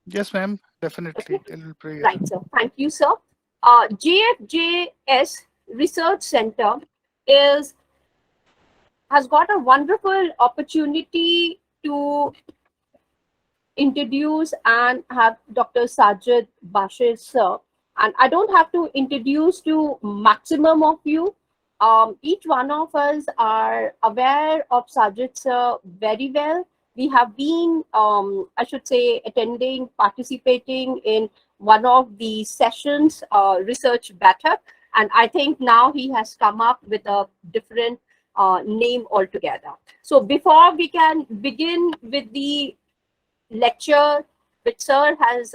Yes, ma'am. Okay, Definitely. A little prayer. right, sir. Thank you, sir. JFJS Research Center is has got a wonderful opportunity to introduce and have Dr. Sajid Bashir, sir. And I don't have to introduce to maximum of you. Each one of us are aware of Sajid, sir, very well. We have been, I should say, attending, participating in one of the sessions, research better. And I think now he has come up with a different name altogether. So before we can begin with the lecture, which sir has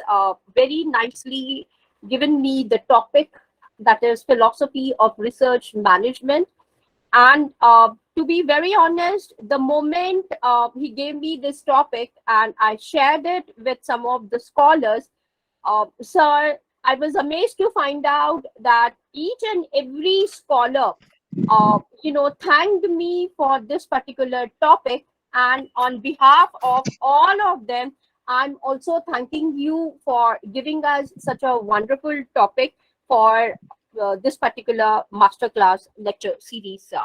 very nicely given me the topic, that is philosophy of research management. And to be very honest, the moment he gave me this topic and I shared it with some of the scholars, sir, I was amazed to find out that each and every scholar, thanked me for this particular topic. And on behalf of all of them, I'm also thanking you for giving us such a wonderful topic for this particular masterclass lecture series, sir.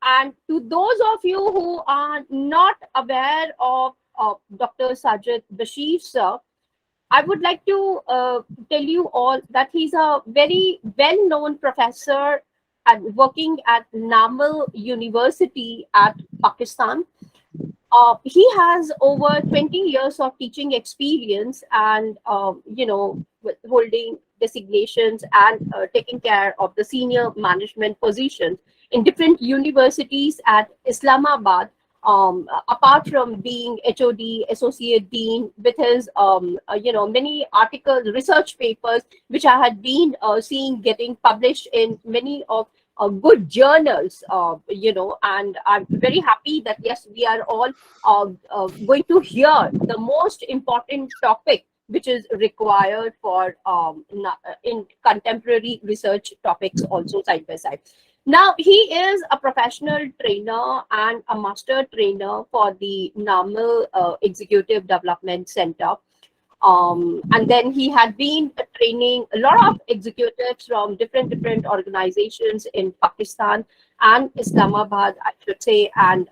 And to those of you who are not aware of Dr. Sajid Bashir, sir, I would like to tell you all that he's a very well-known professor and working at Namal University at Pakistan. He has over 20 years of teaching experience and, with holding designations and taking care of the senior management positions in different universities at Islamabad. Apart from being HOD, Associate Dean, with his, many articles, research papers, which I had been seeing getting published in many of good journals, and I'm very happy that yes, we are all going to hear the most important topic which is required for in contemporary research topics also side by side. Now he is a professional trainer and a master trainer for the Namal Executive Development Center, and then he had been training a lot of executives from different organizations in Pakistan and Islamabad, I should say, and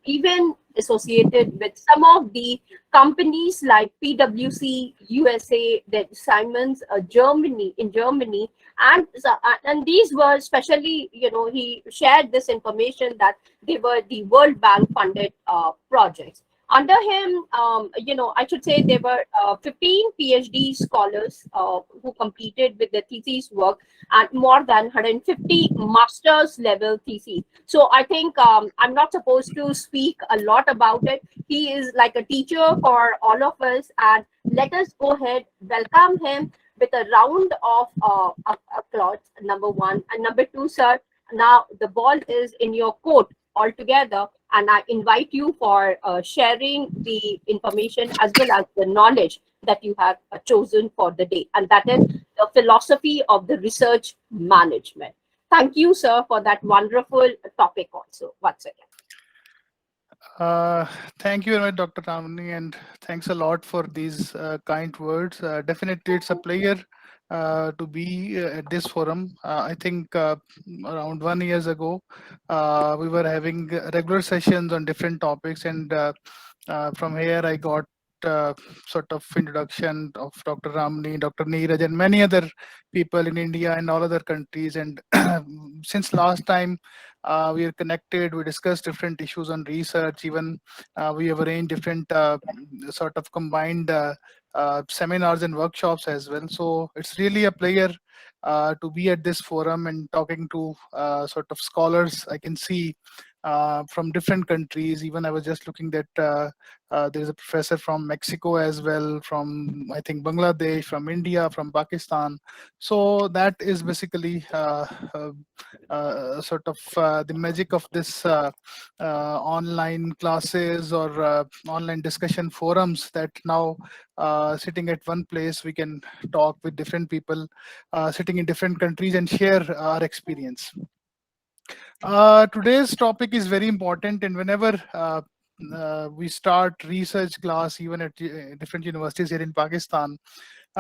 even associated with some of the companies like PwC USA, then Siemens Germany in Germany, and these were especially, he shared this information that they were the World Bank funded projects. Under him, I should say there were 15 PhD scholars who completed with the thesis work and more than 150 master's level theses. So I think I'm not supposed to speak a lot about it. He is like a teacher for all of us, and let us go ahead, welcome him with a round of applause, number one. And number two, sir, now the ball is in your court altogether, and I invite you for sharing the information as well as the knowledge that you have chosen for the day, and that is the philosophy of the research management. Thank you, sir, for that wonderful topic also, once again. Uh, Thank you very much, Dr. Ramani, and thanks a lot for these kind words. Definitely, it's a pleasure to be at this forum. I think around 1 year ago, we were having regular sessions on different topics, and from here I got sort of introduction of Dr. Ramani, Dr. Neeraj, and many other people in India and all other countries. And since last time we are connected, we discussed different issues on research. Even we have arranged different sort of combined seminars and workshops as well. So it's really a pleasure to be at this forum and talking to sort of scholars. I can see from different countries. Even I was just looking that there is a professor from Mexico as well, from I think Bangladesh, from India, from Pakistan. So that is basically sort of the magic of this online classes or online discussion forums, that now sitting at one place we can talk with different people sitting in different countries and share our experience. Today's topic is very important, and whenever we start research class even at different universities here in Pakistan.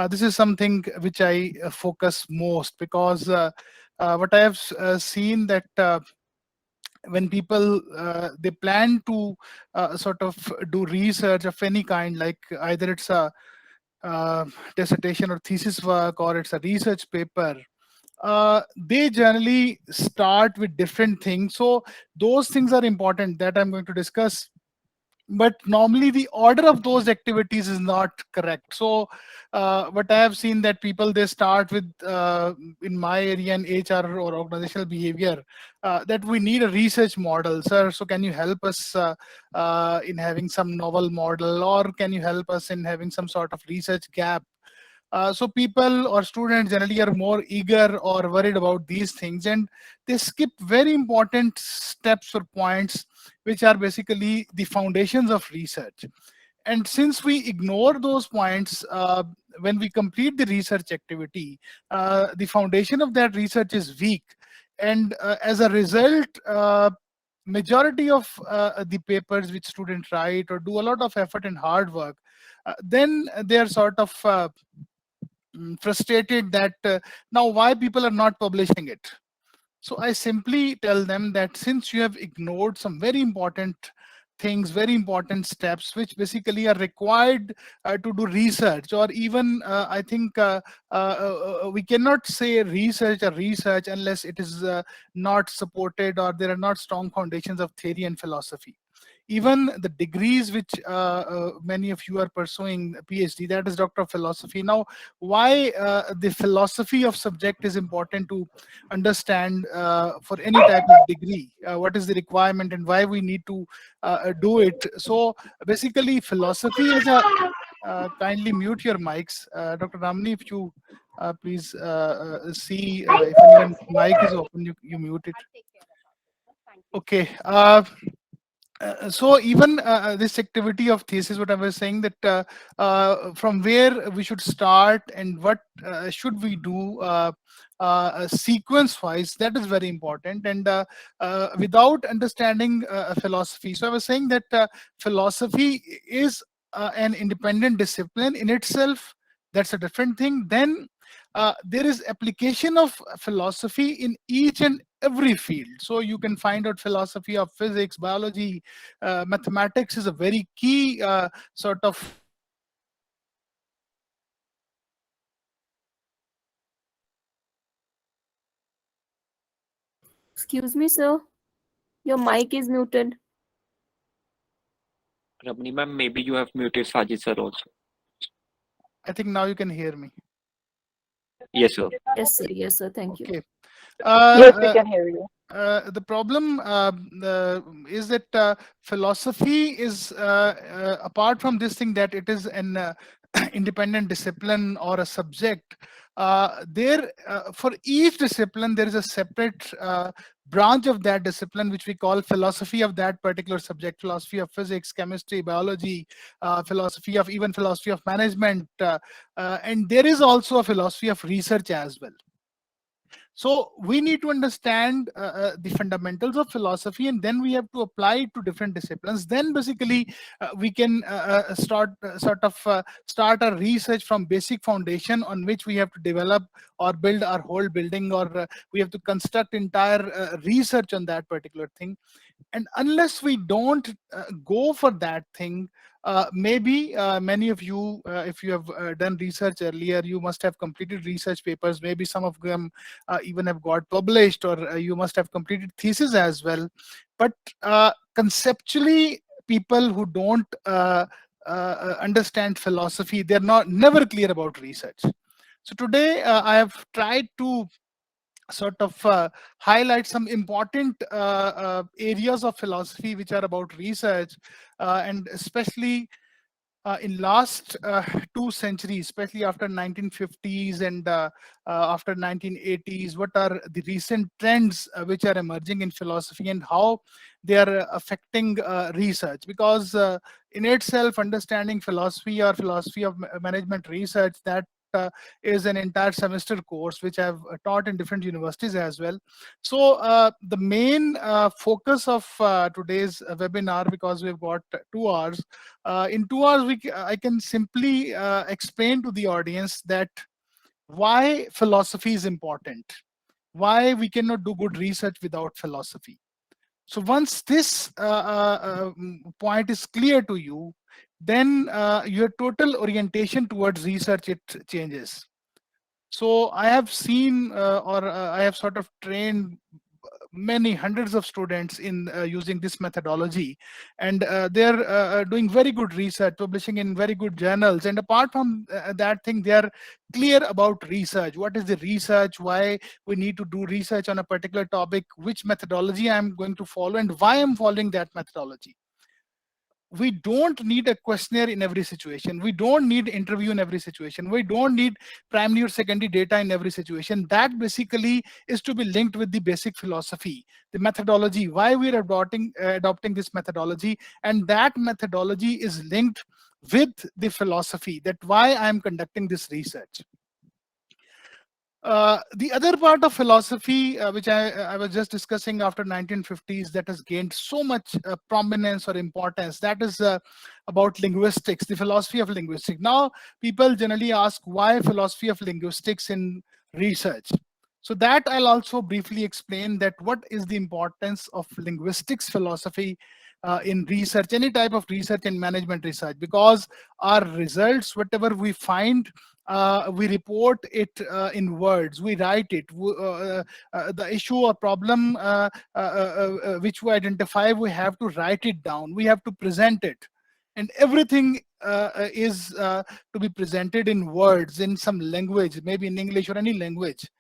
This is something which I focus most, because what I have seen that when people they plan to sort of do research of any kind, like either it's a dissertation or thesis work, or it's a research paper, they generally start with different things. So those things are important that I'm going to discuss, but normally the order of those activities is not correct. So what I have seen, that people, they start with in my area in HR or organizational behavior, that we need a research model, sir, so can you help us in having some novel model, or can you help us in having some sort of research gap? So people or students generally are more eager or worried about these things, and they skip very important steps or points, which are basically the foundations of research. And since we ignore those points when we complete the research activity, the foundation of that research is weak. And as a result, majority of the papers which students write or do a lot of effort and hard work, then they are sort of frustrated that now why people are not publishing it. So I simply tell them that since you have ignored some very important things, very important steps, which basically are required to do research, or even I think we cannot say research or research unless it is not supported, or there are not strong foundations of theory and philosophy. Even the degrees which many of you are pursuing, PhD, that is Doctor of Philosophy. Now, why the philosophy of subject is important to understand for any type of degree, what is the requirement and why we need to do it. So basically philosophy is a kindly mute your mics, Dr. Ramani, if you please see if anyone mic is open, you mute it. I take care about it, sir. Thank you. Okay. So even this activity of thesis, what I was saying, that from where we should start and what should we do sequence wise, that is very important. And without understanding philosophy, so I was saying that philosophy is an independent discipline in itself. That's a different thing. Then there is application of philosophy in each and every field. So you can find out philosophy of physics, biology, mathematics is a very key sort of Excuse me, sir. Your mic is muted. Ramani ma'am, maybe you have muted Sajid sir also. I think now you can hear me. Yes, sir. Yes, sir. Yes, sir. Thank you. Okay. Yes, we can hear you. The problem is that philosophy is apart from this thing that it is an independent discipline or a subject. There, for each discipline, there is a separate branch of that discipline which we call philosophy of that particular subject. Philosophy of physics, chemistry, biology, philosophy of even philosophy of management, and there is also a philosophy of research as well. So we need to understand the fundamentals of philosophy, and then we have to apply it to different disciplines. Then basically we can start our research from basic foundation on which we have to develop or build our whole building, or we have to construct entire research on that particular thing. And unless we don't go for that thing, maybe many of you, if you have done research earlier, you must have completed research papers. Maybe some of them even have got published, or you must have completed thesis as well. But conceptually, people who don't understand philosophy, they're never clear about research. So today I have tried to sort of highlight some important areas of philosophy which are about research, and especially in last 2 centuries, especially after 1950s and after 1980s, what are the recent trends which are emerging in philosophy and how they are affecting research. Because in itself, understanding philosophy or philosophy of management research, that is an entire semester course which I've taught in different universities as well. So the main focus of today's webinar, because we've got 2 hours, in 2 hours I can simply explain to the audience that why philosophy is important, why we cannot do good research without philosophy. So once this point is clear to you, then your total orientation towards research, it changes. So I have seen I have sort of trained many hundreds of students in using this methodology, and they're doing very good research, publishing in very good journals. And apart from that thing, they are clear about research. What is the research? Why we need to do research on a particular topic? Which methodology I'm going to follow, and why I'm following that methodology. We don't need a questionnaire in every situation. We don't need interview in every situation. We don't need primary or secondary data in every situation. That basically is to be linked with the basic philosophy, the methodology, why we're adopting this methodology. And that methodology is linked with the philosophy, that why I'm conducting this research. The other part of philosophy, which I was just discussing after 1950s, that has gained so much prominence or importance, that is about linguistics, the philosophy of linguistics. Now, people generally ask why philosophy of linguistics in research. So that I'll also briefly explain that what is the importance of linguistics philosophy in research, any type of research and management research, because our results, whatever we find, we report it in words, we write it. The issue or problem which we identify, we have to write it down, we have to present it. And everything is to be presented in words, in some language, maybe in English or any language.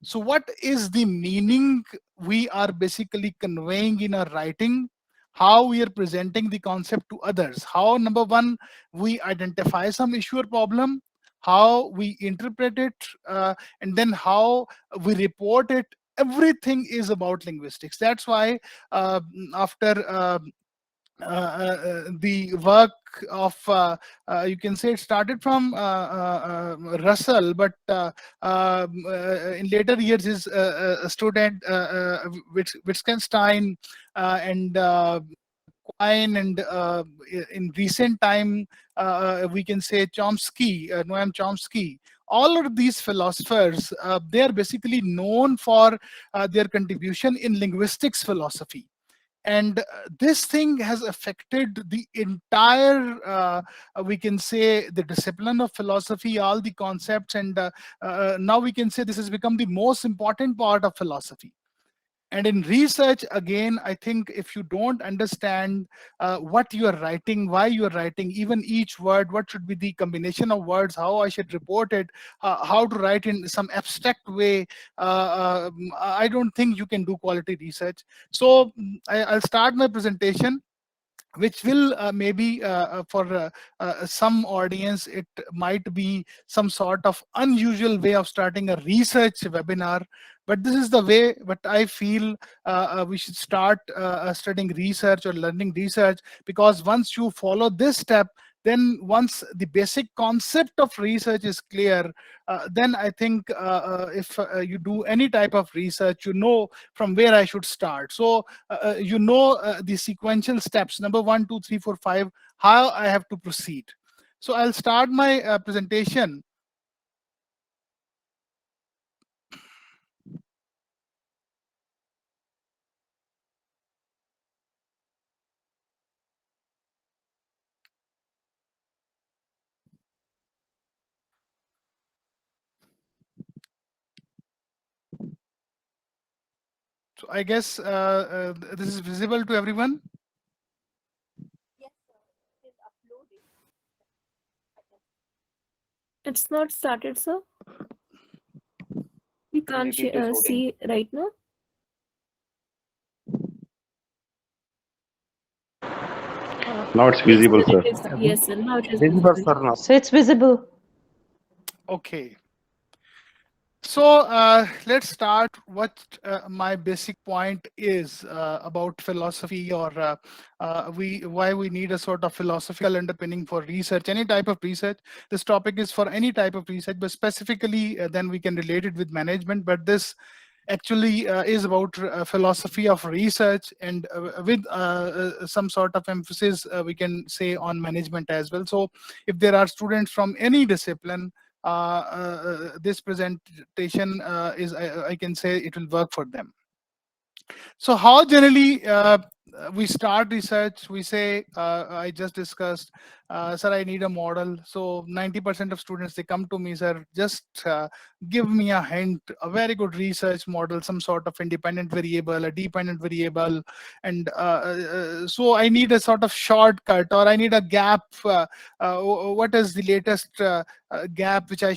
So what is the meaning we are basically conveying in our writing? How we are presenting the concept to others? How, number one, we identify some issue or problem, how we interpret it, and then how we report it. Everything is about linguistics. That's why after the work of you can say it started from Russell, but in later years his a student Wittgenstein and Quine, and in recent time we can say Chomsky, Noam Chomsky. All of these philosophers, they are basically known for their contribution in linguistics philosophy. And this thing has affected the entire we can say the discipline of philosophy, all the concepts, and now we can say this has become the most important part of philosophy. And in research, again, I think if you don't understand what you are writing, why you are writing, even each word, what should be the combination of words, how I should report it, how to write in some abstract way, I don't think you can do quality research. So I'll start my presentation, which will maybe for some audience, it might be some sort of unusual way of starting a research webinar. But this is the way what I feel we should start studying research or learning research, because once you follow this step, then once the basic concept of research is clear, then I think if you do any type of research, you know from where I should start. So you know the sequential steps, number 1, 2, 3, 4, 5, how I have to proceed. So I'll start my presentation. So I guess this is visible to everyone. Yes, sir. It is uploading. It's not started, sir. We can't Maybe it is loading. see right now. Now it's Yes, visible, sir. sir. It is. Yes, sir. Now it is Visible, visible. sir, now. So it's visible. Okay. So let's start what my basic point is about philosophy, or why we need a sort of philosophical underpinning for research, any type of research. This topic is for any type of research, but specifically then we can relate it with management. But this actually is about philosophy of research, and with some sort of emphasis we can say on management as well. So if there are students from any discipline, this presentation is, I can say, it will work for them. So how generally we start research? We say, I just discussed, sir, I need a model. So 90% of students, they come to me, sir, just give me a hint, a very good research model, some sort of independent variable, a dependent variable. And so I need a sort of shortcut, or I need a gap. What is the latest gap which I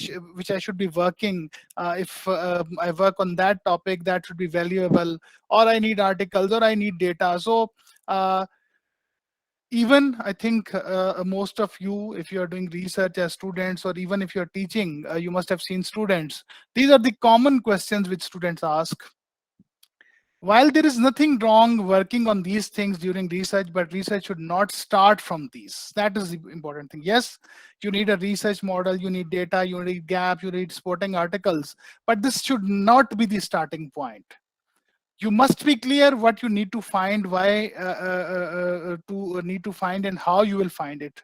should be working? If I work on that topic, that should be valuable, or I need articles, or I need data. So even I think most of you, if you are doing research as students, or even if you're teaching, you must have seen students. These are the common questions which students ask. While there is nothing wrong working on these things during research, but research should not start from these. That is the important thing. Yes, you need a research model, you need data, you need gap, you need supporting articles, but this should not be the starting point. You must be clear what you need to find, why to need to find, and how you will find it,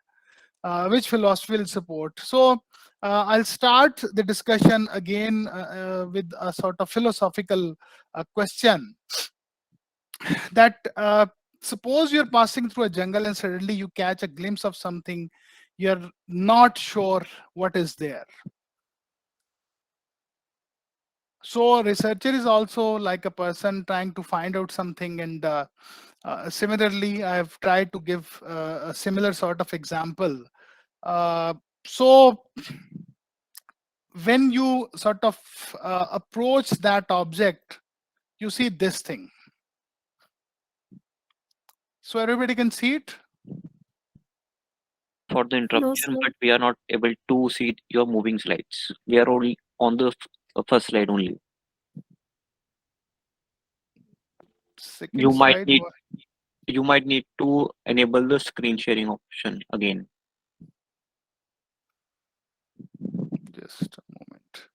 which philosophy will support. So I'll start the discussion again with a sort of philosophical question, that suppose you're passing through a jungle and suddenly you catch a glimpse of something you're not sure what is there. So a researcher is also like a person trying to find out something, and similarly, I've tried to give a similar sort of example. So when you sort of approach that object, you see this thing. So everybody can see it. For the No, interruption, sir. but we are not able to see your moving slides. We are only on the first slide only. Second You might slide. need you might need to enable the screen sharing option again. Just a moment.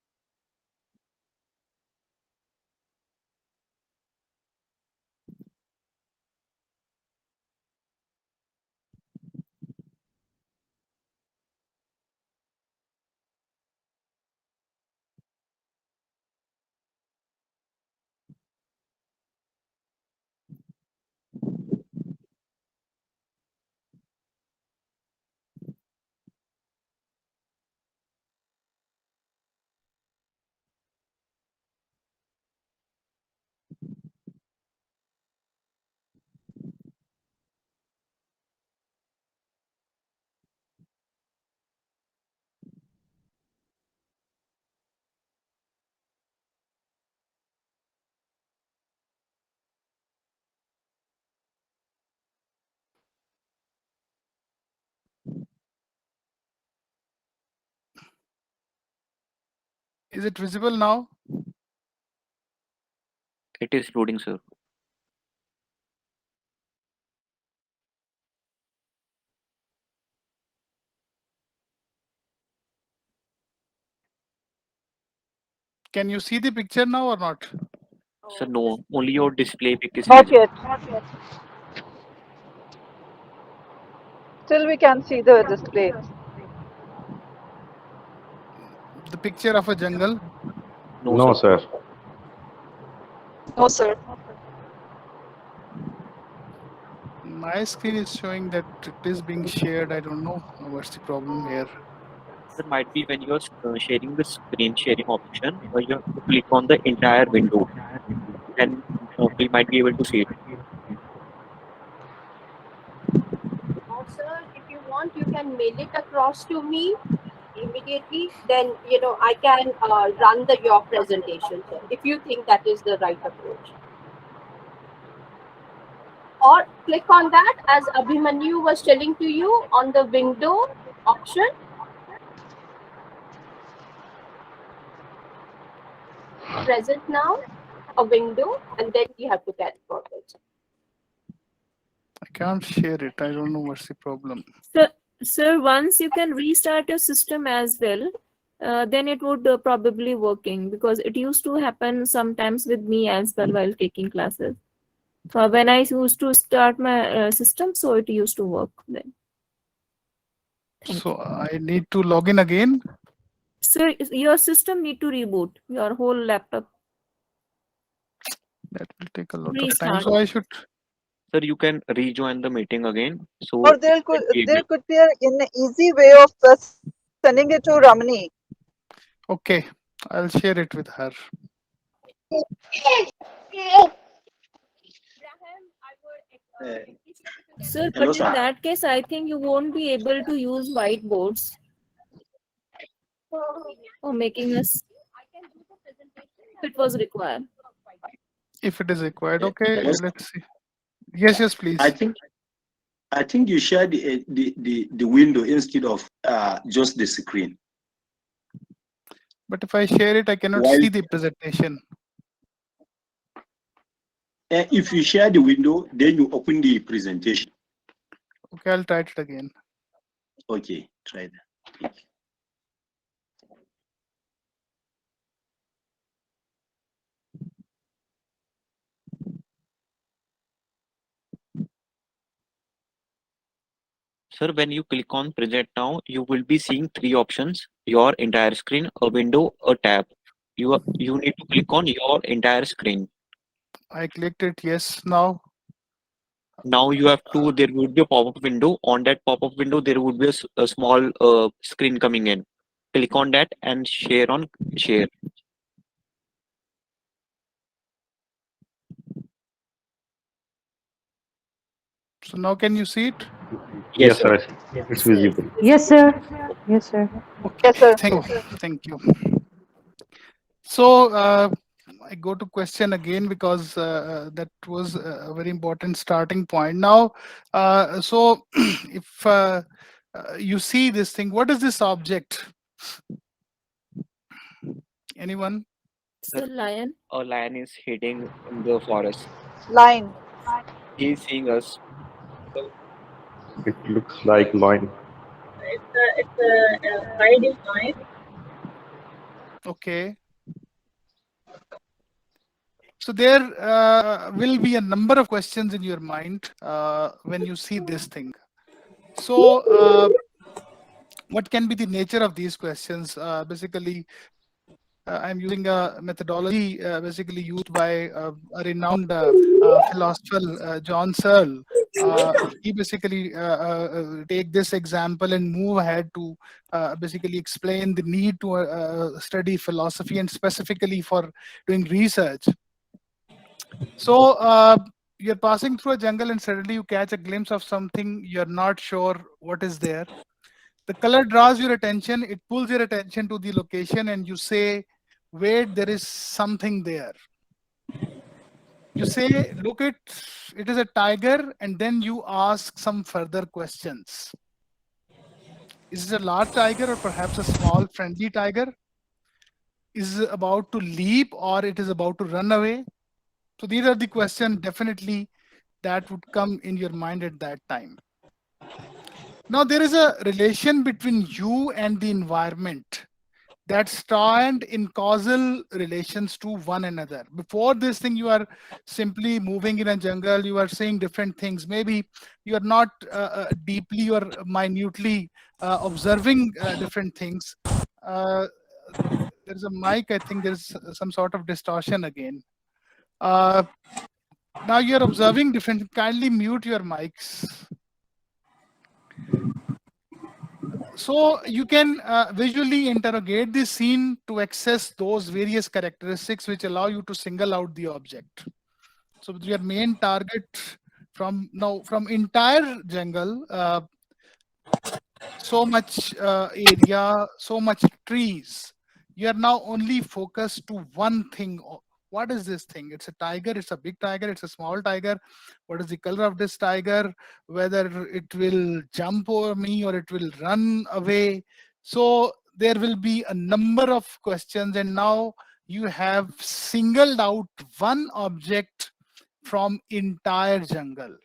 Is it visible now? It is loading, sir. Can you see the picture now or not? So no, only your display pic is Not visible. yet. Still we can see the display. The picture of a jungle. No, No, sir. sir. No, sir. My screen is showing that it is being shared. I don't know what's the problem here. There might be when you are sharing the screen sharing option, you have to click on the entire window, and we might be able to see it. Or sir, if you want, you can mail it across to me immediately. Then I can run your presentation, sir, if you think that is the right approach. Or click on that, as Abhimanyu was telling to you, on the window option. present now, a window, and then you have to carry forward. I can't share it. I don't know what's the problem. Sir, once you can restart your system as well, then it would probably working, because it used to happen sometimes with me as well while taking classes. So when I used to start my system, so it used to work then. Thank So I need to log in again. Sir, your system need to reboot your whole laptop. That will take a lot of time. Restart. So I should. Sir, you can rejoin the meeting again. So Or there could be an easy way of sending it to Ramani. Okay, I'll share it with her. Sir, Hello, but sir. in that case, I think you won't be able to use whiteboards for making us. If it was required. If it is required, okay. Hello, sir. Let's see. Yes, please. I think you share the window instead of just the screen. But if I share it, I cannot While- see the presentation. If you share the window, then you open the presentation. Okay, I'll try it again. Okay, try that. Sir, when you click on present now, you will be seeing three options: your entire screen, a window, a tab. You need to click on your entire screen. I clicked it. Yes, now. Now you have to. There would be a pop-up window. On that pop-up window, there would be a small screen coming in. Click on that and share on share. So now can you see it? Yes, sir. It's visible. Yes, sir. Yes, sir. Yes, sir. Thank you. So I go to question again because that was a very important starting point. Now, so if you see this thing, what is this object? Anyone? Sir, lion. A lion is hiding in the forest. Line. He is seeing us. It looks like line. It's a hiding line. Okay. So there will be a number of questions in your mind when you see this thing. So what can be the nature of these questions? Basically, I'm using a methodology basically used by a renowned philosopher, John Searle. He basically take this example and move ahead to basically explain the need to study philosophy and specifically for doing research. So you're passing through a jungle and suddenly you catch a glimpse of something you're not sure what is there. The color draws your attention, it pulls your attention to the location and you say, wait, there is something there. You say, look, it is a tiger, and then you ask some further questions. Is it a large tiger or perhaps a small friendly tiger? Is it about to leap or it is about to run away? So these are the questions definitely that would come in your mind at that time. Now there is a relation between you and the environment that stand in causal relations to one another. Before this thing, you are simply moving in a jungle, you are seeing different things. Maybe you are not deeply or minutely observing different things. There's a mic, I think there's some sort of distortion again. Now you're observing different, kindly mute your mics. So you can visually interrogate the scene to access those various characteristics which allow you to single out the object. So your main target from entire jungle, so much area, so much trees, you are now only focused to one thing. What is this thing? It's a tiger, it's a big tiger, it's a small tiger. What is the color of this tiger? Whether it will jump over me or it will run away. So there will be a number of questions, and now you have singled out one object from entire jungle.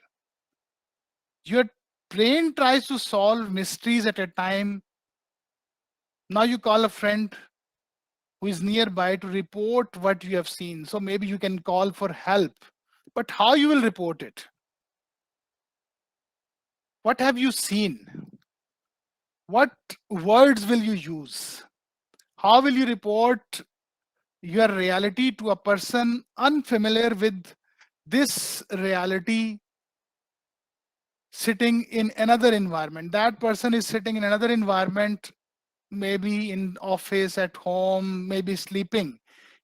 Your brain tries to solve mysteries at a time. Now you call a friend who is nearby to report what you have seen. So maybe you can call for help. But how you will report it? What have you seen? What words will you use? How will you report your reality to a person unfamiliar with this reality, sitting in another environment? That person is sitting in another environment, maybe in office, at home, maybe sleeping,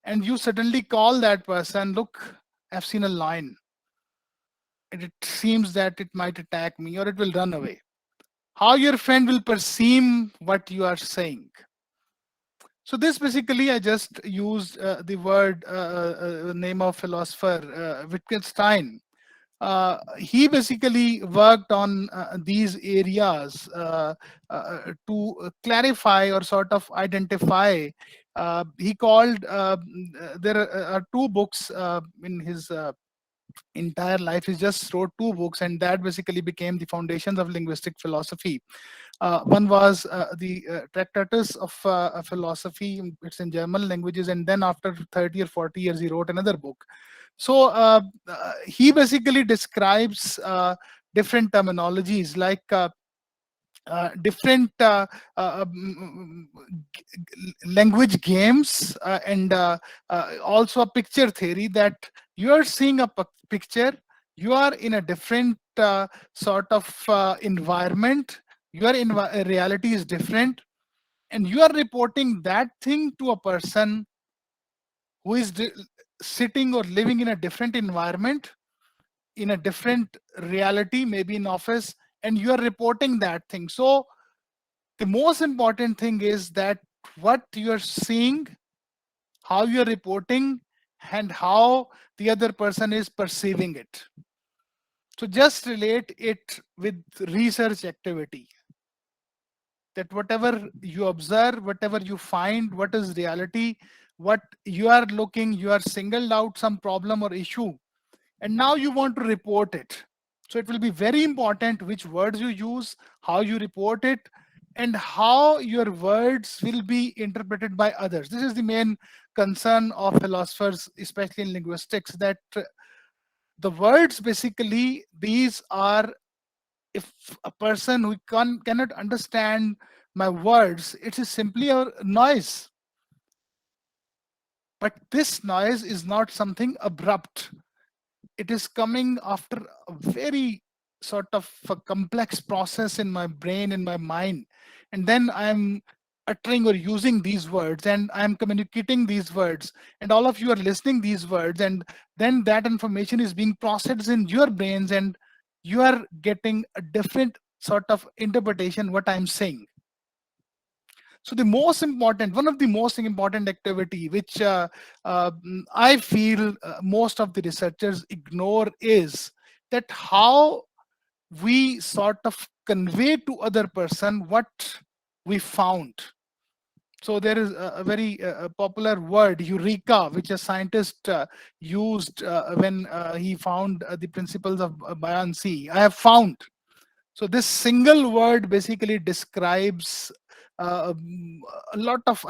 and you suddenly call that person, look, I've seen a lion, and it seems that it might attack me or it will run away. How your friend will perceive what you are saying? So this basically, I just used the word name of philosopher Wittgenstein. He basically worked on these areas to clarify or sort of identify. He called there are two books in his entire life. He just wrote two books, and that basically became the foundations of linguistic philosophy. One was the Tractatus of Philosophy. It's in German languages, and then after 30 or 40 years, he wrote another book. So he basically describes different terminologies like different language games and also a picture theory, that you are seeing a picture, you are in a different sort of environment, your reality is different, and you are reporting that thing to a person who is sitting or living in a different environment, in a different reality, maybe in office, and you are reporting that thing. So the most important thing is that what you are seeing, how you are reporting, and how the other person is perceiving it. So just relate it with research activity, that whatever you observe, whatever you find, what is reality, what you are looking, you are singled out some problem or issue, and now you want to report it. So it will be very important which words you use, how you report it, and how your words will be interpreted by others. This is the main concern of philosophers, especially in linguistics, that the words basically, these are, if a person who cannot understand my words, it is simply a noise. But this noise is not something abrupt. It is coming after a very sort of a complex process in my brain, in my mind. And then I'm uttering or using these words, and I'm communicating these words, and all of you are listening these words, and then that information is being processed in your brains, and you are getting a different sort of interpretation what I'm saying. So the most important, one of the most important activity which I feel most of the researchers ignore is that how we sort of convey to other person what we found. So there is a very popular word, eureka, which a scientist used when he found the principles of buoyancy. I have found. So this single word basically describes a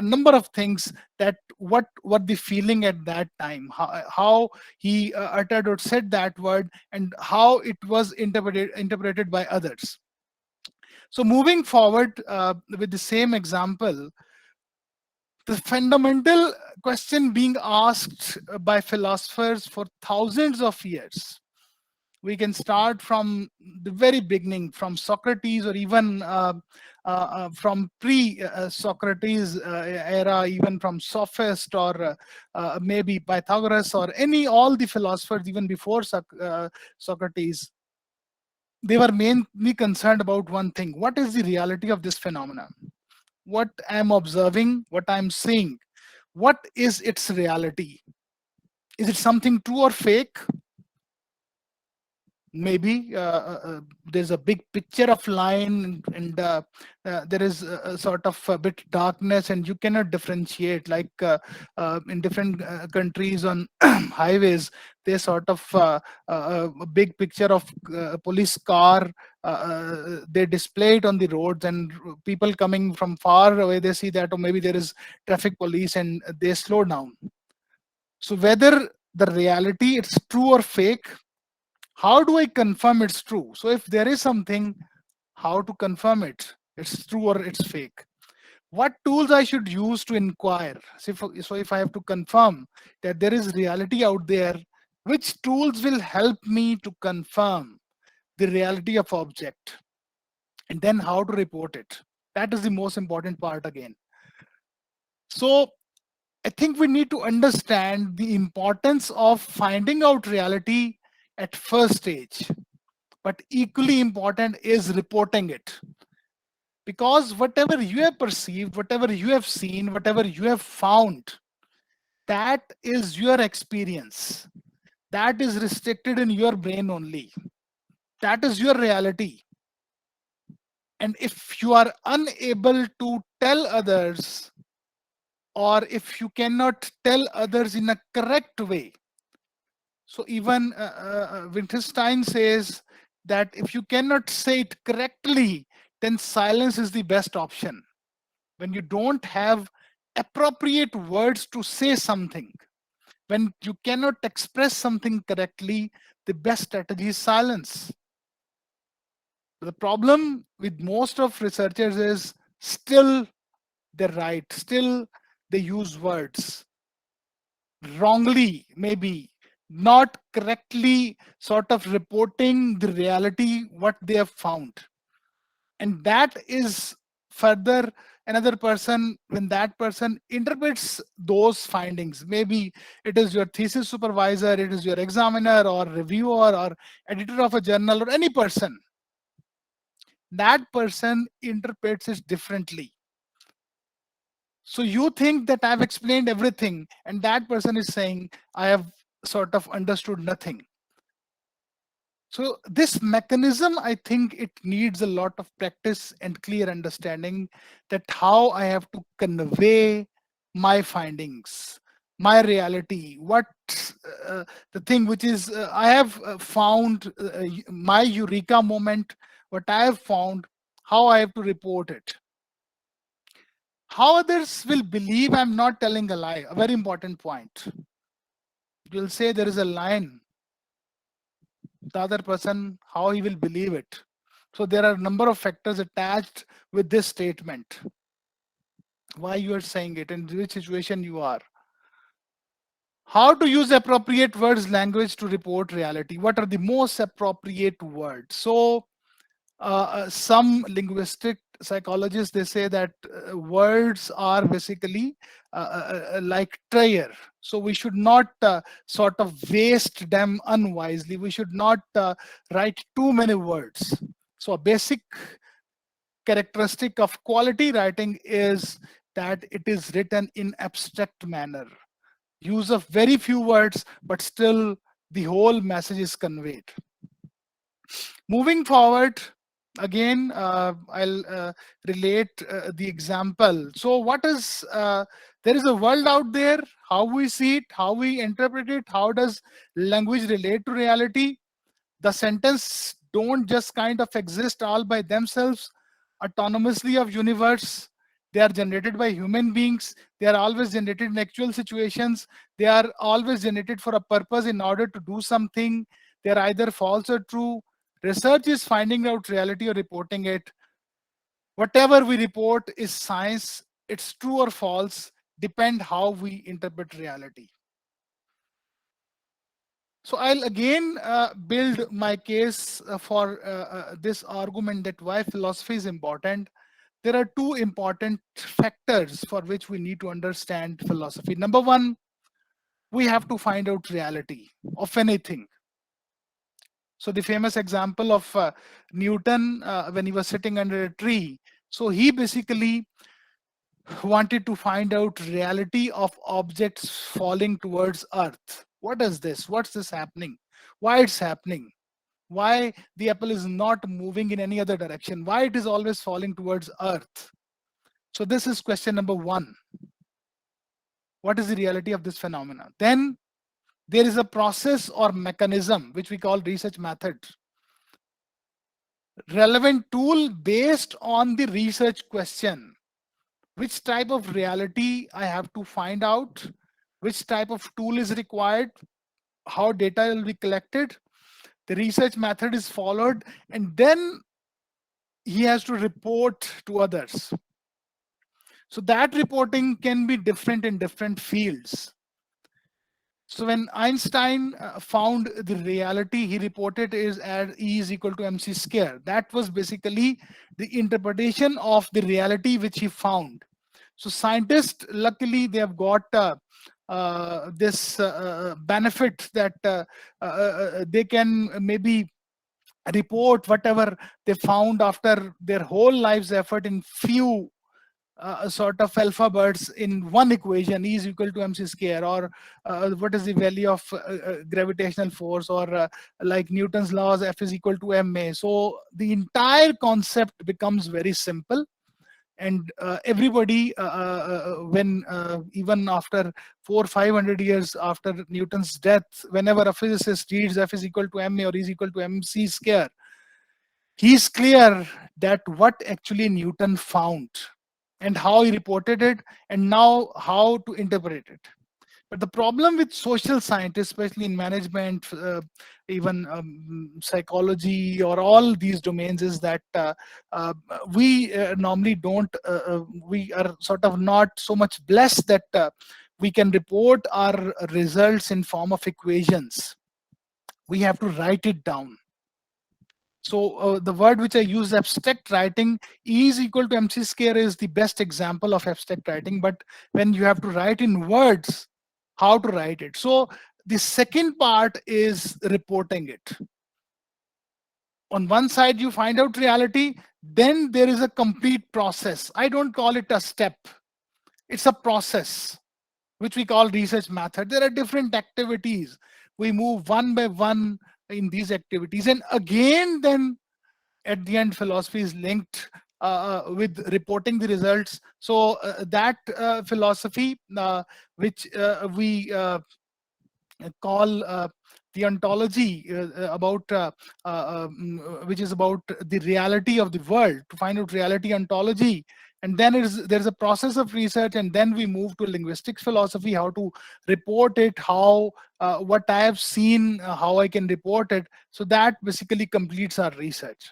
number of things, that what the feeling at that time, how he uttered or said that word, and how it was interpreted by others. So moving forward with the same example, the fundamental question being asked by philosophers for thousands of years, we can start from the very beginning, from Socrates, or even from pre-Socrates era, even from sophist, or maybe Pythagoras, or all the philosophers even before Socrates. They were mainly concerned about one thing: what is the reality of this phenomenon? What I'm observing, what I'm seeing, what is its reality? Is it something true or fake? maybe there's a big picture of line, and there is a sort of a bit darkness, and you cannot differentiate, like in different countries on highways, there's sort of a big picture of a police car. They display it on the roads, and people coming from far away, they see that, or maybe there is traffic police, and they slow down. So whether the reality it's true or fake, how do I confirm it's true? So if there is something, how to confirm it's true or it's fake? What tools I should use to inquire? So if I have to confirm that there is reality out there, which tools will help me to confirm the reality of object? And then how to report it? That is the most important part again. So I think we need to understand the importance of finding out reality at first stage. But equally important is reporting it. Because whatever you have perceived, whatever you have seen, whatever you have found, that is your experience. That is restricted in your brain only. That is your reality. And if you are unable to tell others, or if you cannot tell others in a correct way, so even Wittgenstein says that if you cannot say it correctly, then silence is the best option. When you don't have appropriate words to say something, when you cannot express something correctly, the best strategy is silence. The problem with most of researchers is still they write, still they use words wrongly, maybe not correctly, sort of reporting the reality, what they have found. And that is further another person, when that person interprets those findings, maybe it is your thesis supervisor, it is your examiner or reviewer or editor of a journal, or any person, that person interprets it differently. So you think that I've explained everything, and that person is saying I have sort of understood nothing. So this mechanism, I think it needs a lot of practice and clear understanding that how I have to convey my findings, my reality, what the thing which is I have found, my eureka moment, what I have found, how I have to report it. How others will believe I'm not telling a lie, a very important point. You'll say there is a line, the other person, how he will believe it. So there are a number of factors attached with this statement. Why you are saying it, and which situation you are. How to use appropriate words, language to report reality. What are the most appropriate words? So some linguistic psychologists, they say that words are basically like treasure. So we should not sort of waste them unwisely. We should not write too many words. So a basic characteristic of quality writing is that it is written in abstract manner. Use of very few words, but still the whole message is conveyed. Moving forward, again, I'll relate the example. So what is, there is a world out there, how we see it, how we interpret it, how does language relate to reality? The sentence don't just kind of exist all by themselves, autonomously of universe. They are generated by human beings. They are always generated in actual situations. They are always generated for a purpose in order to do something. They are either false or true. Research is finding out reality or reporting it. Whatever we report is science. It's true or false, depend how we interpret reality. So I'll again build my case for this argument that why philosophy is important. There are two important factors for which we need to understand philosophy. Number one, we have to find out reality of anything. So the famous example of Newton when he was sitting under a tree. So he basically wanted to find out reality of objects falling towards earth. What is this? What's this happening? Why it's happening? why the apple is not moving in any other direction, why it is always falling towards earth. So this is question number one. What is the reality of this phenomenon? Then there is a process or mechanism which we call research method, relevant tool based on the research question. Which type of reality I have to find out, which type of tool is required, how data will be collected, the research method is followed, and then he has to report to others. So that reporting can be different in different fields. So when Einstein found the reality, he reported is as E is equal to mc square. That was basically the interpretation of the reality which he found. So scientists, luckily, they have got this benefit that they can maybe report whatever they found after their whole life's effort in few sort of alphabets in one equation, E is equal to mc square, or what is the value of gravitational force, or like Newton's laws, F is equal to ma. So the entire concept becomes very simple. And everybody, when even after 400-500 years after Newton's death, whenever a physicist reads F is equal to ma or E is equal to mc square, he's clear that what actually Newton found and how he reported it, and now how to interpret it. But the problem with social scientists, especially in management, even psychology, or all these domains, is that we normally don't, we are sort of not so much blessed that we can report our results in form of equations. We have to write it down. So the word which I use, abstract writing, E is equal to mc square, is the best example of abstract writing. But when you have to write in words, how to write it? So the second part is reporting it. On one side, you find out reality, then there is a complete process. I don't call it a step. It's a process, which we call research method. There are different activities. We move one by one in these activities. And again, then at the end, philosophy is linked with reporting the results. So that philosophy, which we call the ontology, about which is about the reality of the world, to find out reality ontology. And then there's a process of research, and then we move to linguistics philosophy, how to report it, how what I have seen, how I can report it. So that basically completes our research.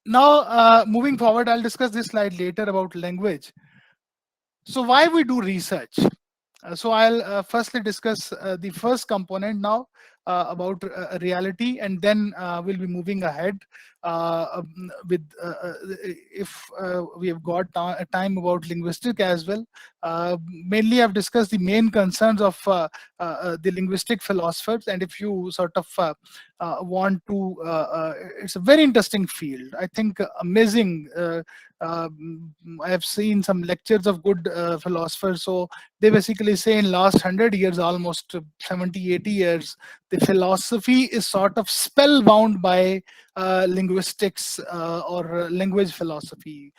Now, moving forward, I'll discuss this slide later about language. So why we do research? So I'll firstly discuss the first component now, about reality, and then we'll be moving ahead with, if we have got time, about linguistic as well. Mainly I've discussed the main concerns of the linguistic philosophers, and if you sort of want to, it's a very interesting field, I think, amazing. I have seen some lectures of good philosophers. So they basically say in last 100 years, almost 70-80 years, the philosophy is sort of spellbound by linguistics or language philosophy.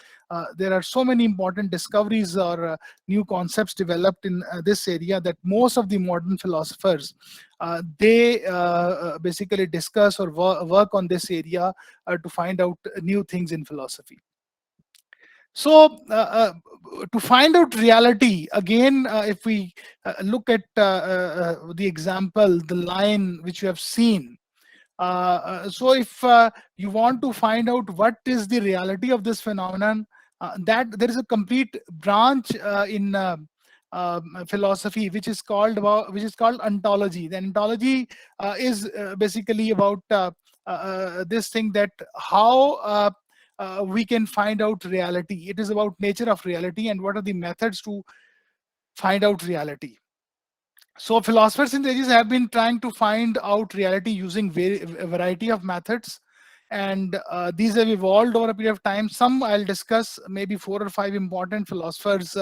There are so many important discoveries or new concepts developed in this area, that most of the modern philosophers, they basically discuss or work on this area to find out new things in philosophy. So to find out reality, again, if we look at the example, the line which you have seen, so if you want to find out what is the reality of this phenomenon, that there is a complete branch in philosophy which is called ontology. The ontology is basically about this thing, that how we can find out reality. It is about nature of reality and what are the methods to find out reality. So philosophers in the ages have been trying to find out reality using a variety of methods, and these have evolved over a period of time. Some I'll discuss, maybe 4 or 5 important philosophers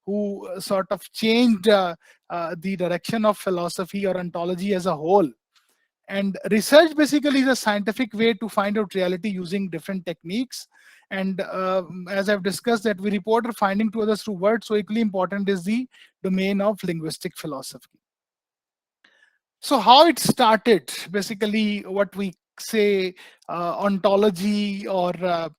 who sort of changed the direction of philosophy or ontology as a whole. And research basically is a scientific way to find out reality using different techniques. And as I've discussed, that we report our finding to others through words. So equally important is the domain of linguistic philosophy. So how it started, basically what we say ontology or the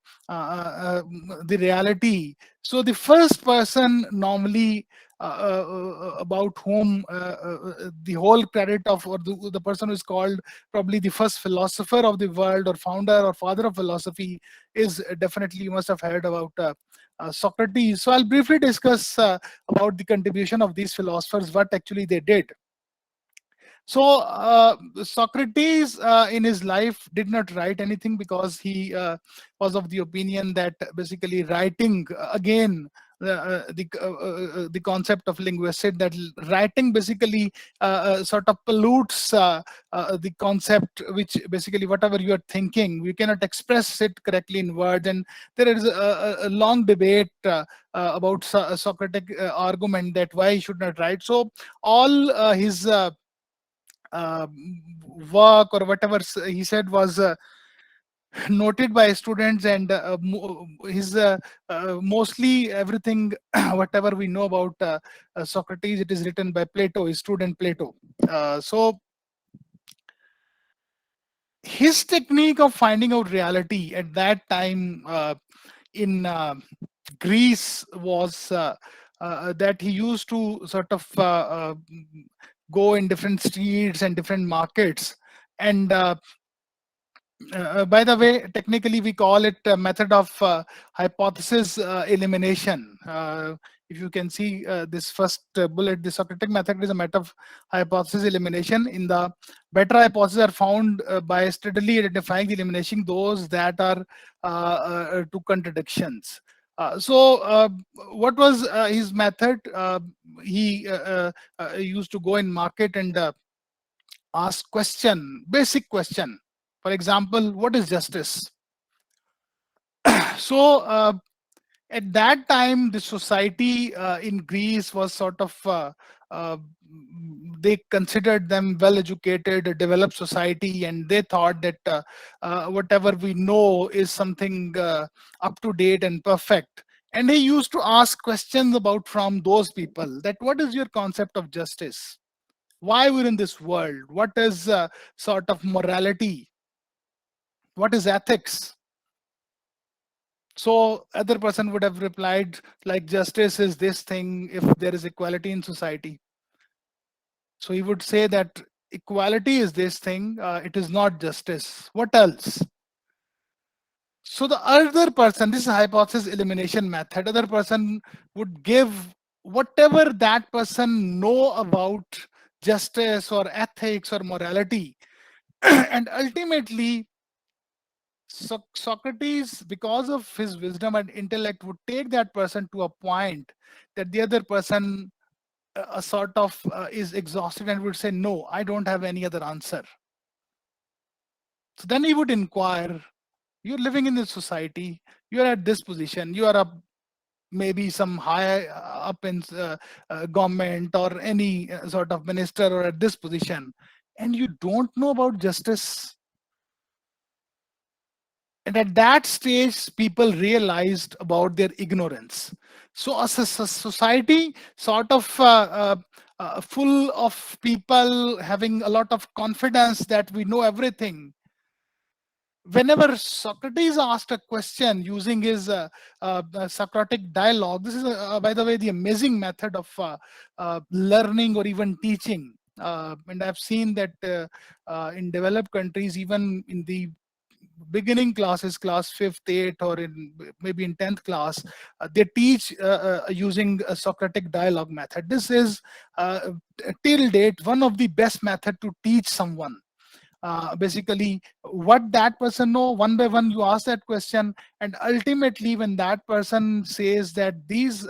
reality. So the first person normally about whom the whole credit of, or the person who is called probably the first philosopher of the world or founder or father of philosophy is definitely, you must have heard about Socrates. So I'll briefly discuss about the contribution of these philosophers, what actually they did. So Socrates in his life did not write anything because he was of the opinion that basically writing again the concept of linguistics, that writing basically sort of pollutes the concept, which basically whatever you are thinking, you cannot express it correctly in words. And there is a long debate about Socratic argument that why he should not write. So all his uh, work or whatever he said was noted by students, and his mostly everything whatever we know about Socrates, it is written by Plato, his student Plato. So his technique of finding out reality at that time in Greece was that he used to sort of go in different streets and different markets. And by the way, technically we call it a method of hypothesis elimination. If you can see this first bullet, the Socratic method is a method of hypothesis elimination. In the better hypotheses are found by steadily identifying the elimination those that are to contradictions. So what was his method? He used to go in market and ask question, basic question. For example, what is justice? So at that time, the society in Greece was sort of uh, they considered them well educated, a developed society, and they thought that whatever we know is something up to date and perfect. And he used to ask questions about from those people that what is your concept of justice? Why we're in this world? What is sort of morality? What is ethics? So other person would have replied like justice is this thing if there is equality in society. So he would say that equality is this thing, it is not justice. What else? So the other person, this is a hypothesis elimination method, other person would give whatever that person know about justice or ethics or morality. And ultimately Socrates, because of his wisdom and intellect, would take that person to a point that the other person sort of is exhausted and would say, no, I don't have any other answer. So then he would inquire, you're living in this society, you're at this position, you are up maybe some high up in government or any sort of minister or at this position, and you don't know about justice. And at that stage, people realized about their ignorance. So as a society sort of full of people having a lot of confidence that we know everything, whenever Socrates asked a question using his Socratic dialogue, this is, by the way, the amazing method of learning or even teaching. And I've seen that in developed countries, even in the beginning classes, class 5th, 8th, or in maybe in 10th class, they teach using a Socratic dialogue method. This is till date one of the best method to teach someone. Basically what that person know, one by one you ask that question, and ultimately when that person says that these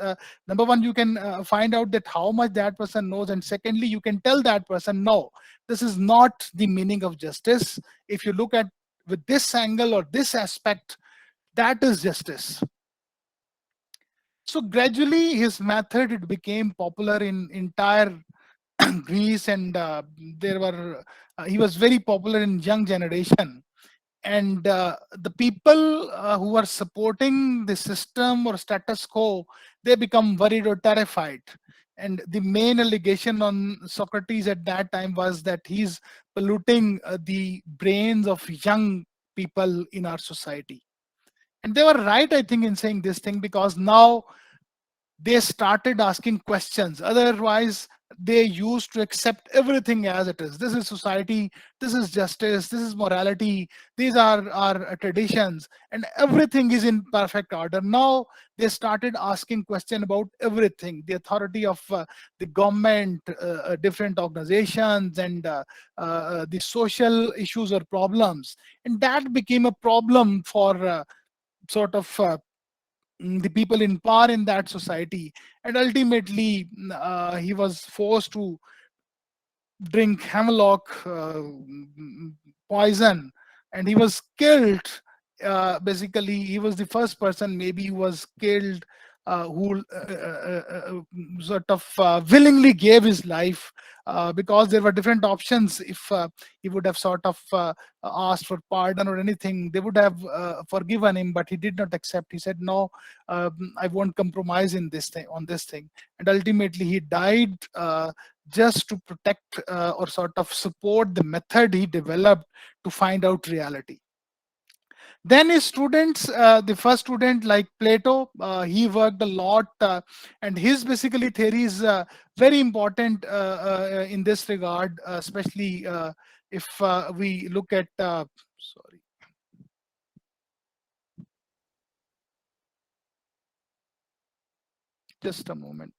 number one, you can find out that how much that person knows, and secondly you can tell that person, no, this is not the meaning of justice. If you look at with this angle or this aspect, that is justice. So gradually his method, it became popular in entire Greece, and there were he was very popular in young generation. And the people who are supporting the system or status quo, they become worried or terrified. And the main allegation on Socrates at that time was that he's polluting the brains of young people in our society. And they were right, I think, in saying this thing, because now they started asking questions. Otherwise, they used to accept everything as it is. This is society, this is justice, this is morality, these are our traditions, and everything is in perfect order. Now they started asking question about everything, the authority of the government, different organizations, and the social issues or problems. And that became a problem for sort of the people in power in that society. And ultimately he was forced to drink hemlock poison, and he was killed. Basically, he was the first person maybe who was killed, who sort of willingly gave his life, because there were different options. If he would have sort of asked for pardon or anything, they would have forgiven him, but he did not accept. He said, no, I won't compromise in this thing, on this thing. And ultimately he died, just to protect or sort of support the method he developed to find out reality. Then his students, the first student like Plato, he worked a lot, and his basically theory is very important in this regard, especially if we look at, sorry, just a moment.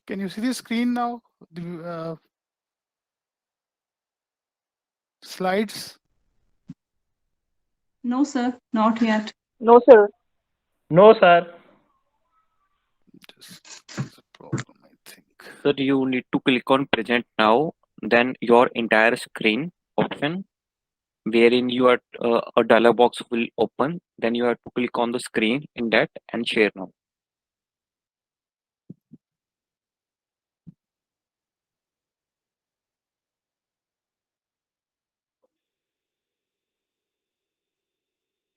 Can you see the screen now? The slides? No, sir, not yet. No, sir. No, sir. There's a problem, I think. Sir, you need to click on present now, then your entire screen option, wherein you are a dialog box will open. Then you have to click on the screen in that and share now.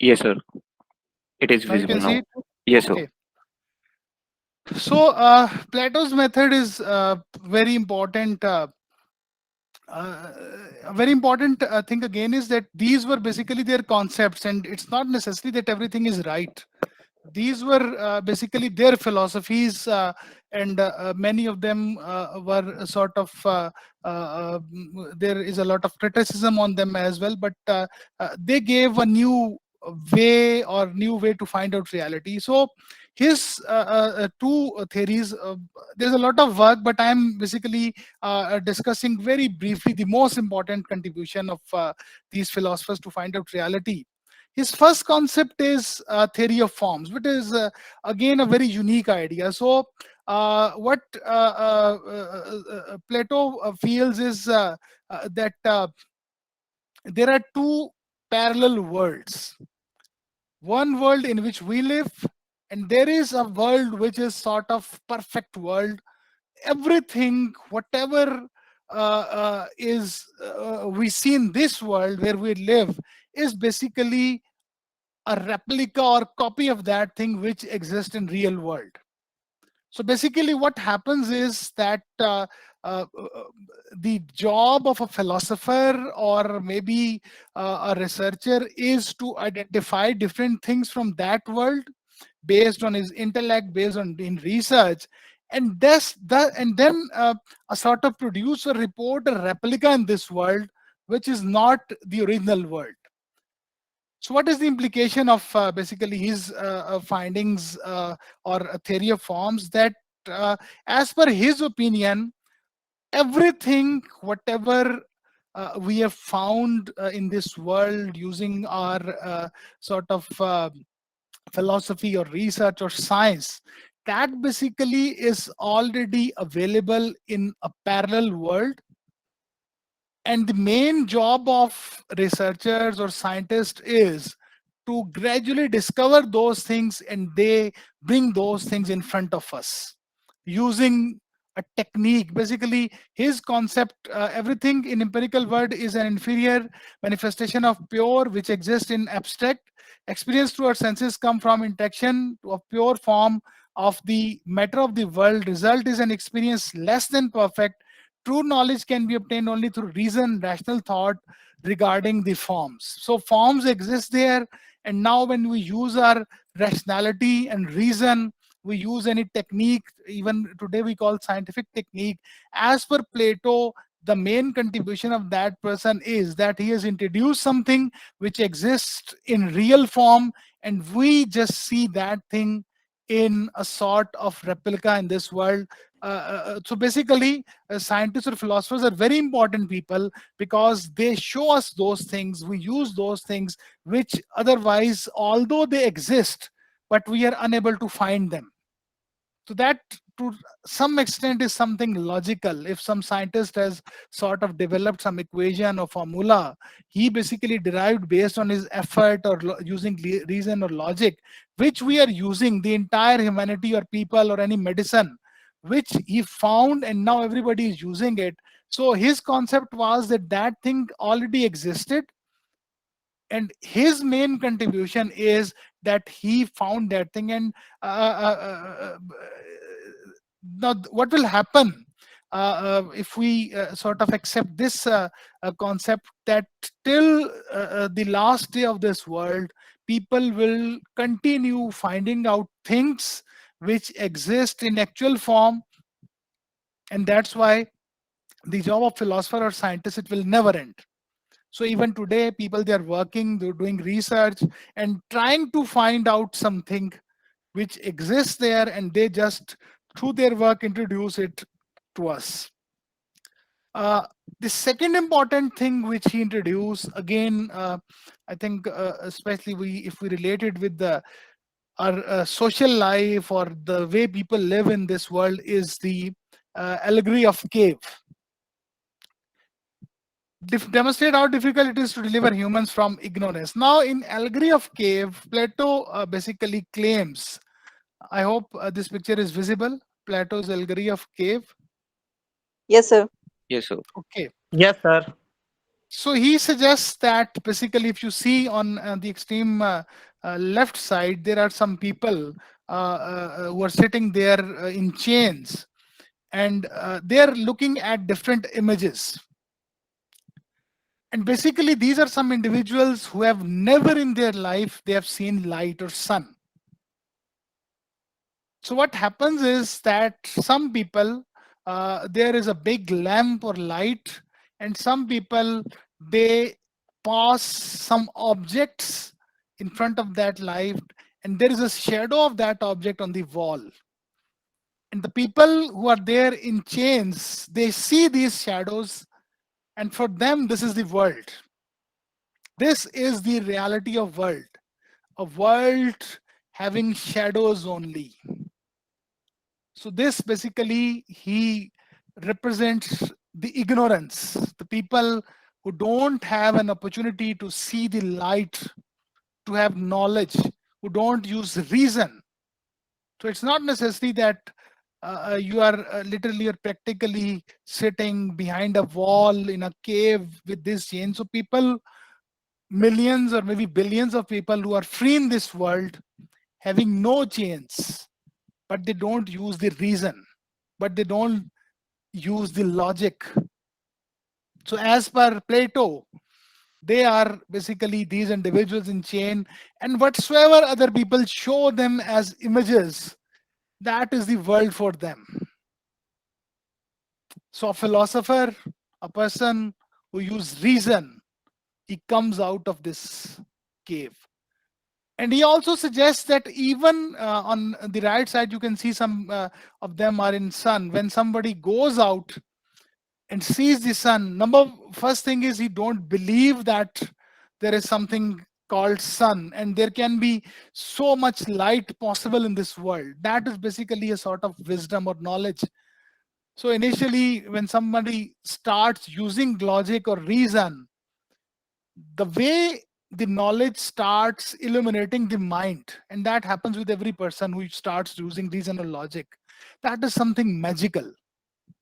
Yes, sir. It is Now you visible can see now. it? Yes, sir. Okay. So Plato's method is very important. A very important thing again is that these were basically their concepts, and it's not necessary that everything is right. These were basically their philosophies, and many of them were sort of there is a lot of criticism on them as well, but they gave a new way or new way to find out reality. So his two theories, there's a lot of work, but I'm basically discussing very briefly the most important contribution of these philosophers to find out reality. His first concept is theory of forms, which is again a very unique idea. So what Plato feels is that there are two parallel worlds. One world in which we live, and there is a world which is sort of perfect world. Everything, whatever is we see in this world where we live, is basically a replica or copy of that thing which exists in real world. So basically what happens is that the job of a philosopher or maybe a researcher is to identify different things from that world based on his intellect, based on in research, and then a sort of produce a report, a replica in this world, which is not the original world. So what is the implication of basically his findings or a theory of forms? That as per his opinion, everything, whatever we have found in this world using our sort of philosophy or research or science, that basically is already available in a parallel world. And the main job of researchers or scientists is to gradually discover those things, and they bring those things in front of us using a technique. Basically, his concept, everything in empirical world is an inferior manifestation of pure, which exists in abstract. Experience through our senses come from interaction of pure form of the matter of the world. Result is an experience less than perfect. True knowledge can be obtained only through reason, rational thought regarding the forms. So forms exist there, and now when we use our rationality and reason, we use any technique, even today we call scientific technique. As per Plato, the main contribution of that person is that he has introduced something which exists in real form, and we just see that thing in a sort of replica in this world. So basically, scientists or philosophers are very important people, because they show us those things, we use those things which otherwise, although they exist, but we are unable to find them. So that to some extent is something logical. If some scientist has sort of developed some equation or formula, he basically derived based on his effort or using reason or logic, which we are using, the entire humanity or people or any medicine, which he found, and now everybody is using it. So his concept was that that thing already existed, and his main contribution is that he found that thing. And now what will happen if we sort of accept this concept, that till the last day of this world, people will continue finding out things which exist in actual form. And that's why the job of philosopher or scientist, it will never end. So even today, people, they are working, they're doing research and trying to find out something which exists there, and they just through their work introduce it to us. The second important thing which he introduced, again, I think especially if we relate it with our social life or the way people live in this world, is the allegory of cave. Demonstrate how difficult it is to deliver humans from ignorance. Now, in Allegory of Cave, Plato basically claims, I hope this picture is visible, Plato's Allegory of Cave. Yes, sir. Yes, sir. Okay. Yes, sir. So he suggests that basically, if you see on the extreme left side, there are some people who are sitting there in chains, and they are looking at different images. And basically, these are some individuals who have never in their life, they have seen light or sun. So what happens is that some people, there is a big lamp or light, and some people, they pass some objects in front of that light, and there is a shadow of that object on the wall. And the people who are there in chains, they see these shadows, and for them, this is the world. This is the reality of world, a world having shadows only. So this basically, he represents the ignorance, the people who don't have an opportunity to see the light, to have knowledge, who don't use reason. So it's not necessary that you are literally or practically sitting behind a wall in a cave with this chain. So people, millions or maybe billions of people who are free in this world, having no chains, but they don't use the reason, but they don't use the logic. So as per Plato, They are basically these individuals in chain, and whatsoever other people show them as images, that is the world for them. So a philosopher, a person who uses reason, he comes out of this cave. And he also suggests that even on the right side, you can see some of them are in sun. When somebody goes out and sees the sun, first thing is he don't believe that there is something called sun and there can be so much light possible in this world. That is basically a sort of wisdom or knowledge. So initially, when somebody starts using logic or reason, the way the knowledge starts illuminating the mind, and that happens with every person who starts using reason or logic, that is something magical.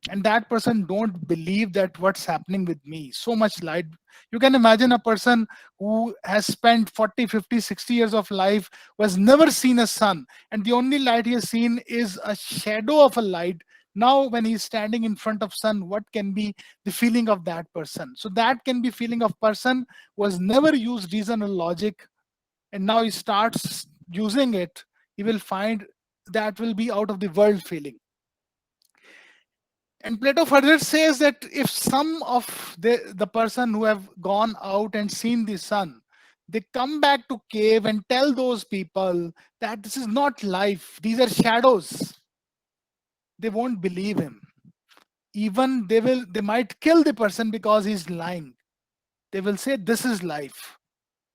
And that person don't believe that what's happening with me, so much light. You can imagine a person who has spent 40, 50, 60 years of life, who has never seen a sun, and the only light he has seen is a shadow of a light. Now when he's standing in front of sun, what can be the feeling of that person? So that can be feeling of person who has never used reason or logic, and now he starts using it. He will find that will be out of the world feeling. And Plato further says that if some of the person who have gone out and seen the sun, they come back to cave and tell those people that this is not life, these are shadows, they won't believe him. Even they might kill the person because he's lying. They will say this is life.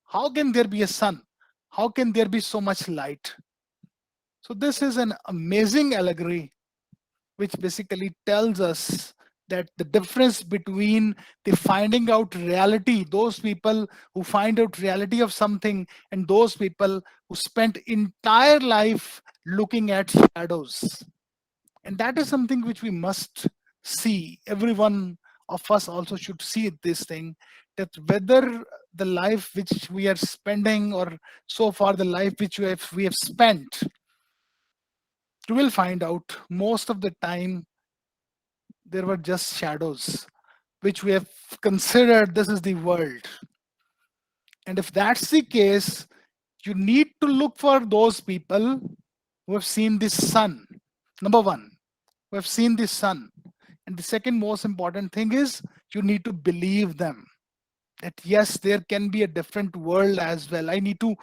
How can there be a sun? How can there be so much light? So this is an amazing allegory which basically tells us that the difference between the finding out reality, those people who find out reality of something, and those people who spent entire life looking at shadows. And that is something which we must see. Every one of us also should see this thing, that whether the life which we are spending, or so far the life which we have spent, you will find out most of the time there were just shadows which we have considered this is the world. And if that's the case, you need to look for those people who have seen the sun. Number one, who have seen the sun. And the second most important thing is you need to believe them, that yes, there can be a different world as well. I need to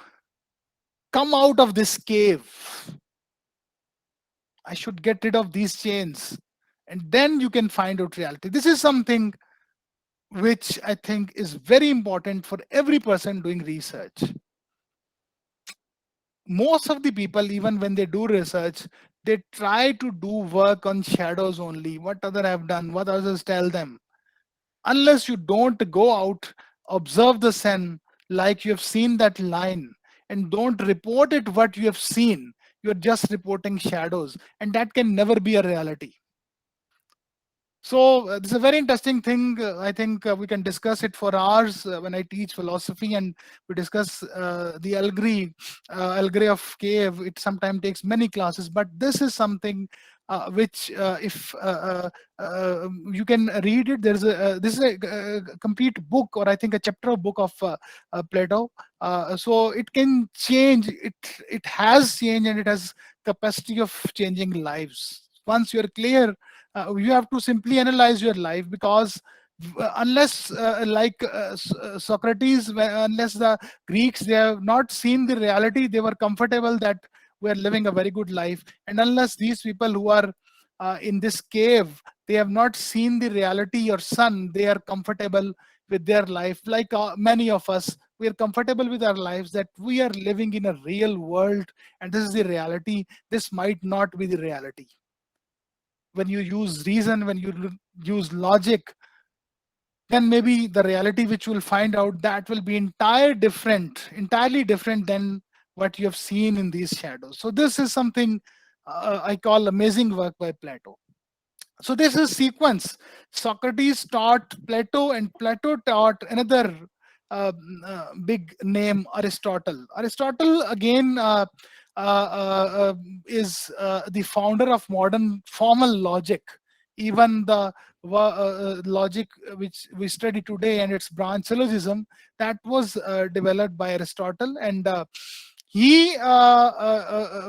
come out of this cave. I should get rid of these chains. And then you can find out reality. This is something which I think is very important for every person doing research. Most of the people, even when they do research, they try to do work on shadows only, what other have done, what others tell them. Unless you don't go out, observe the sun like you have seen that line, and don't report it what you have seen, you're just reporting shadows, and that can never be a reality. So this is a very interesting thing. I think we can discuss it for hours when I teach philosophy, and we discuss the allegory of cave. It sometimes takes many classes, but this is something which, if you can read it, there's this is a complete book, or I think a chapter of book of Plato. So it can change. It has changed, and it has capacity of changing lives. Once you're clear, you have to simply analyze your life, because unless Socrates, unless the Greeks, they have not seen the reality, they were comfortable that we are living a very good life. And unless these people who are in this cave, they have not seen the reality or sun, they are comfortable with their life. Like many of us, we are comfortable with our lives, that we are living in a real world and this is the reality. This might not be the reality. When you use reason, when you use logic, then maybe the reality which you will find out, that will be entirely different than what you have seen in these shadows. So this is something I call amazing work by Plato. So this is sequence. Socrates taught Plato, and Plato taught another big name, Aristotle. Aristotle again is the founder of modern formal logic. even the logic which we study today and its branch syllogism, that was developed by Aristotle, and he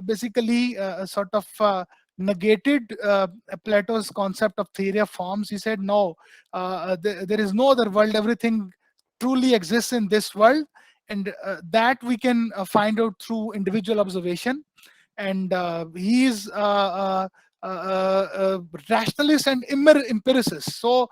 basically sort of negated Plato's concept of theory of forms. He said, no, there is no other world. Everything truly exists in this world, and that we can find out through individual observation. And he is rationalist and empiricist. So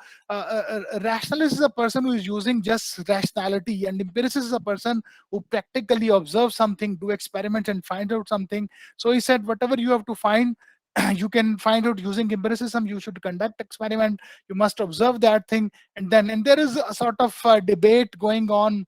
rationalist is a person who is using just rationality, and empiricist is a person who practically observes something, do experiments, and find out something. So he said, whatever you have to find, you can find out using empiricism. You should conduct experiment, you must observe that thing, and there is a sort of debate going on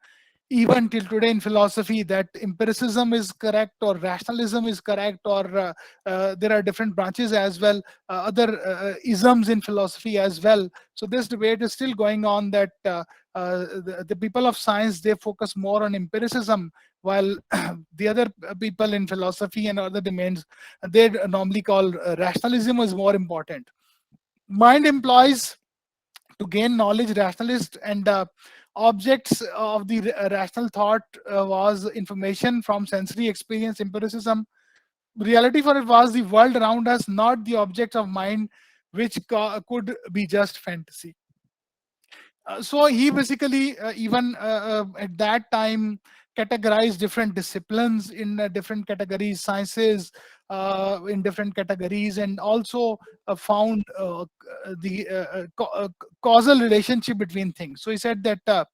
even till today in philosophy, that empiricism is correct or rationalism is correct, or there are different branches as well, other isms in philosophy as well. So this debate is still going on, that the people of science, they focus more on empiricism, while the other people in philosophy and other domains, they normally call rationalism is more important. Mind employs to gain knowledge, rationalist, and objects of the rational thought was information from sensory experience. Empiricism, reality for it was the world around us, not the objects of mind, which could be just fantasy. So he basically even at that time categorized different disciplines in different categories, sciences in different categories, and also found the causal relationship between things. So he said that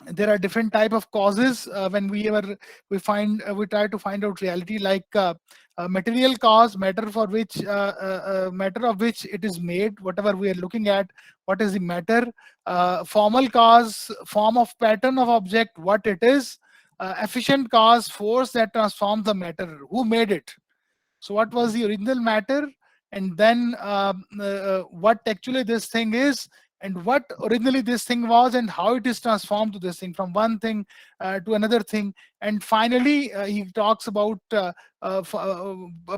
there are different type of causes when we try to find out reality, like material cause, matter for which matter of which it is made, whatever we are looking at, what is the matter. Formal cause, form of pattern of object, what it is. Efficient cause, force that transforms the matter, who made it. So what was the original matter, and then what actually this thing is, and what originally this thing was, and how it is transformed to this thing, from one thing to another thing. And finally he talks about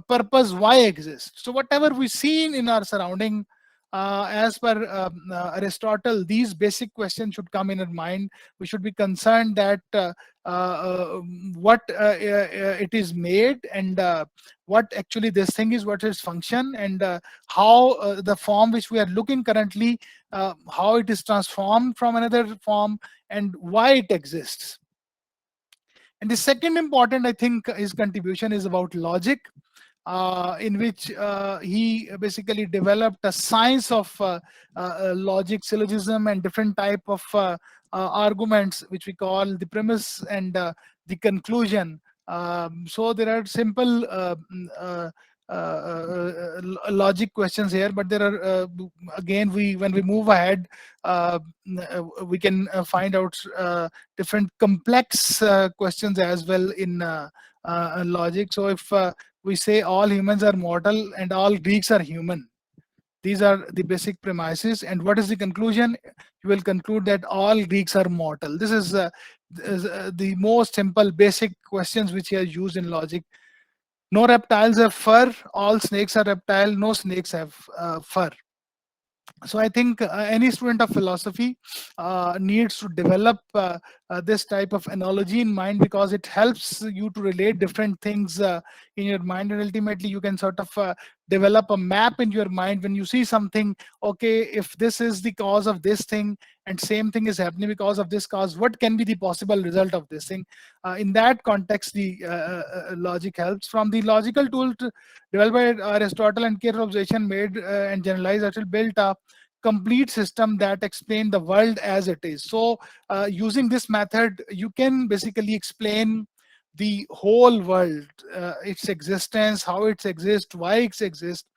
purpose, why exist. So whatever we see in our surrounding, as per Aristotle, these basic questions should come in our mind. We should be concerned that what it is made, and what actually this thing is, what is function, and how the form which we are looking currently, how it is transformed from another form, and why it exists. And the second important, I think, his contribution is about logic, in which he basically developed a science of logic, syllogism, and different type of arguments, which we call the premise and the conclusion. So there are simple logic questions here, but there are again, when we move ahead, we can find out different complex questions as well in logic. So if we say all humans are mortal and all Greeks are human, these are the basic premises. And what is the conclusion? You will conclude that all Greeks are mortal. This is the most simple basic questions which are used in logic. No reptiles have fur, all snakes are reptile, no snakes have fur. So I think any student of philosophy needs to develop this type of analogy in mind, because it helps you to relate different things in your mind, and ultimately you can sort of develop a map in your mind when you see something. Okay, if this is the cause of this thing, and same thing is happening because of this cause, what can be the possible result of this thing? In that context, the logic helps. From the logical tool developed by Aristotle and careful observation made and generalized, actually built a complete system that explain the world as it is. So using this method, you can basically explain the whole world, its existence, how it exists, why it exists.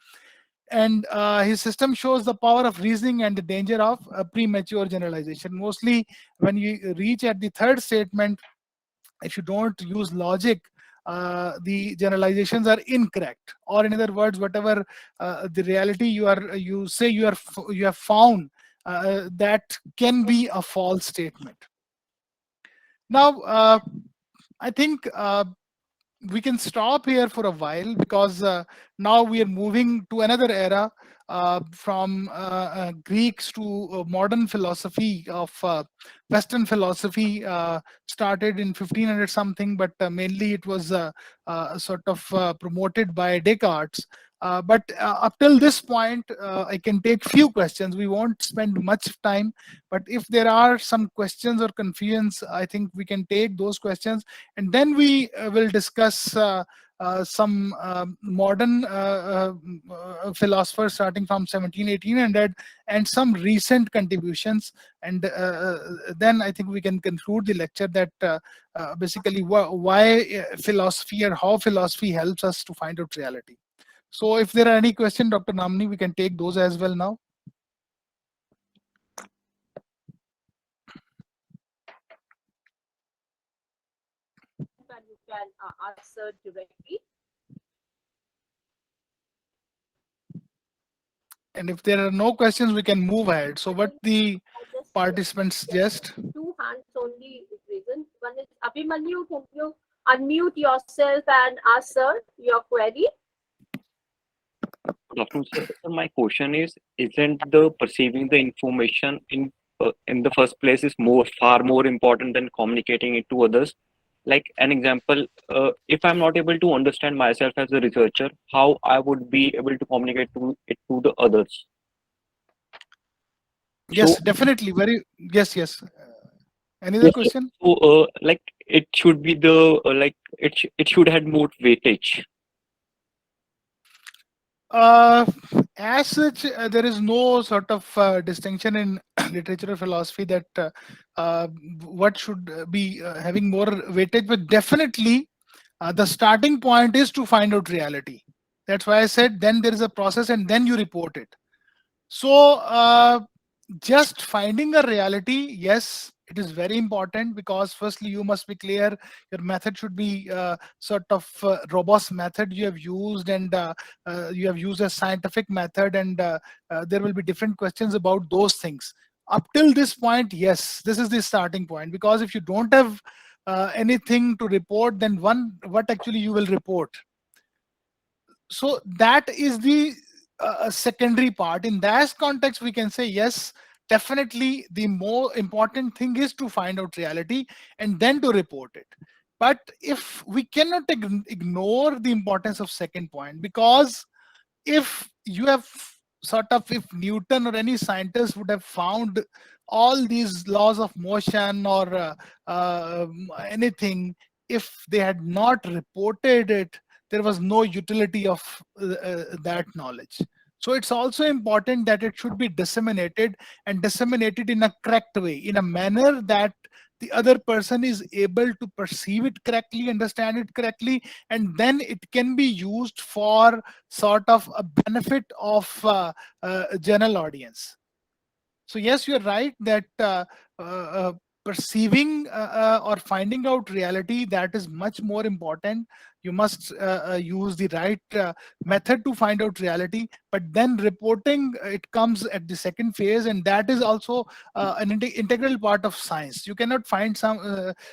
And his system shows the power of reasoning and the danger of premature generalization. Mostly when you reach at the third statement, if you don't use logic, the generalizations are incorrect, or in other words, whatever the reality you say you have found, that can be a false statement. Now I think we can stop here for a while, because now we are moving to another era from Greeks to modern philosophy of Western philosophy started in 1500 something, but mainly it was sort of promoted by Descartes. But up till this point, I can take few questions. We won't spend much time, but if there are some questions or confusions, I think we can take those questions, and then we will discuss some modern philosophers starting from 1700-1800 and some recent contributions, and then I think we can conclude the lecture that basically why philosophy or how philosophy helps us to find out reality. So if there are any questions, Dr. Namni, we can take those as well now. And you can answer directly. And if there are no questions, we can move ahead. So what the Just participants suggest? two hands only is reason. One is Abhimanyu. Can you unmute yourself and answer your query? Good afternoon, sir. So my question is, isn't the perceiving the information in the first place is far more important than communicating it to others? Like an example, if I'm not able to understand myself as a researcher, how I would be able to communicate it to the others? Yes, So definitely. Yes. Any other yes, sir. question? So like it should be the it should have more weightage. As such, there is no sort of distinction in literature or philosophy that what should be having more weightage, but definitely the starting point is to find out reality. That's why I said then there is a process and then you report it. So just finding a reality, yes, it is very important, because firstly you must be clear, your method should be sort of robust method you have used, and you have used a scientific method, and there will be different questions about those things. Up till this point, yes, this is the starting point, because if you don't have anything to report, then what actually you will report? So that is the secondary part. In that context, we can say yes, definitely the more important thing is to find out reality and then to report it. But if we cannot ignore the importance of second point, because if you have sort of, if Newton or any scientist would have found all these laws of motion or anything, if they had not reported it, there was no utility of that knowledge. So it's also important that it should be disseminated, and disseminated in a correct way, in a manner that the other person is able to perceive it correctly, understand it correctly, and then it can be used for sort of a benefit of general audience. So yes, you're right that perceiving or finding out reality, that is much more important. You must use the right method to find out reality, but then reporting, it comes at the second phase, and that is also an integral part of science. You cannot find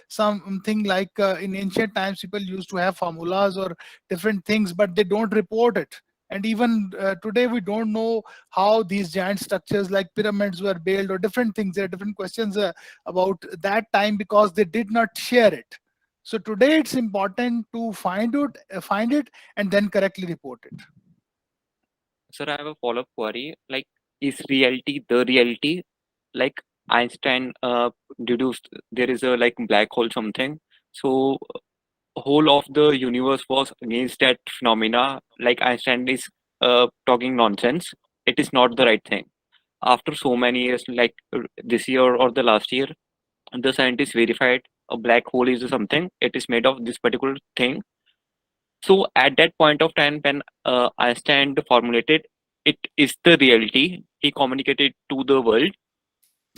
something like in ancient times people used to have formulas or different things, but they don't report it. And even today we don't know how these giant structures like pyramids were built or different things. There are different questions about that time, because they did not share it. So today it's important to find it and then correctly report it. Sir, I have a follow-up query. Like, is reality the reality? Like Einstein deduced there is a like black hole something. So whole of the universe was against that phenomena. Like Einstein is talking nonsense. It is not the right thing. After so many years, like this year or the last year, the scientists verified a black hole is something. It is made of this particular thing. So at that point of time when Einstein formulated it is the reality, he communicated to the world.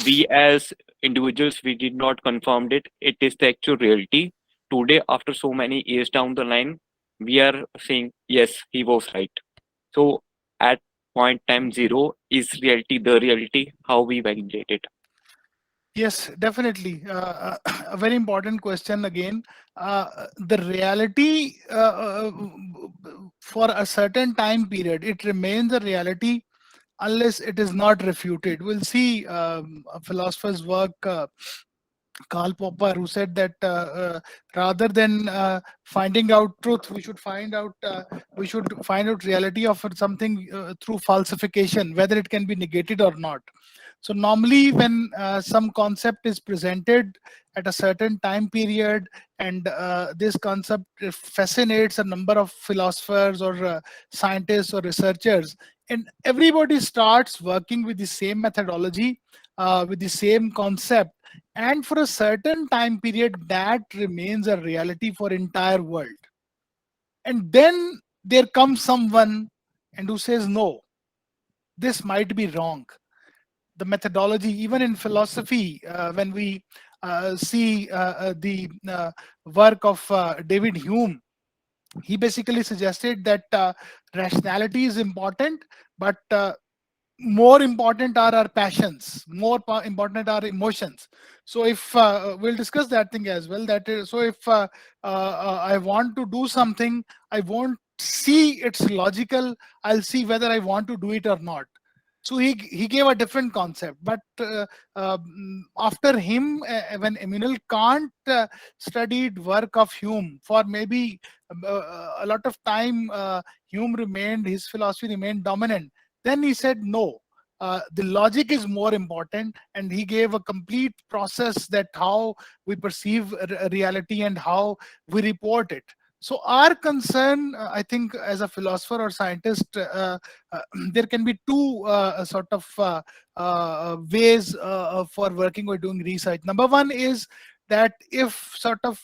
We as individuals, we did not confirm it. It is the actual reality. Today, after so many years down the line, we are saying yes, he was right. So at point time zero, is reality the reality? How we validate it? Yes, definitely. A very important question again. The reality for a certain time period, it remains a reality unless it is not refuted. We'll see a philosopher's work, Karl Popper, who said that rather than finding out truth, we should find out reality of something through falsification, whether it can be negated or not. So normally, when some concept is presented at a certain time period, and this concept fascinates a number of philosophers or scientists or researchers, and everybody starts working with the same methodology, with the same concept, and for a certain time period, that remains a reality for entire world. And then there comes someone and who says, no, this might be wrong. The methodology, even in philosophy, when we see the work of David Hume, he basically suggested that rationality is important, but more important are our passions, important are emotions. So if we'll discuss that thing as well, that is, so if I want to do something, I won't see it's logical, I'll see whether I want to do it or not. So he gave a different concept, but after him, when Immanuel Kant studied work of Hume for maybe a lot of time, Hume remained, his philosophy remained dominant. Then he said no, the logic is more important, and he gave a complete process that how we perceive reality and how we report it. So our concern, I think, as a philosopher or scientist, there can be two sort of ways for working or doing research. Number one is that if sort of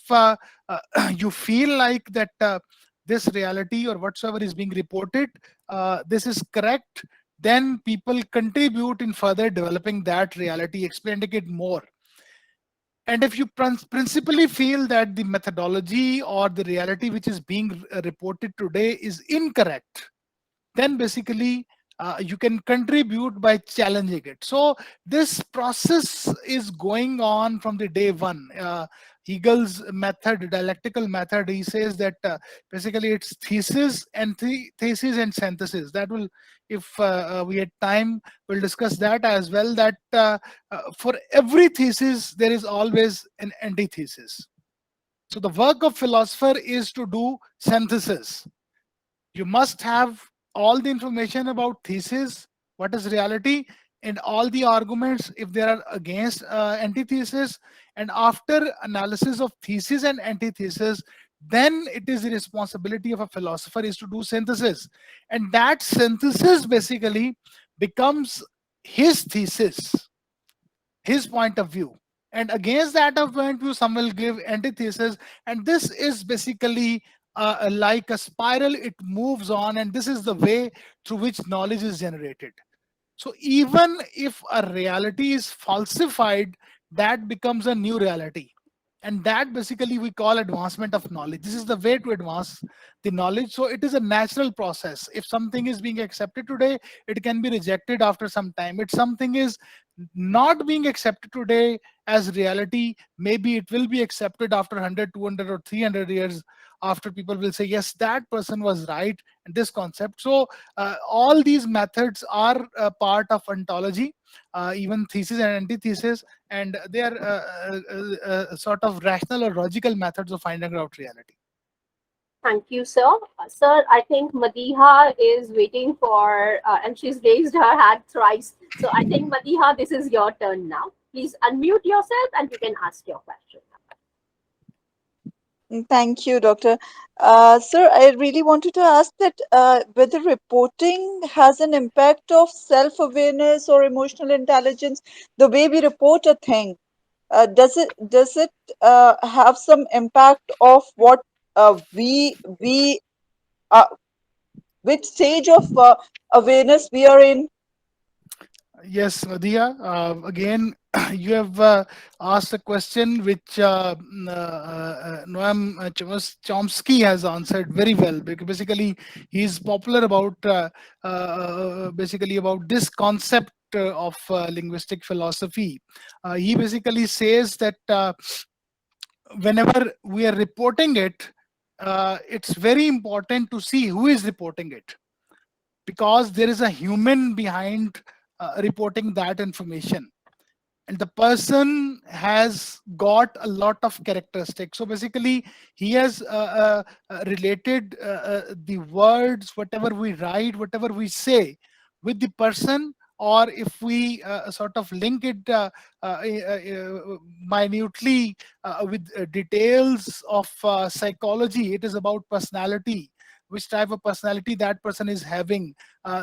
you feel like that this reality or whatsoever is being reported, this is correct, then people contribute in further developing that reality, explaining it more. And if you principally feel that the methodology or the reality which is being reported today is incorrect, then basically you can contribute by challenging it. So this process is going on from the day one. Hegel's method, dialectical method, he says that basically it's thesis and thesis and synthesis. That will, if we had time, we'll discuss that as well, that for every thesis there is always an antithesis. So the work of philosopher is to do synthesis. You must have all the information about thesis, what is reality, and all the arguments if there are against antithesis. And after analysis of thesis and antithesis, then it is the responsibility of a philosopher is to do synthesis. And that synthesis basically becomes his thesis, his point of view. And against that point of view, some will give antithesis. And this is basically like a spiral, it moves on, and this is the way through which knowledge is generated. So even if a reality is falsified, that becomes a new reality. And that basically we call advancement of knowledge. This is the way to advance the knowledge. So it is a natural process. If something is being accepted today, it can be rejected after some time. If something is not being accepted today as reality, maybe it will be accepted after 100, 200, or 300 years, after people will say, yes, that person was right in this concept. So all these methods are part of ontology, even thesis and antithesis, and they are sort of rational or logical methods of finding out reality. Thank you, sir. Sir, I think Madiha is waiting for, and she's raised her hand thrice. So I think, Madiha, this is your turn now. Please unmute yourself and you can ask your question. Thank you, Doctor. Sir, I really wanted to ask that whether reporting has an impact of self-awareness or emotional intelligence, the way we report a thing. Does it have some impact of what we which stage of awareness we are in? Yes, Nadia. Again, you have asked a question which Noam Chomsky has answered very well. Because basically, he's popular about basically about this concept of linguistic philosophy. He basically says that whenever we are reporting it, it's very important to see who is reporting it. because there is a human behind reporting that information, and the person has got a lot of characteristics. So basically he has related the words, whatever we write, whatever we say, with the person. Or if we sort of link it minutely with details of psychology, it is about personality, which type of personality that person is having.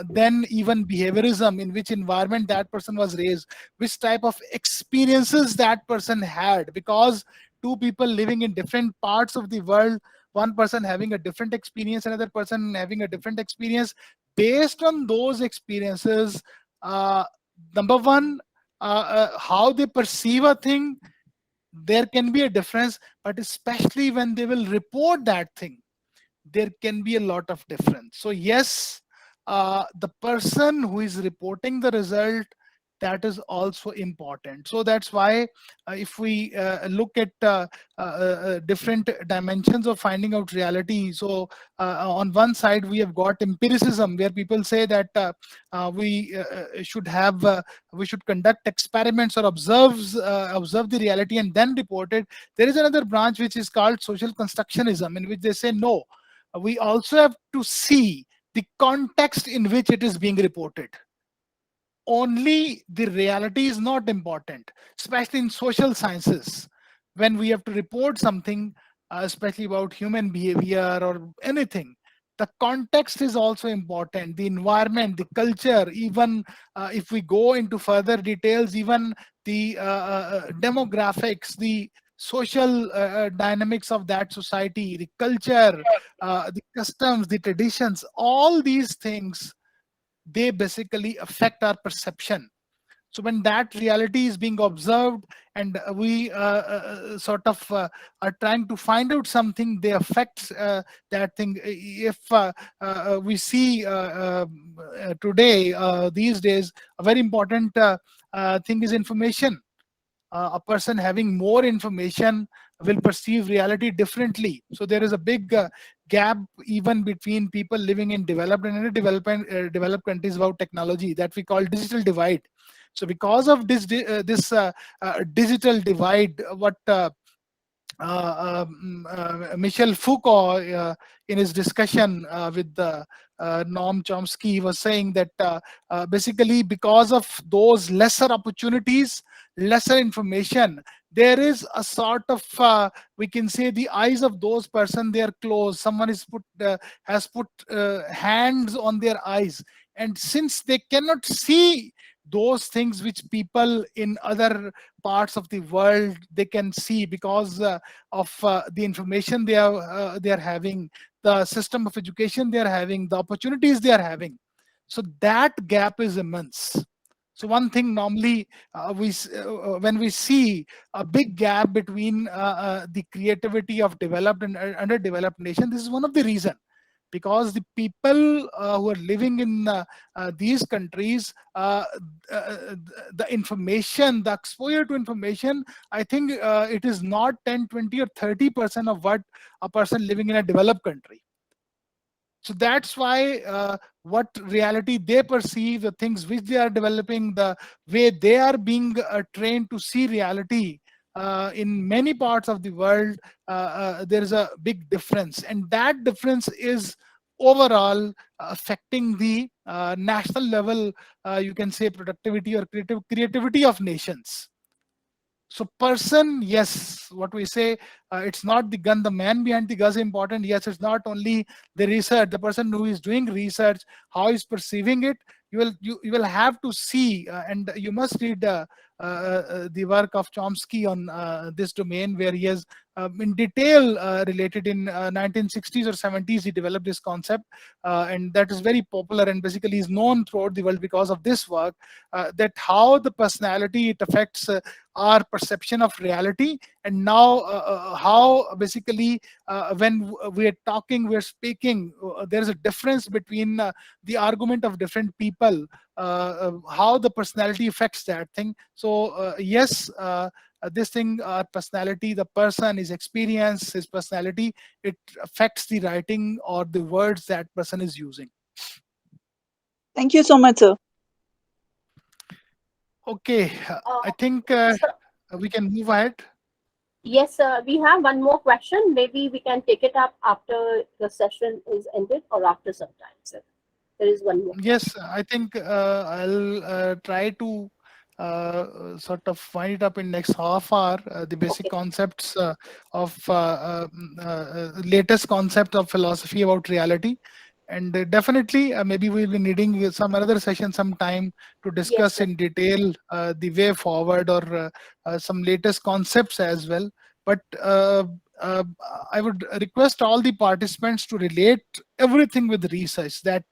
Then even behaviorism, in which environment that person was raised, which type of experiences that person had, because two people living in different parts of the world, one person having a different experience, another person having a different experience. Based on those experiences, uh, number one, how they perceive a thing, there can be a difference. But especially when they will report that thing, there can be a lot of difference. So yes, the person who is reporting the result, that is also important. So that's why if we look at different dimensions of finding out reality, so on one side we have got empiricism, where people say that we should conduct experiments or observe the reality and then report it. There is another branch which is called social constructionism, in which they say no, we also have to see the context in which it is being reported. Only the reality is not important, especially in social sciences. When we have to report something, especially about human behavior or anything, the context is also important, the environment, the culture. Even if we go into further details, even the demographics, the social dynamics of that society, the culture, the customs, the traditions, all these things, they basically affect our perception. So when that reality is being observed, and we sort of are trying to find out something, they affect that thing. If we see today, these days, a very important thing is information. A person having more information will perceive reality differently. So there is a big gap even between people living in developed and developed countries about technology, that we call digital divide. So because of this digital divide, what Michel Foucault, in his discussion with Noam Chomsky, was saying that basically because of those lesser opportunities, lesser information, there is a sort of we can say the eyes of those person, they are closed. Someone has put hands on their eyes, and since they cannot see those things which people in other parts of the world they can see, because of the information they are having, the system of education they are having, the opportunities they are having. So that gap is immense. So one thing normally when we see a big gap between the creativity of developed and underdeveloped nation, this is one of the reason, because the people who are living in these countries, the information, the exposure to information, I think it is not 10, 20 or 30% of what a person living in a developed country. So that's why what reality they perceive, the things which they are developing, the way they are being trained to see reality, in many parts of the world, there is a big difference. And that difference is overall affecting the national level, you can say, productivity or creativity of nations. So person, yes, what we say, it's not the gun, the man behind the gun is important. Yes, it's not only the research, the person who is doing research, how is perceiving it. You will have to see, and you must read the work of Chomsky on this domain, where he has in detail related in 1960s or 70s. He developed this concept, and that is very popular, and basically is known throughout the world because of this work. That how the personality, it affects our perception of reality. And now how basically when we are talking, we're speaking, there's a difference between the argument of different people, how the personality affects that thing. So yes, this thing, personality, the person, his experience, his personality, it affects the writing or the words that person is using. Thank you so much, sir. Okay, I think So, we can move ahead. yes, we have one more question. Maybe we can take it up after the session is ended or after some time. So there is one more question. Yes, I think I'll try to sort of wind it up in next half hour. The basic Okay. concepts of latest concept of philosophy about reality, and definitely maybe we'll be needing some another session sometime to Yes, discuss sir. in detail the way forward or some latest concepts as well. But uh, I would request all the participants to relate everything with research. That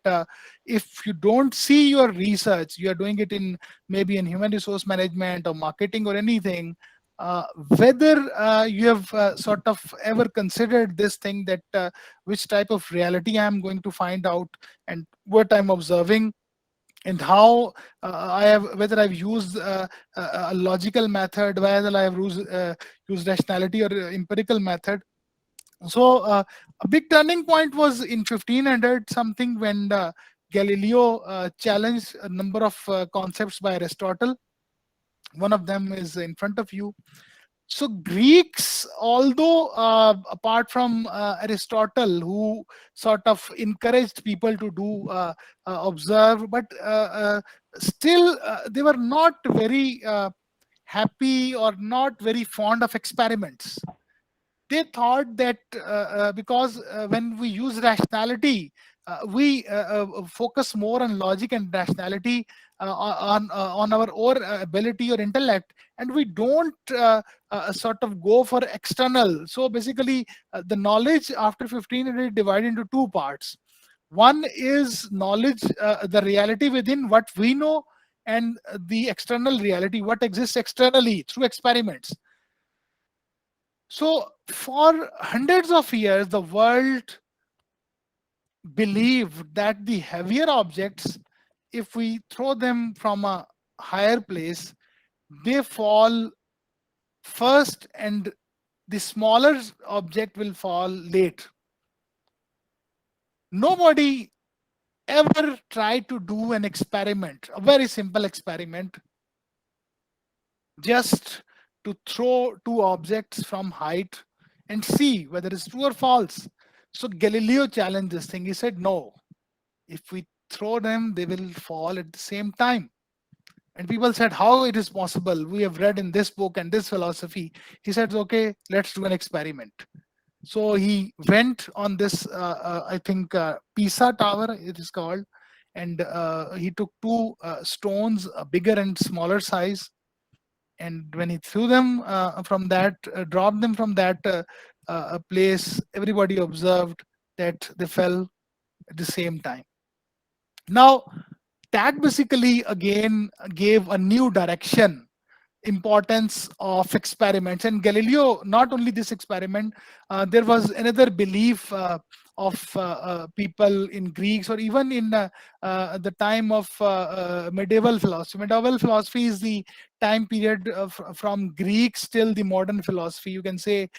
if you don't see your research, you are doing it in maybe in human resource management or marketing or anything, whether you have sort of ever considered this thing, that which type of reality I am going to find out, and what I'm observing, and how I have, whether I've used a logical method, whether I have used rationality or empirical method. So a big turning point was in 1500 something, when Galileo challenged a number of concepts by Aristotle. One of them is in front of you. So Greeks, although apart from Aristotle, who sort of encouraged people to do observe, but still they were not very happy or not very fond of experiments. They thought that because when we use rationality, we focus more on logic and rationality, on our own ability or intellect, and we don't sort of go for external. So basically, the knowledge after 1500 is divided into two parts. One is knowledge, the reality within what we know, and the external reality, what exists externally through experiments. So, for hundreds of years, the world believed that the heavier objects, if we throw them from a higher place, they fall first, and the smaller object will fall late. Nobody ever tried to do an experiment, a very simple experiment, just to throw two objects from height and see whether it's true or false. So Galileo challenged this thing. He said, no, if we throw them, they will fall at the same time. And people said, how it is possible? We have read in this book and this philosophy. He said, okay, let's do an experiment. So he went on this, I think, Pisa Tower, it is called. And he took two stones, a bigger and smaller size. And when he threw them from that, dropped them from that place, everybody observed that they fell at the same time. Now, that basically again gave a new direction, importance of experiments. And Galileo, not only this experiment, there was another belief of people in Greeks, or even in the time of medieval philosophy. Medieval philosophy is the time period from Greeks till the modern philosophy. You can say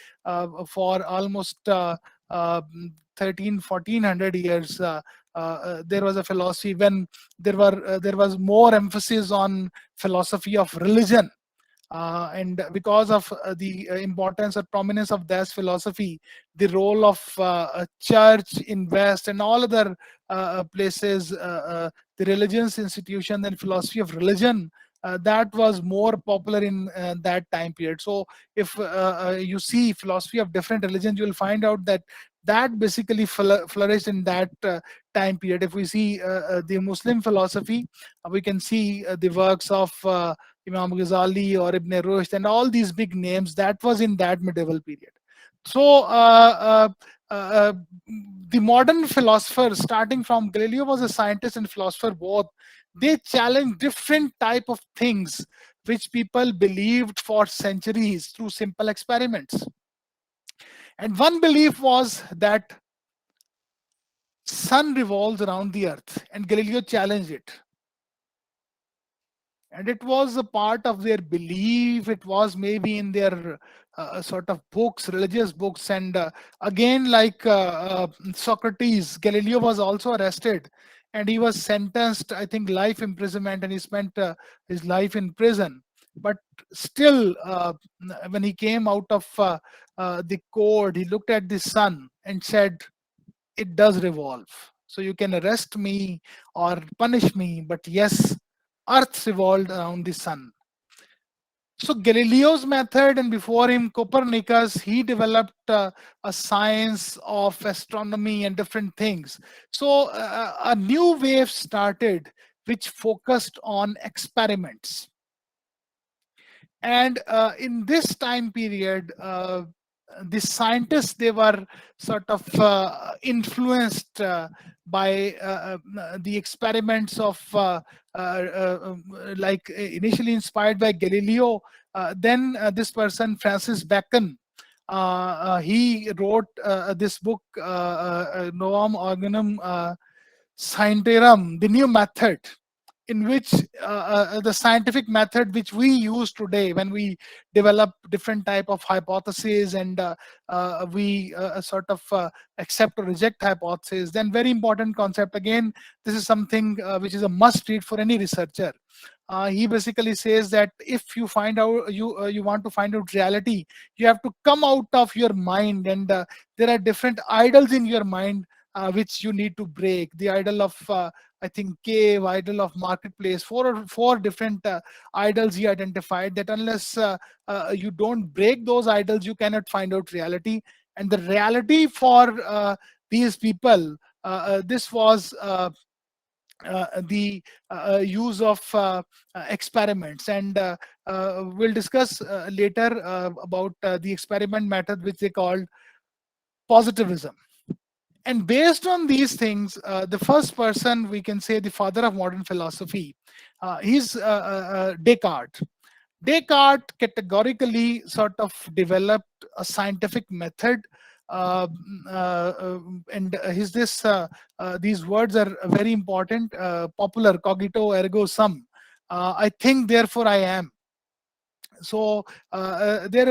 for almost 1400 years, there was a philosophy when there was more emphasis on philosophy of religion. And because of the importance or prominence of this philosophy, the role of a church in West and all other places, the religious institution and philosophy of religion, that was more popular in that time period. So if you see philosophy of different religions, you will find out that that basically flourished in that time period. If we see the Muslim philosophy, we can see the works of Imam Ghazali or Ibn Rushd and all these big names. That was in that medieval period. So the modern philosophers, starting from Galileo, was a scientist and philosopher both. They challenged different type of things which people believed for centuries through simple experiments. And one belief was that sun revolves around the earth, and Galileo challenged it. And it was a part of their belief. It was maybe in their sort of books, religious books. And again, like Socrates, Galileo was also arrested, and he was sentenced, I think, life imprisonment, and he spent his life in prison. But still, when he came out of the court, he looked at the sun and said, it does revolve. So you can arrest me or punish me, but yes, earth revolved around the sun. So Galileo's method, and before him Copernicus, he developed a science of astronomy and different things. So a new wave started which focused on experiments. And in this time period, the scientists, they were sort of influenced by the experiments of like initially inspired by Galileo. Then this person, Francis Bacon, he wrote this book, Novum Organum Scientiarum, the new method, in which the scientific method which we use today when we develop different type of hypotheses, and we sort of accept or reject hypotheses. Then very important concept, again, this is something which is a must read for any researcher. He basically says that if you find out, you want to find out reality, you have to come out of your mind, and there are different idols in your mind which you need to break. The idol of I think cave, idol of marketplace, four different idols he identified, that unless you don't break those idols, you cannot find out reality. And the reality for these people, this was the use of experiments. And we'll discuss later about the experiment method which they called positivism. And based on these things, the first person, we can say the father of modern philosophy, he's Descartes. Descartes categorically sort of developed a scientific method, and his these words are very important. Popular, cogito ergo sum. I think, therefore I am. So there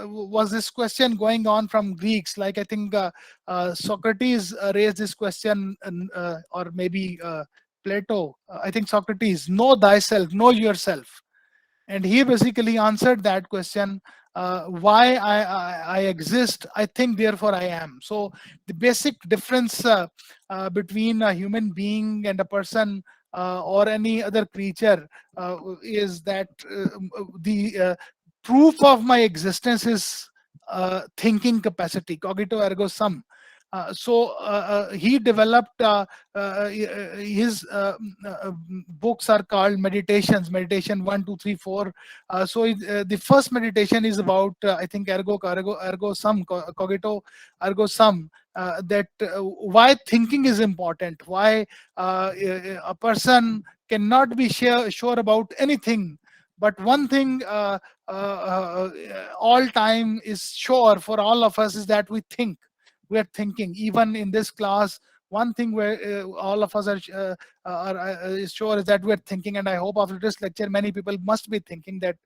was this question going on from Greeks, like I think Socrates raised this question, or maybe Plato. I think Socrates, know thyself, know yourself. And he basically answered that question, why I exist, I think, therefore I am. So the basic difference between a human being and a person or any other creature is that the proof of my existence is thinking capacity, cogito ergo sum. He developed his books are called meditations, meditation 1, 2, 3, 4. The first meditation is about I think ergo sum, cogito ergo sum, that why thinking is important, why a person cannot be sure about anything, but one thing all time is sure for all of us is that we think. We are thinking. Even in this class, one thing where all of us is sure is that we are thinking. And I hope after this lecture, many people must be thinking that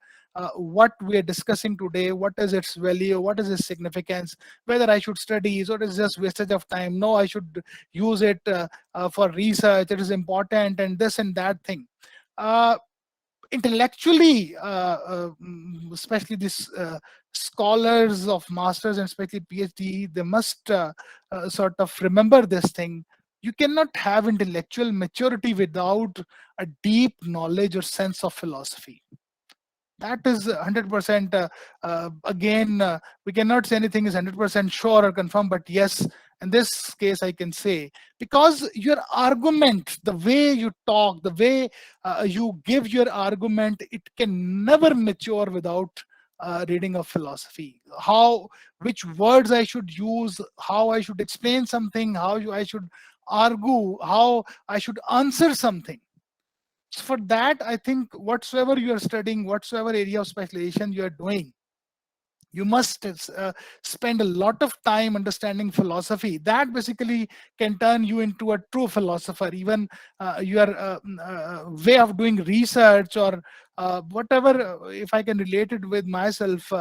what we are discussing today, what is its value, what is its significance, whether I should study, or it is just wastage of time. No, I should use it for research. It is important, and this and that thing. Intellectually, especially these scholars of masters and especially PhD, they must sort of remember this thing. You cannot have intellectual maturity without a deep knowledge or sense of philosophy. That is 100%. Again, we cannot say anything is 100% sure or confirmed, but yes, in this case, I can say, because your argument, the way you talk, the way you give your argument, it can never mature without reading of philosophy. Which words I should use, how I should explain something, how I should argue, how I should answer something. So for that, I think whatsoever you are studying, whatsoever area of specialization you are doing, you must spend a lot of time understanding philosophy. That basically can turn you into a true philosopher. Even your way of doing research, or whatever, if I can relate it with myself,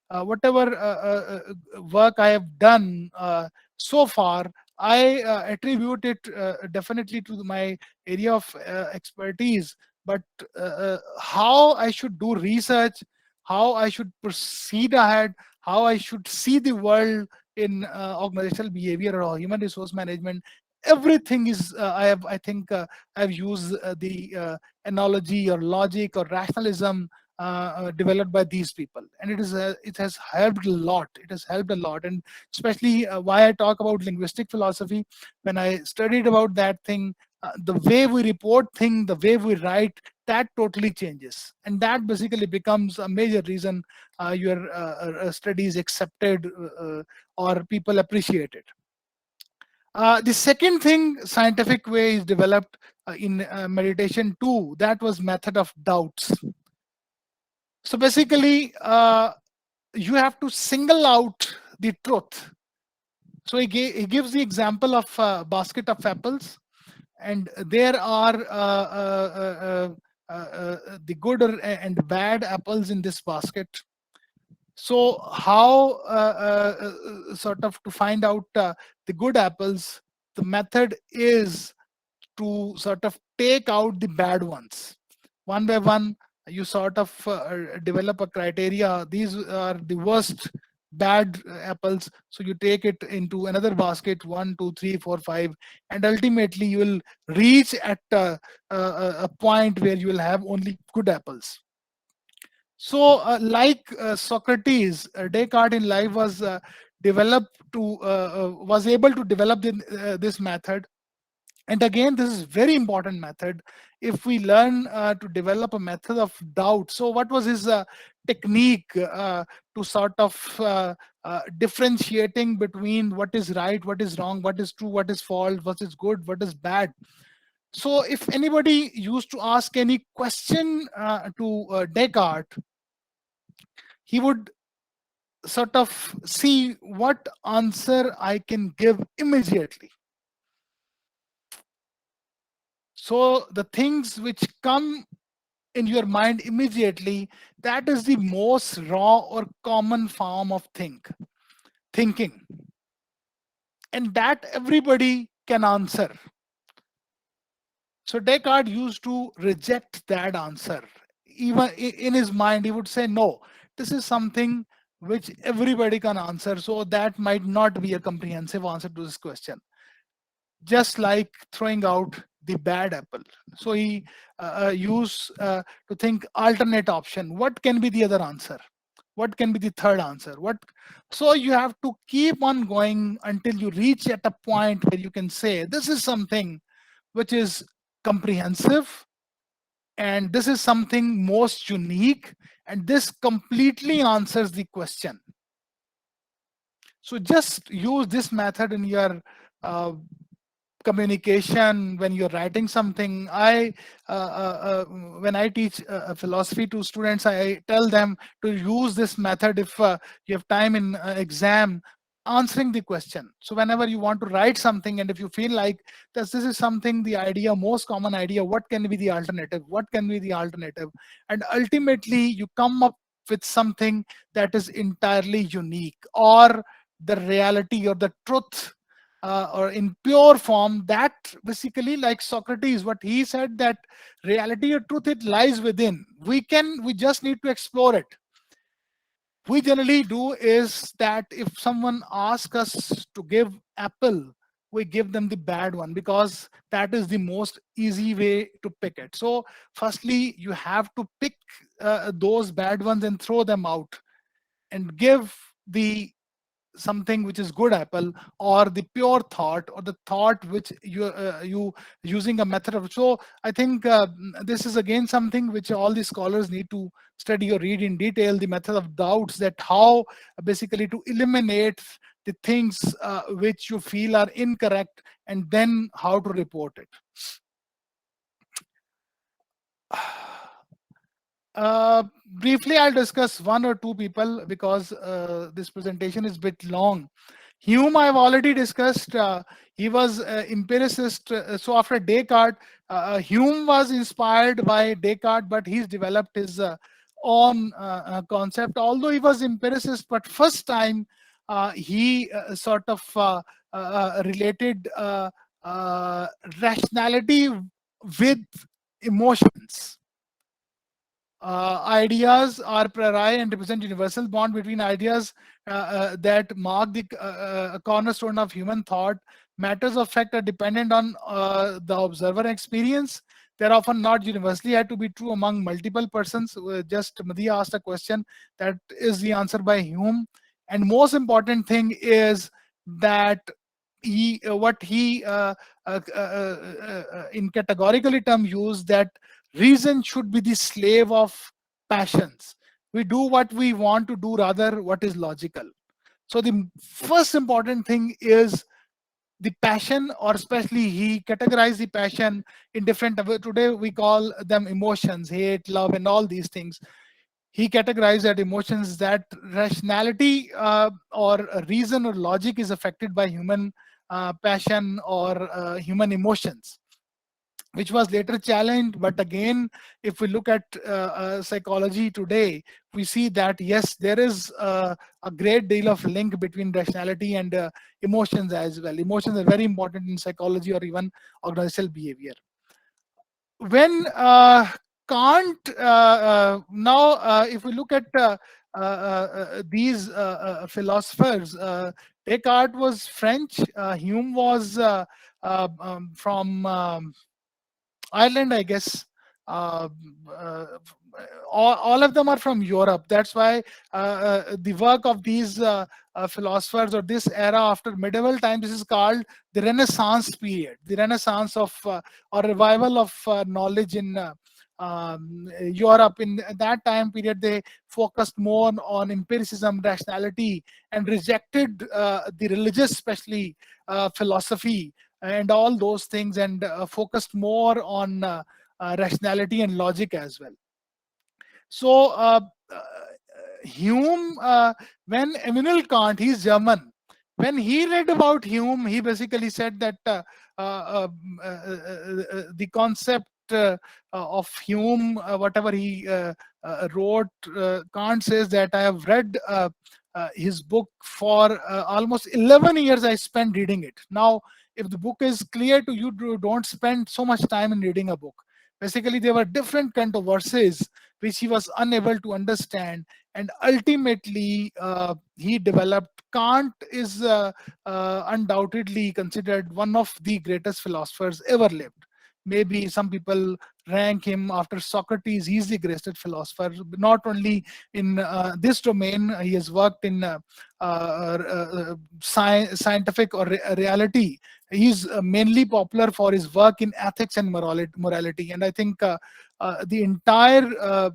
whatever work I have done so far, I attribute it definitely to my area of expertise, but how I should do research, how I should proceed ahead, how I should see the world in organizational behavior or human resource management, everything is I think I've used the analogy or logic or rationalism developed by these people, and it has helped a lot. It has helped a lot, and especially why I talk about linguistic philosophy. When I studied about that thing, the way we report thing, the way we write, that totally changes, and that basically becomes a major reason your study is accepted or people appreciate it. The second thing, scientific way is developed in meditation too. That was method of doubts. So basically, you have to single out the truth. So he gives the example of a basket of apples, and there are the good and bad apples in this basket. So how sort of to find out the good apples, the method is to sort of take out the bad ones one by one. You sort of develop a criteria. These are the worst bad apples, so you take it into another basket, 1 2 3 4 5, and ultimately you will reach at a point where you will have only good apples. So like Socrates, Descartes in life was developed to was able to develop this method. And again, this is very important method. If we learn to develop a method of doubt, so what was his technique to sort of differentiating between what is right, what is wrong, what is true, what is false, what is good, what is bad. So if anybody used to ask any question to Descartes, he would sort of see what answer I can give immediately. So the things which come in your mind immediately, that is the most raw or common form of thinking, and that everybody can answer. So Descartes used to reject that answer. Even in his mind, he would say, no, this is something which everybody can answer, so that might not be a comprehensive answer to this question. Just like throwing out the bad apple. So he used to think alternate option. What can be the other answer? What can be the third answer? What? So you have to keep on going until you reach at a point where you can say, this is something which is comprehensive, and this is something most unique, and this completely answers the question. So just use this method in your communication when you're writing something. When I teach philosophy to students, I tell them to use this method if you have time in exam answering the question. So whenever you want to write something, and if you feel like this is something, the idea, most common idea, what can be the alternative, what can be the alternative, and ultimately you come up with something that is entirely unique, or the reality or the truth, or in pure form, that basically, like Socrates, what he said, that reality or truth, it lies within. We just need to explore it. We generally do is that if someone asks us to give apple, we give them the bad one, because that is the most easy way to pick it. So firstly, you have to pick those bad ones and throw them out, and give the something which is good apple, or the pure thought, or the thought which you using a method of. So I think this is again something which all the scholars need to study or read in detail, the method of doubts, that how basically to eliminate the things which you feel are incorrect, and then how to report it. Briefly, I'll discuss one or two people, because this presentation is a bit long. Hume, I've already discussed. He was empiricist. So after Descartes, Hume was inspired by Descartes, but he's developed his own concept. Although he was empiricist, but first time he sort of related rationality with emotions. Ideas are priori and represent universal bond between ideas that mark the cornerstone of human thought. Matters of fact are dependent on the observer experience. They're often not universally had to be true among multiple persons. Just Madhya asked a question, that is the answer by Hume. And most important thing is that what he in categorically term used, that reason should be the slave of passions. We do what we want to do rather what is logical. So the first important thing is the passion, or especially he categorized the passion in different, today we call them emotions, hate, love, and all these things. He categorized that emotions, that rationality or reason or logic is affected by human passion or human emotions, which was later challenged. But again, if we look at psychology today, we see that yes, there is a great deal of link between rationality and emotions as well. Emotions are very important in psychology or even organizational behavior. When Kant, now if we look at these philosophers, Descartes was French, Hume was from Ireland, I guess. Uh, uh, all of them are from Europe. That's why the work of these philosophers, or this era after medieval times, this is called the Renaissance period, the Renaissance of or revival of knowledge in Europe. In that time period, they focused more on empiricism, rationality, and rejected the religious, especially philosophy and all those things, and focused more on rationality and logic as well. So Hume, when Immanuel Kant, he's German, when he read about Hume, he basically said that the concept of Hume, whatever he wrote, Kant says that I have read his book for almost 11 years. I spent reading it. Now, if the book is clear to you, don't spend so much time in reading a book. Basically, there were different controversies which he was unable to understand, and ultimately he developed. Kant is undoubtedly considered one of the greatest philosophers ever lived. Maybe some people rank him after Socrates. He's the greatest philosopher, not only in this domain. He has worked in scientific or reality. He's mainly popular for his work in ethics and morality. And I think the entire,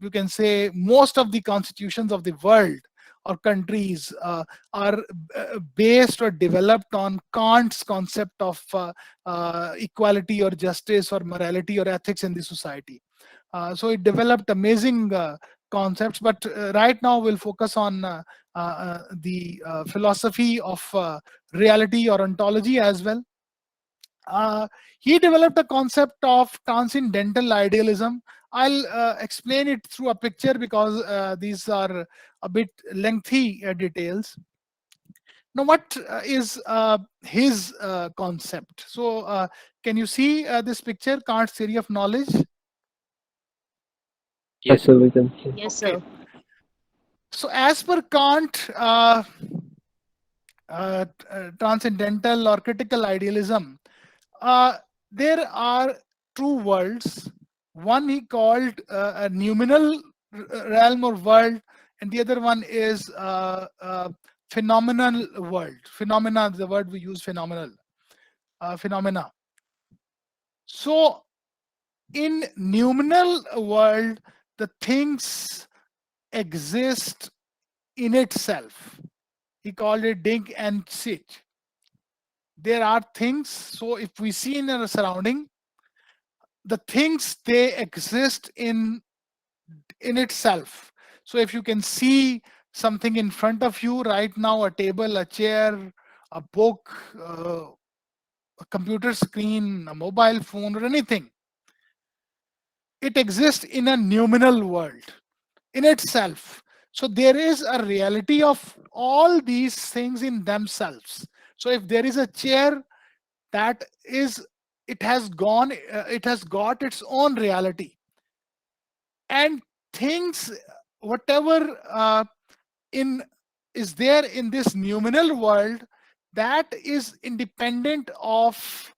you can say, most of the constitutions of the world or countries are based or developed on Kant's concept of equality or justice or morality or ethics in the society. So it developed amazing concepts, but right now we'll focus on the philosophy of reality or ontology as well. He developed a concept of transcendental idealism. I'll explain it through a picture because these are a bit lengthy details. Now, what is his concept? So, can you see this picture, Kant's theory of knowledge? Yes, Sir, we can see. Yes, Okay. sir. So, as per Kant, transcendental or critical idealism, there are two worlds. One he called a noumenal realm or world, and the other one is phenomenal world. Phenomena, the word we use, phenomenal, phenomena. So in noumenal world, the things exist in itself. He called it dig and sit. There are things. So if we see in our surrounding, the things, they exist in itself. So if you can see something in front of you right now, a table, a chair, a book, a computer screen, a mobile phone, or anything, it exists in a noumenal world in itself. So there is a reality of all these things in themselves. So if there is a chair, that is, it has gone, it has got its own reality. And things, whatever in is there in this noumenal world, that is independent of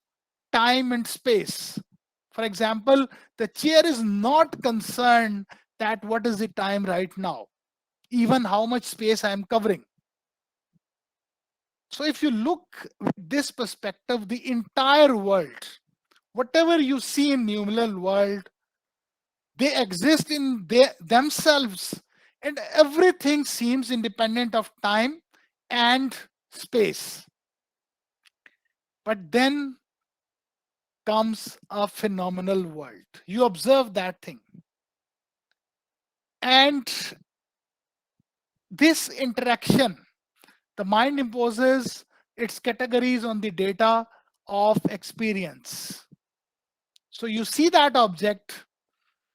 time and space. For example, the chair is not concerned that what is the time right now, even how much space I am covering. So if you look with this perspective, the entire world, whatever you see in noumenal world, they exist in themselves, and everything seems independent of time and space. But then comes a phenomenal world. You observe that thing. And this interaction, the mind imposes its categories on the data of experience. So you see that object,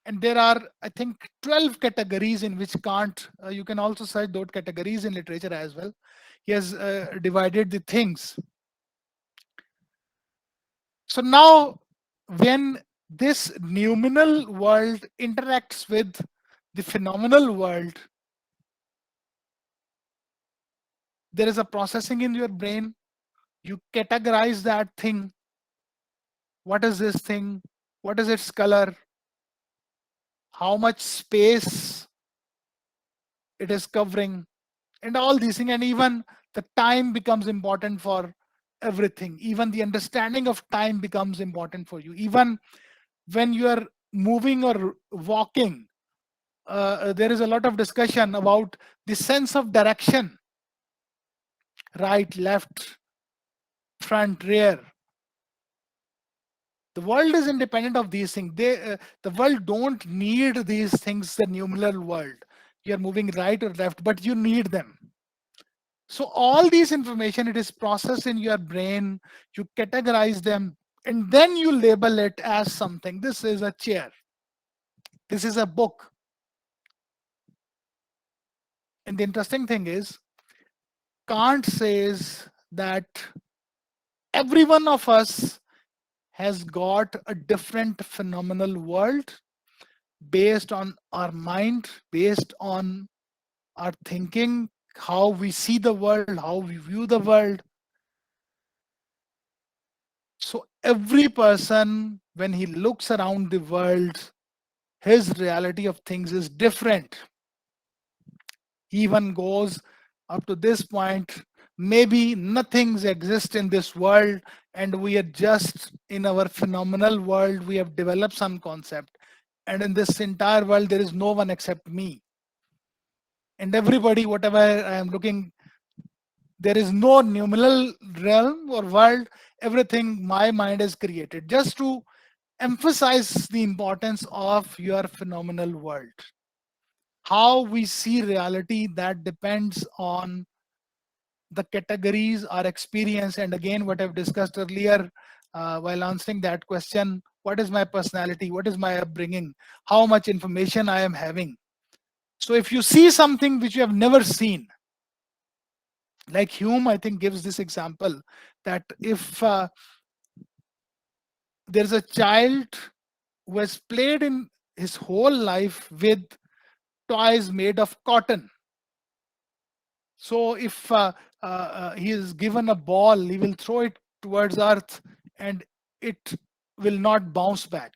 and there are, I think, 12 categories in which Kant, you can also search those categories in literature as well. He has divided the things. So now, when this noumenal world interacts with the phenomenal world, there is a processing in your brain. You categorize that thing. What is this thing? What is its color? How much space it is covering? And all these things. And even the time becomes important for everything. Even the understanding of time becomes important for you. Even when you are moving or walking, there is a lot of discussion about the sense of direction: right, left, front, rear. The world is independent of these things. The world don't need these things, the noumenal world. You're moving right or left, but you need them. So all these information, it is processed in your brain, you categorize them, and then you label it as something. This is a chair. This is a book. And the interesting thing is, Kant says that every one of us has got a different phenomenal world based on our mind, based on our thinking, how we see the world, how we view the world. So every person, when he looks around the world, his reality of things is different. He even goes up to this point, maybe nothing exists in this world, and we are just in our phenomenal world. We have developed some concept, and in this entire world, there is no one except me. And everybody, whatever I am looking, there is no noumenal realm or world. Everything my mind has created, just to emphasize the importance of your phenomenal world. How we see reality, that depends on the categories, our experience. And again, what I've discussed earlier while answering that question, what is my personality? What is my upbringing? How much information I am having? So if you see something which you have never seen, like Hume, I think, gives this example that if there's a child who has played in his whole life with toys made of cotton. So if he is given a ball, he will throw it towards earth and it will not bounce back.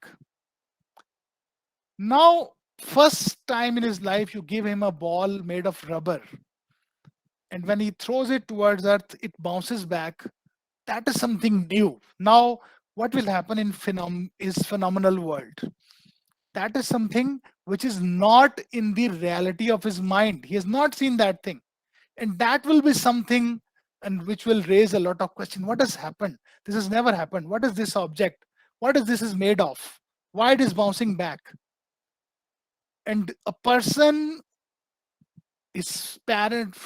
Now, first time in his life, you give him a ball made of rubber. And when he throws it towards earth, it bounces back. That is something new. Now, what will happen in his phenomenal world? That is something which is not in the reality of his mind. He has not seen that thing. And that will be something and which will raise a lot of questions. What has happened? This has never happened. What is this object? What is this is made of? Why it is bouncing back? And a person, his parents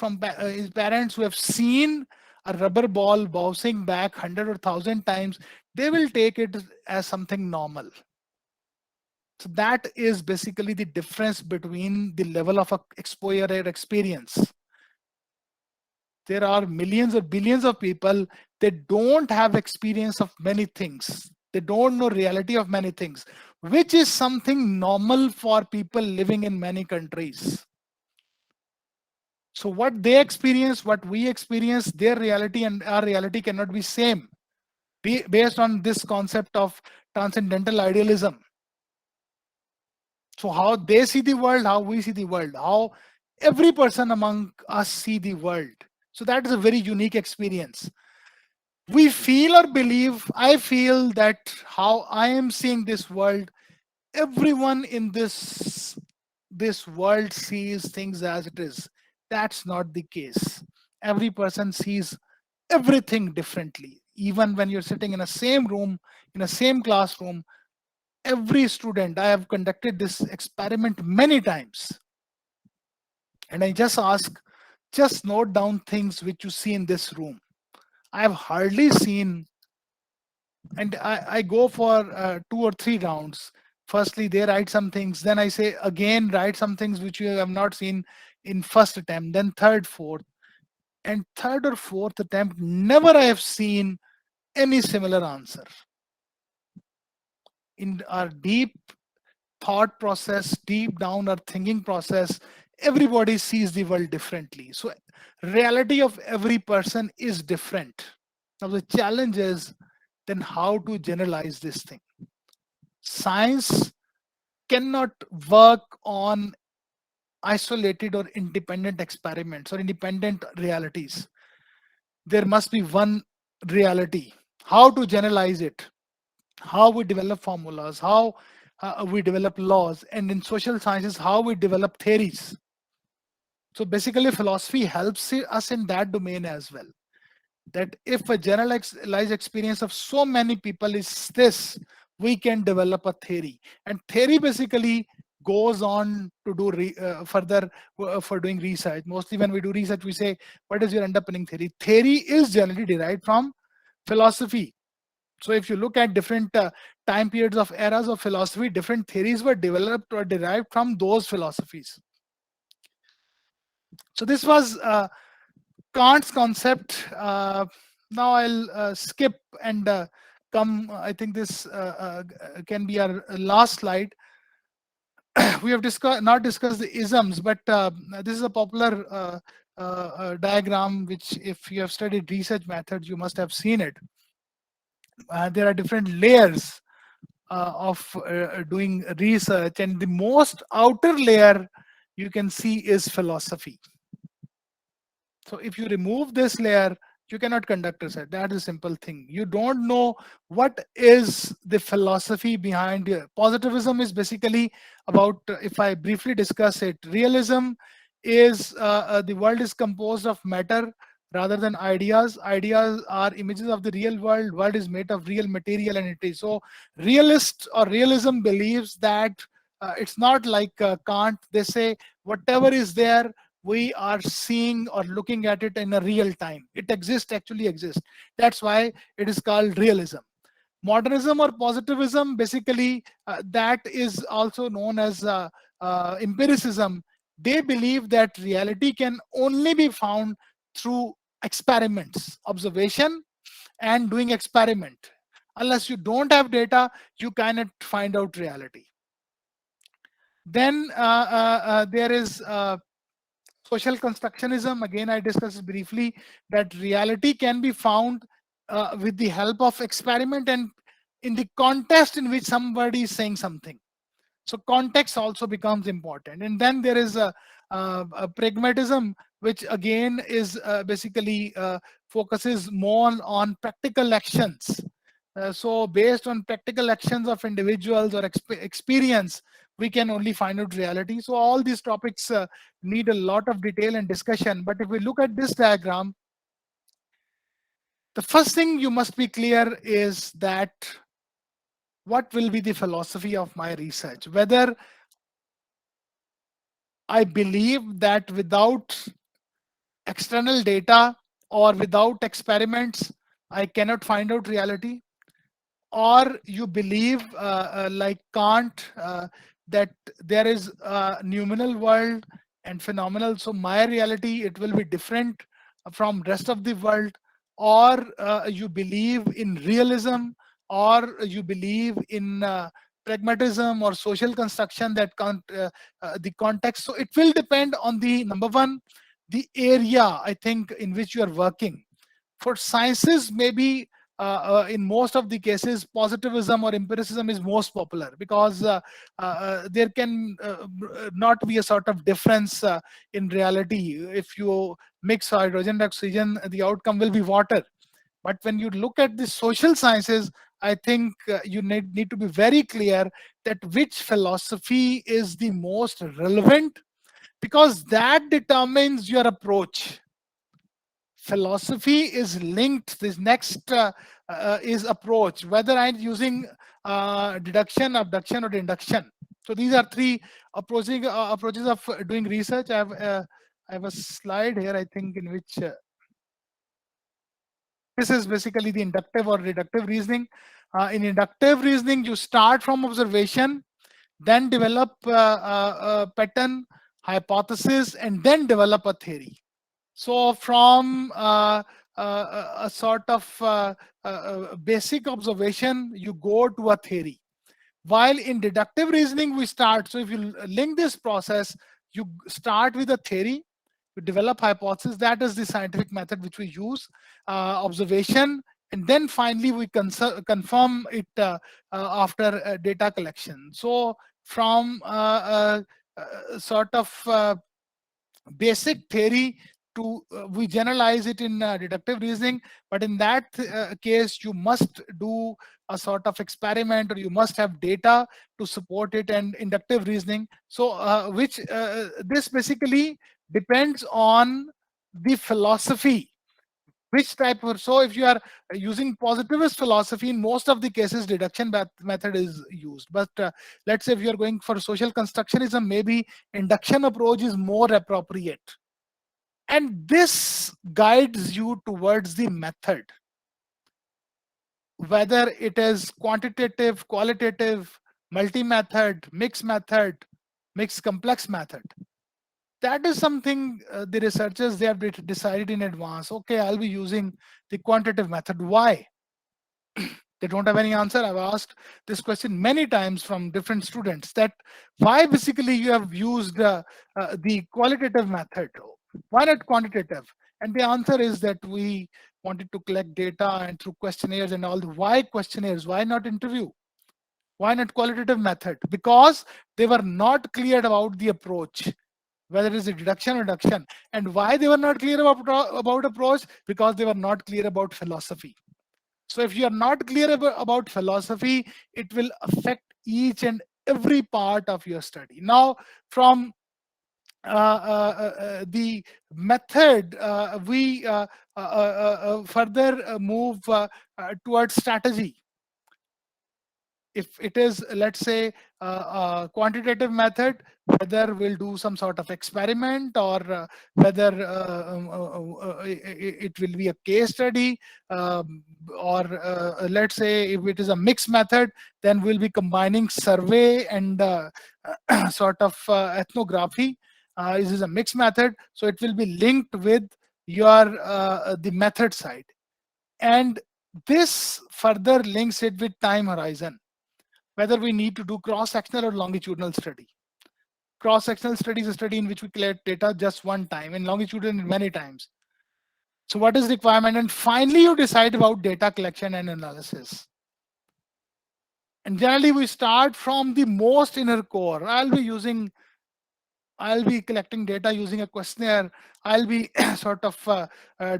who have seen a rubber ball bouncing back 100 or 1,000 times, they will take it as something normal. So that is basically the difference between the level of exposure or experience. there are millions or billions of people, they don't have experience of many things. They don't know reality of many things, which is something normal for people living in many countries. So what they experience, what we experience, their reality and our reality cannot be same, based on this concept of transcendental idealism. So how they see the world, how we see the world, how every person among us see the world. So that is a very unique experience. We feel or believe, I feel that how I am seeing this world, everyone in this world sees things as it is. That's not the case. Every person sees everything differently. Even when you're sitting in a same room, in a same classroom, every student, I have conducted this experiment many times, and I just ask, just note down things which you see in this room. I have hardly seen, and I go for 2 or 3 rounds. Firstly, they write some things, then I say again, write some things which you have not seen in first attempt, then third, fourth, and third or fourth attempt, never I have seen any similar answer. In our deep thought process, deep down our thinking process, everybody sees the world differently. So reality of every person is different. Now the challenge is then how to generalize this thing. Science cannot work on isolated or independent experiments or independent realities. There must be one reality. How to generalize it, how we develop formulas, how we develop laws, and in social sciences, how we develop theories. So basically, philosophy helps us in that domain as well. That if a generalized experience of so many people is this, we can develop a theory. And theory basically goes on to do further for doing research. Mostly when we do research, we say, what is your underpinning theory? Theory is generally derived from philosophy. So if you look at different time periods of eras of philosophy, different theories were developed or derived from those philosophies. So this was Kant's concept. Now I'll skip and come. I think this can be our last slide. We have not discussed the isms, but this is a popular diagram, which if you have studied research methods, you must have seen it. There are different layers of doing research, and the most outer layer you can see is philosophy. So if you remove this layer, you cannot conduct research. That is a simple thing. You don't know what is the philosophy behind it. Positivism is basically about, if I briefly discuss it, realism is the world is composed of matter rather than ideas. Ideas are images of the real world. World is made of real material entity. So realist or realism believes that it's not like Kant. They say whatever is there, we are seeing or looking at it in a real time. It exists, actually exists. That's why it is called realism. Modernism or positivism, basically, that is also known as empiricism. They believe that reality can only be found through experiments, observation, and doing experiment. Unless you don't have data, you cannot find out reality. Then there is social constructionism. Again, I discussed briefly that reality can be found with the help of experiment and in the context in which somebody is saying something. So context also becomes important. And then there is a pragmatism, which again is basically focuses more on practical actions. So based on practical actions of individuals or experience, we can only find out reality. So all these topics need a lot of detail and discussion. But if we look at this diagram, the first thing you must be clear is that what will be the philosophy of my research? Whether I believe that without external data or without experiments, I cannot find out reality, or you believe like Kant that there is a noumenal world and phenomenal. So my reality, it will be different from rest of the world, or you believe in realism, or you believe in pragmatism or social construction, that the context. So it will depend on the number one, the area, I think, in which you are working. For sciences, maybe in most of the cases, positivism or empiricism is most popular, because there can not be a sort of difference in reality. If you mix hydrogen and oxygen, the outcome will be water. But when you look at the social sciences, I think you need to be very clear that which philosophy is the most relevant, because that determines your approach. Philosophy is linked. This next is approach, whether I'm using deduction, abduction, or induction. So these are three approaches of doing research. I have a slide here, I think, in which this is basically the inductive or deductive reasoning. In inductive reasoning, you start from observation, then develop a pattern, hypothesis, and then develop a theory. So from a sort of basic observation, you go to a theory. While in deductive reasoning, we start. So if you link this process, you start with a theory, you develop hypothesis. That is the scientific method which we use, observation, and then finally we confirm it after data collection. So from sort of basic theory to we generalize it in deductive reasoning, but in that case you must do a sort of experiment, or you must have data to support it, and inductive reasoning. So which this basically depends on the philosophy, which type of. So if you are using positivist philosophy, in most of the cases deduction method is used. But let's say if you are going for social constructionism, maybe induction approach is more appropriate. And this guides you towards the method, whether it is quantitative, qualitative, multi-method, mixed complex method. That is something the researchers, they have decided in advance. Okay, I'll be using the quantitative method. Why? They don't have any answer. I've asked this question many times from different students, that why basically you have used the qualitative method? Why not quantitative? And the answer is that we wanted to collect data, and through questionnaires and all. Why questionnaires? Why not interview? Why not qualitative method? Because they were not clear about the approach, whether it is a deduction or induction. And why they were not clear about approach? Because they were not clear about philosophy. So if you are not clear about philosophy, it will affect each and every part of your study. Now, from the method, we further move towards strategy. If it is, let's say, a quantitative method, whether we'll do some sort of experiment, or whether it will be a case study, or let's say if it is a mixed method, then we'll be combining survey and sort of ethnography. This is a mixed method, so it will be linked with your the method side, and this further links it with time horizon, whether we need to do cross-sectional or longitudinal study. Cross-sectional study is a study in which we collect data just one time, and longitudinal many times. So what is requirement? And finally, you decide about data collection and analysis. And generally, we start from the most inner core. I'll be collecting data using a questionnaire. I'll be sort of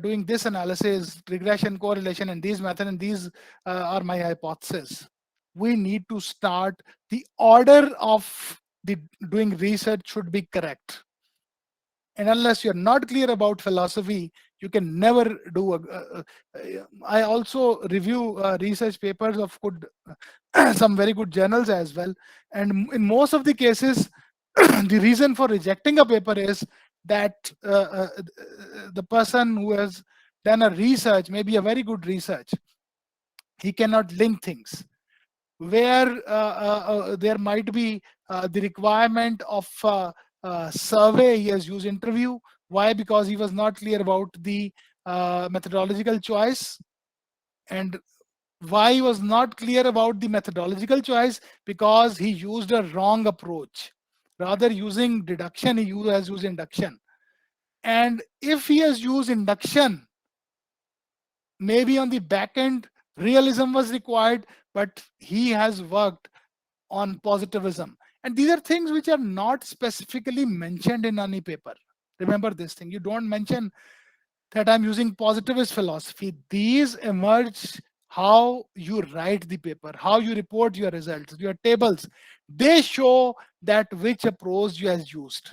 doing this analysis, regression, correlation, and these methods, and these are my hypotheses. We need to start, the order of the doing research should be correct. And unless you're not clear about philosophy, you can never do I also review research papers of good some very good journals as well. And in most of the cases, the reason for rejecting a paper is that the person who has done a research, maybe a very good research, he cannot link things. Where there might be the requirement of survey, he has used interview. Why? Because he was not clear about the methodological choice. And why he was not clear about the methodological choice? Because he used a wrong approach. Rather using deduction, has used induction. And if he has used induction, maybe on the back end realism was required, but he has worked on positivism. And these are things which are not specifically mentioned in any paper. Remember this thing. You don't mention that I'm using positivist philosophy. These emerge how you write the paper, how you report your results, your tables. They show that which approach you has used.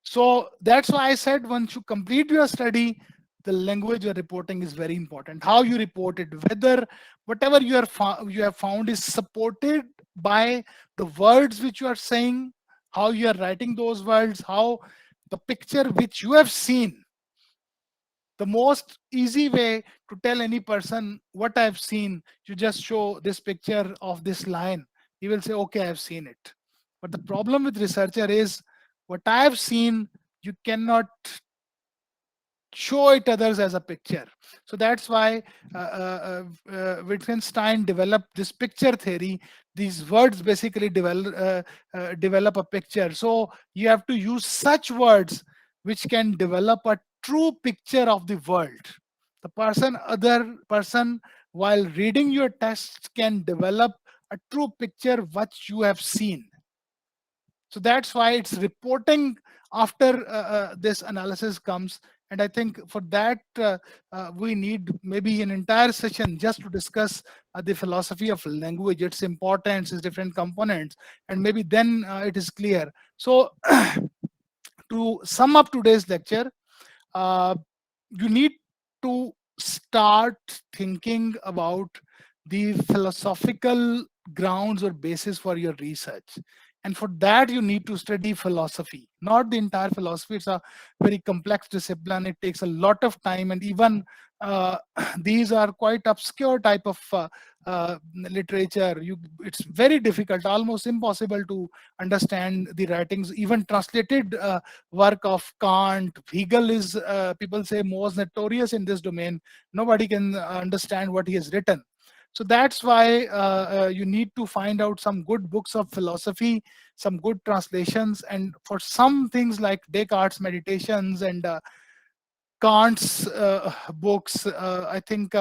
So that's why I said once you complete your study, the language you're reporting is very important. How you report it, whether whatever you have found is supported by the words which you are saying, how you are writing those words, how the picture which you have seen. The most easy way to tell any person what I've seen, you just show this picture of this lion. He will say, okay, I've seen it. But the problem with researcher is what I have seen, you cannot show it others as a picture. So that's why Wittgenstein developed this picture theory. These words basically develop a picture. So you have to use such words which can develop a true picture of the world. Other person, while reading your text, can develop a true picture what you have seen. So that's why it's reporting after this analysis comes. And I think for that, we need maybe an entire session just to discuss the philosophy of language, its importance, its different components, and maybe then it is clear. So to sum up today's lecture, you need to start thinking about the philosophical grounds or basis for your research. And for that, you need to study philosophy, not the entire philosophy. It's a very complex discipline. It takes a lot of time, and even these are quite obscure type of literature. It's very difficult, almost impossible to understand the writings. Even translated work of Kant, Hegel is, people say, most notorious in this domain. Nobody can understand what he has written. So that's why you need to find out some good books of philosophy, some good translations. And for some things like Descartes' Meditations and Kant's books, I think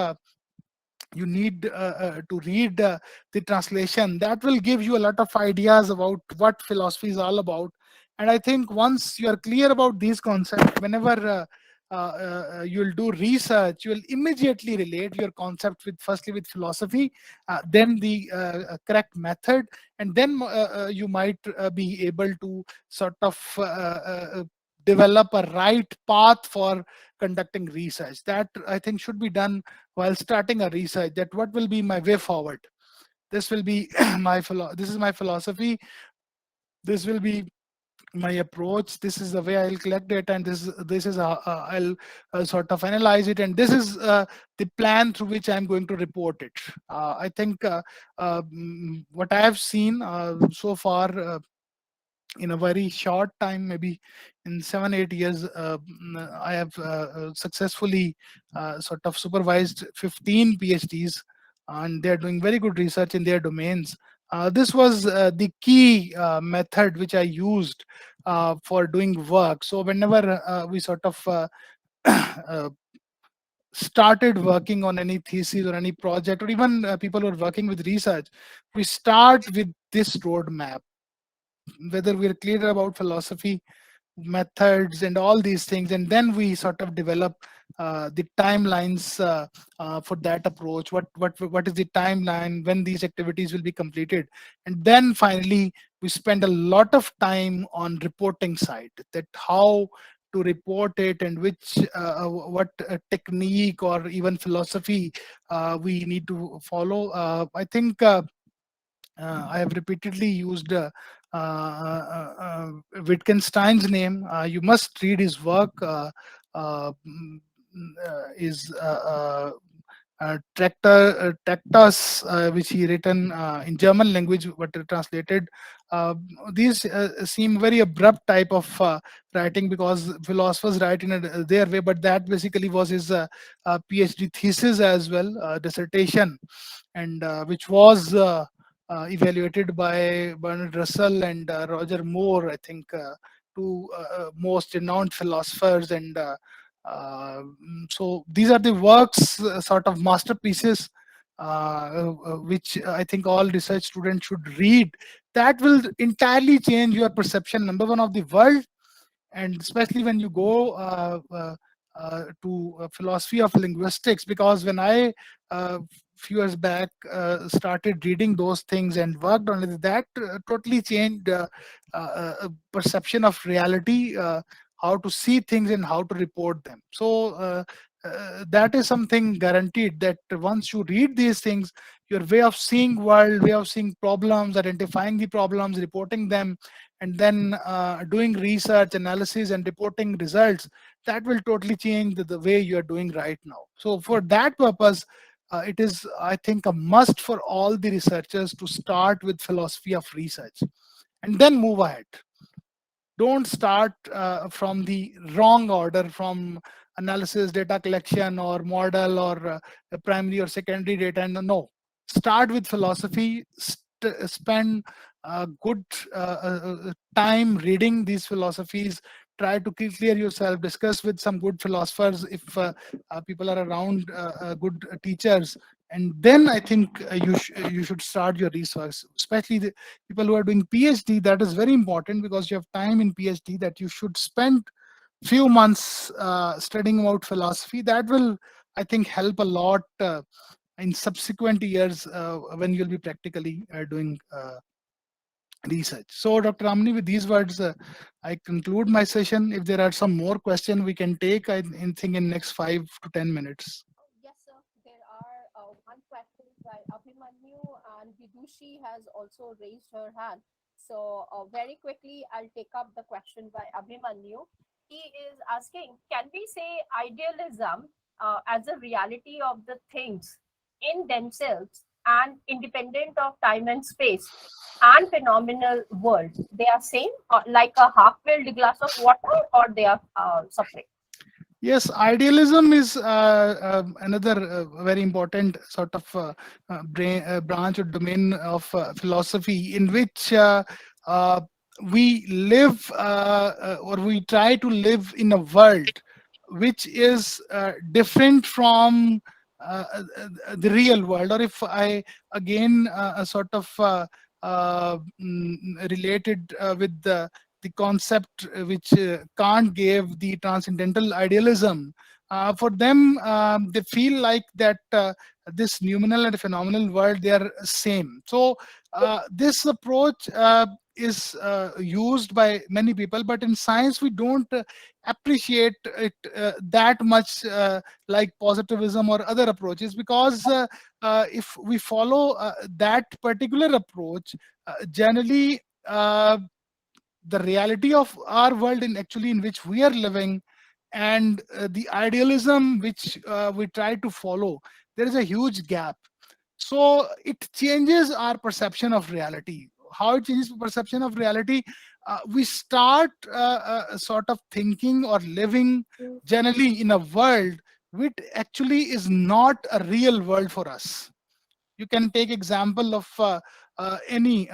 you need to read the translation. That will give you a lot of ideas about what philosophy is all about. And I think once you are clear about these concepts, whenever you'll do research, you will immediately relate your concept with, firstly with philosophy, then the correct method, and then you might be able to sort of develop a right path for conducting research. That I think should be done while starting a research. That what will be my way forward? This will be this is my philosophy. This will be my approach. This is the way I'll collect data, and this is how I'll sort of analyze it, and this is the plan through which I'm going to report it. I think what I have seen so far, in a very short time, maybe in 7-8 years, I have successfully sort of supervised 15 PhDs, and they're doing very good research in their domains. This was the key method which I used for doing work. So whenever we sort of started working on any thesis or any project, or even people who are working with research, we start with this roadmap. Whether we're clear about philosophy, methods, and all these things, and then we sort of develop the timelines for that approach. What is the timeline when these activities will be completed? And then finally we spend a lot of time on reporting side, that how to report it, and which what technique or even philosophy we need to follow. I think I have repeatedly used Wittgenstein's name. You must read his work. Is Tractus, which he written in German language, but translated. Uh, these seem very abrupt type of writing, because philosophers write in their way, but that basically was his PhD thesis as well, dissertation, and which was evaluated by Bernard Russell and Roger Moore, I think, two most renowned philosophers. And so these are the works, sort of masterpieces, which I think all research students should read. That will entirely change your perception, number one, of the world, and especially when you go to philosophy of linguistics, because when I few years back started reading those things and worked on it, that totally changed perception of reality, how to see things and how to report them. So that is something guaranteed, that once you read these things, your way of seeing world, way of seeing problems, identifying the problems, reporting them, and then doing research analysis and reporting results, that will totally change the way you are doing right now. So for that purpose, it is, I think, a must for all the researchers to start with philosophy of research and then move ahead. Don't start from the wrong order, from analysis, data collection, or model, or primary or secondary data. And no, start with philosophy. Spend good time reading these philosophies. Try to clear yourself, discuss with some good philosophers if people are around, good teachers, and then I think you should start your research, especially the people who are doing PhD. That is very important, because you have time in PhD, that you should spend few months studying about philosophy. That will, I think, help a lot in subsequent years when you'll be practically doing research. So, Dr. Ramani, with these words, I conclude my session. If there are some more questions, we can take, I think, in next 5 to 10 minutes. Yes, sir. There are one question by Abhimanyu, and Vidushi has also raised her hand. So very quickly, I'll take up the question by Abhimanyu. He is asking, can we say idealism as a reality of the things in themselves and independent of time and space and phenomenal world? They are same, like a half-filled glass of water, or they are separate? Yes, idealism is another very important sort of branch or domain of philosophy, in which we live, or we try to live in a world which is different from the real world. Or if I again sort of related with the concept which Kant gave, the transcendental idealism. For them, they feel like that this noumenal and phenomenal world, they are same. So this approach is used by many people, but in science we don't appreciate it that much, like positivism or other approaches, because if we follow that particular approach, generally the reality of our world, in actually in which we are living, and the idealism which we try to follow, there is a huge gap. So it changes our perception of reality. How it changes perception of reality? We start sort of thinking or living generally in a world which actually is not a real world for us. You can take example of any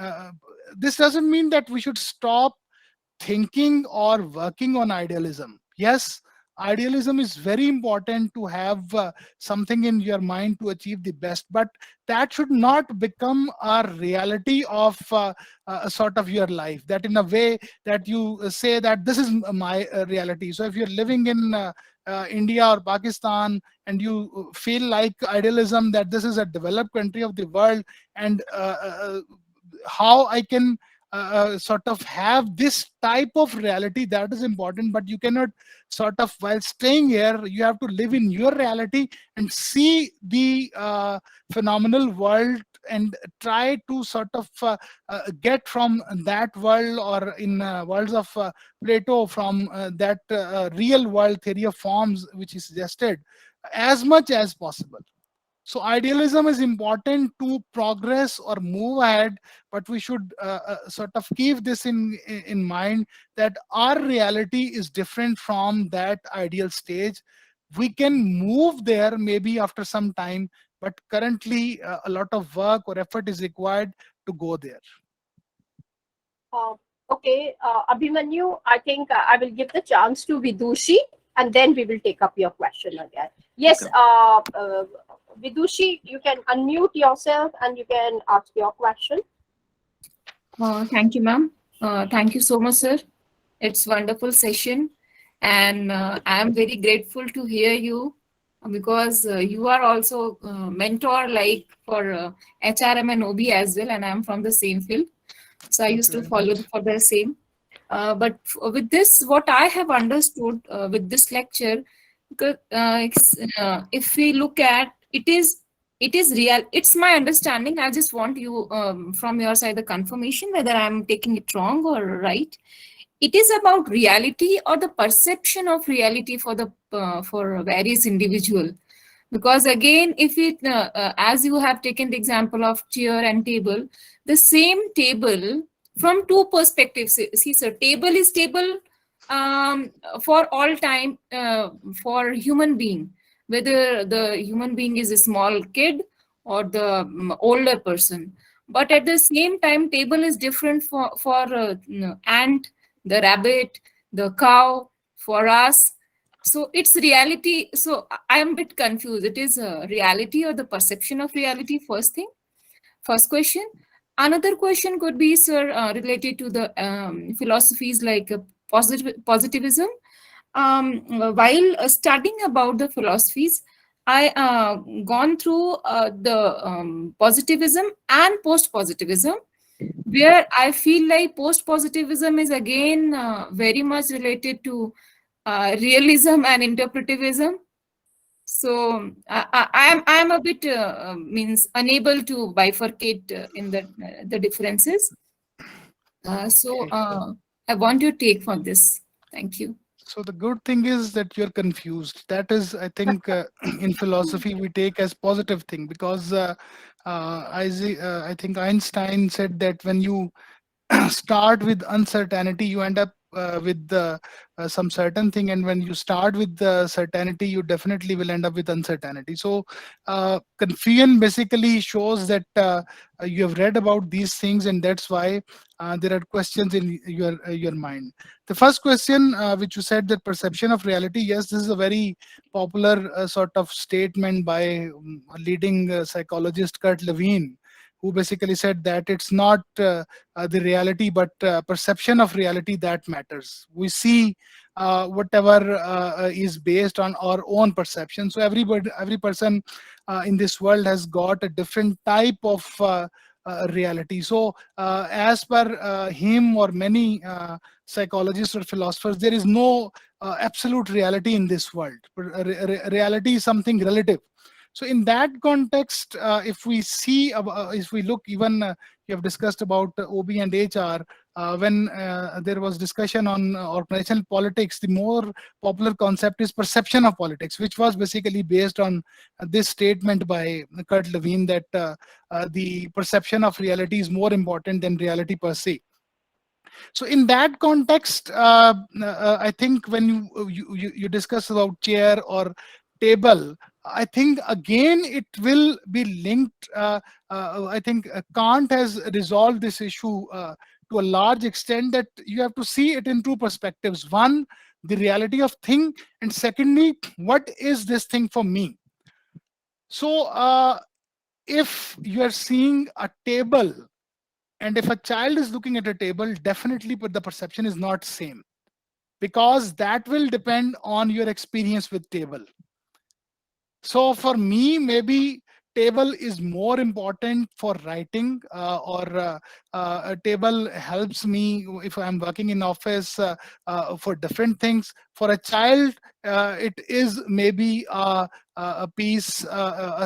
this doesn't mean that we should stop thinking or working on idealism. Yes, idealism is very important to have something in your mind to achieve the best, but that should not become a reality of a sort of your life, that in a way that you say that this is my reality. So if you're living in India or Pakistan, and you feel like idealism, that this is a developed country of the world, and how I can sort of have this type of reality, that is important. But you cannot sort of, while staying here, you have to live in your reality and see the phenomenal world, and try to sort of get from that world, or in worlds of Plato, from that real world theory of forms which is suggested, as much as possible. So idealism is important to progress or move ahead, but we should sort of keep this in mind, that our reality is different from that ideal stage. We can move there maybe after some time, but currently a lot of work or effort is required to go there. Uh, okay, Abhimanyu, I think I will give the chance to Vidushi, and then we will take up your question again. Yes, Okay. Vidushi, you can unmute yourself and you can ask your question. Thank you, ma'am. Thank you so much, sir. It's wonderful session, and I am very grateful to hear you because you are also mentor like for HRM and OB as well, and I'm from the same field, so I Thank used you to very follow much. for the same. But with this, what I have understood with this lecture, because if we look at it is real. It's my understanding. I just want you from your side the confirmation whether I'm taking it wrong or right. It is about reality or the perception of reality for the for various individual, because again if it as you have taken the example of chair and table, the same table from two perspectives. See sir, table is table for all time for human being, whether the human being is a small kid or the older person. But at the same time table is different for ant, the rabbit, the cow, for us. So it's reality. So I am a bit confused. It is a reality or the perception of reality, first thing, first question. Another question could be, sir, related to the philosophies like positivism. While studying about the philosophies, I gone through the positivism and post-positivism, where I feel like post-positivism is again very much related to realism and interpretivism. So I am a bit means unable to bifurcate in the differences. So Okay. I want your take for this. Thank you. So the good thing is that you're confused. That is, I think, in philosophy we take as positive thing, because I think Einstein said that when you start with uncertainty, you end up with some certain thing, and when you start with the certainty, you definitely will end up with uncertainty. So confusion basically shows that you have read about these things, and that's why there are questions in your mind. The first question, which you said, that perception of reality, yes, this is a very popular sort of statement by a leading psychologist Kurt Lewin, who basically said that it's not the reality, but perception of reality that matters. We see whatever is based on our own perception. So every person in this world has got a different type of reality. So as per him or many psychologists or philosophers, there is no absolute reality in this world. Reality is something relative. So in that context, if we see, if we look, even you have discussed about OB and HR. When there was discussion on organizational politics, the more popular concept is perception of politics, which was basically based on this statement by Kurt Lewin, that the perception of reality is more important than reality per se. So in that context, I think when you discuss about chair or table, I think again it will be linked. I think Kant has resolved this issue to a large extent, that you have to see it in two perspectives. One, the reality of thing, and secondly, what is this thing for me? So if you are seeing a table, and if a child is looking at a table, definitely, but the perception is not same, because that will depend on your experience with table. So for me, maybe table is more important for writing, or a table helps me if I'm working in office for different things. For a child, it is maybe a piece,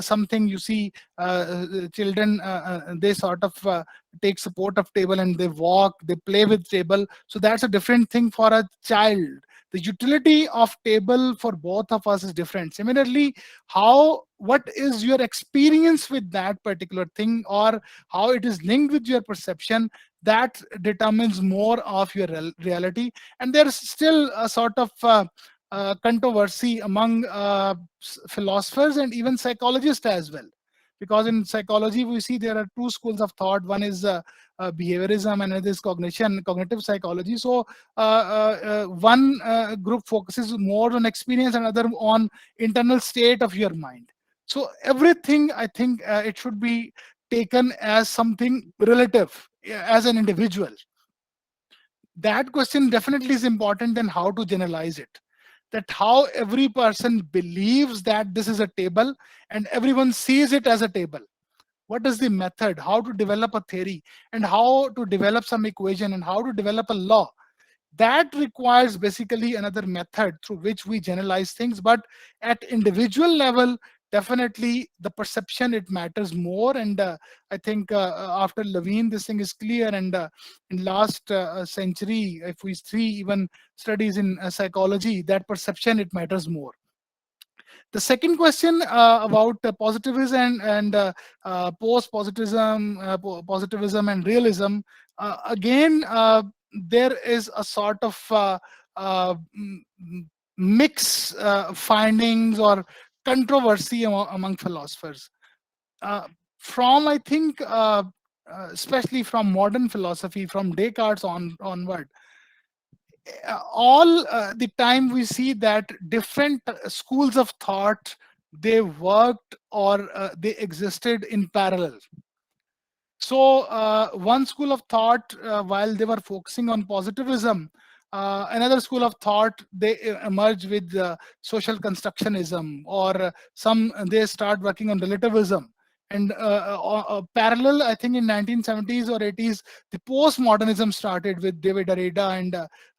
something, you see, children, they sort of take support of table, and they walk, they play with table. So that's a different thing for a child. the utility of table for both of us is different. Similarly, what is your experience with that particular thing, or how it is linked with your perception, that determines more of your reality. And there's still a sort of controversy among philosophers and even psychologists as well, because in psychology we see there are two schools of thought. One is behaviorism and another is cognitive psychology. So one group focuses more on experience, another on internal state of your mind. So everything, I think, it should be taken as something relative, as an individual. That question definitely is important, than how to generalize it, that how every person believes that this is a table and everyone sees it as a table. What is the method, how to develop a theory, and how to develop some equation, and how to develop a law? That requires basically another method through which we generalize things. But at individual level, definitely the perception, it matters more. And I think after Levine, this thing is clear. And in last century, if we see even studies in psychology, that perception, it matters more. The second question about positivism and post-positivism, positivism and realism, again, there is a sort of mix findings or controversy among philosophers. From, I think, especially from modern philosophy, from Descartes onward, all the time we see that different schools of thought, they worked, or they existed in parallel. So one school of thought, while they were focusing on positivism, another school of thought, they emerge with social constructionism, or some they start working on relativism. And parallel, I think in 1970s or 80s, the postmodernism started with David Derrida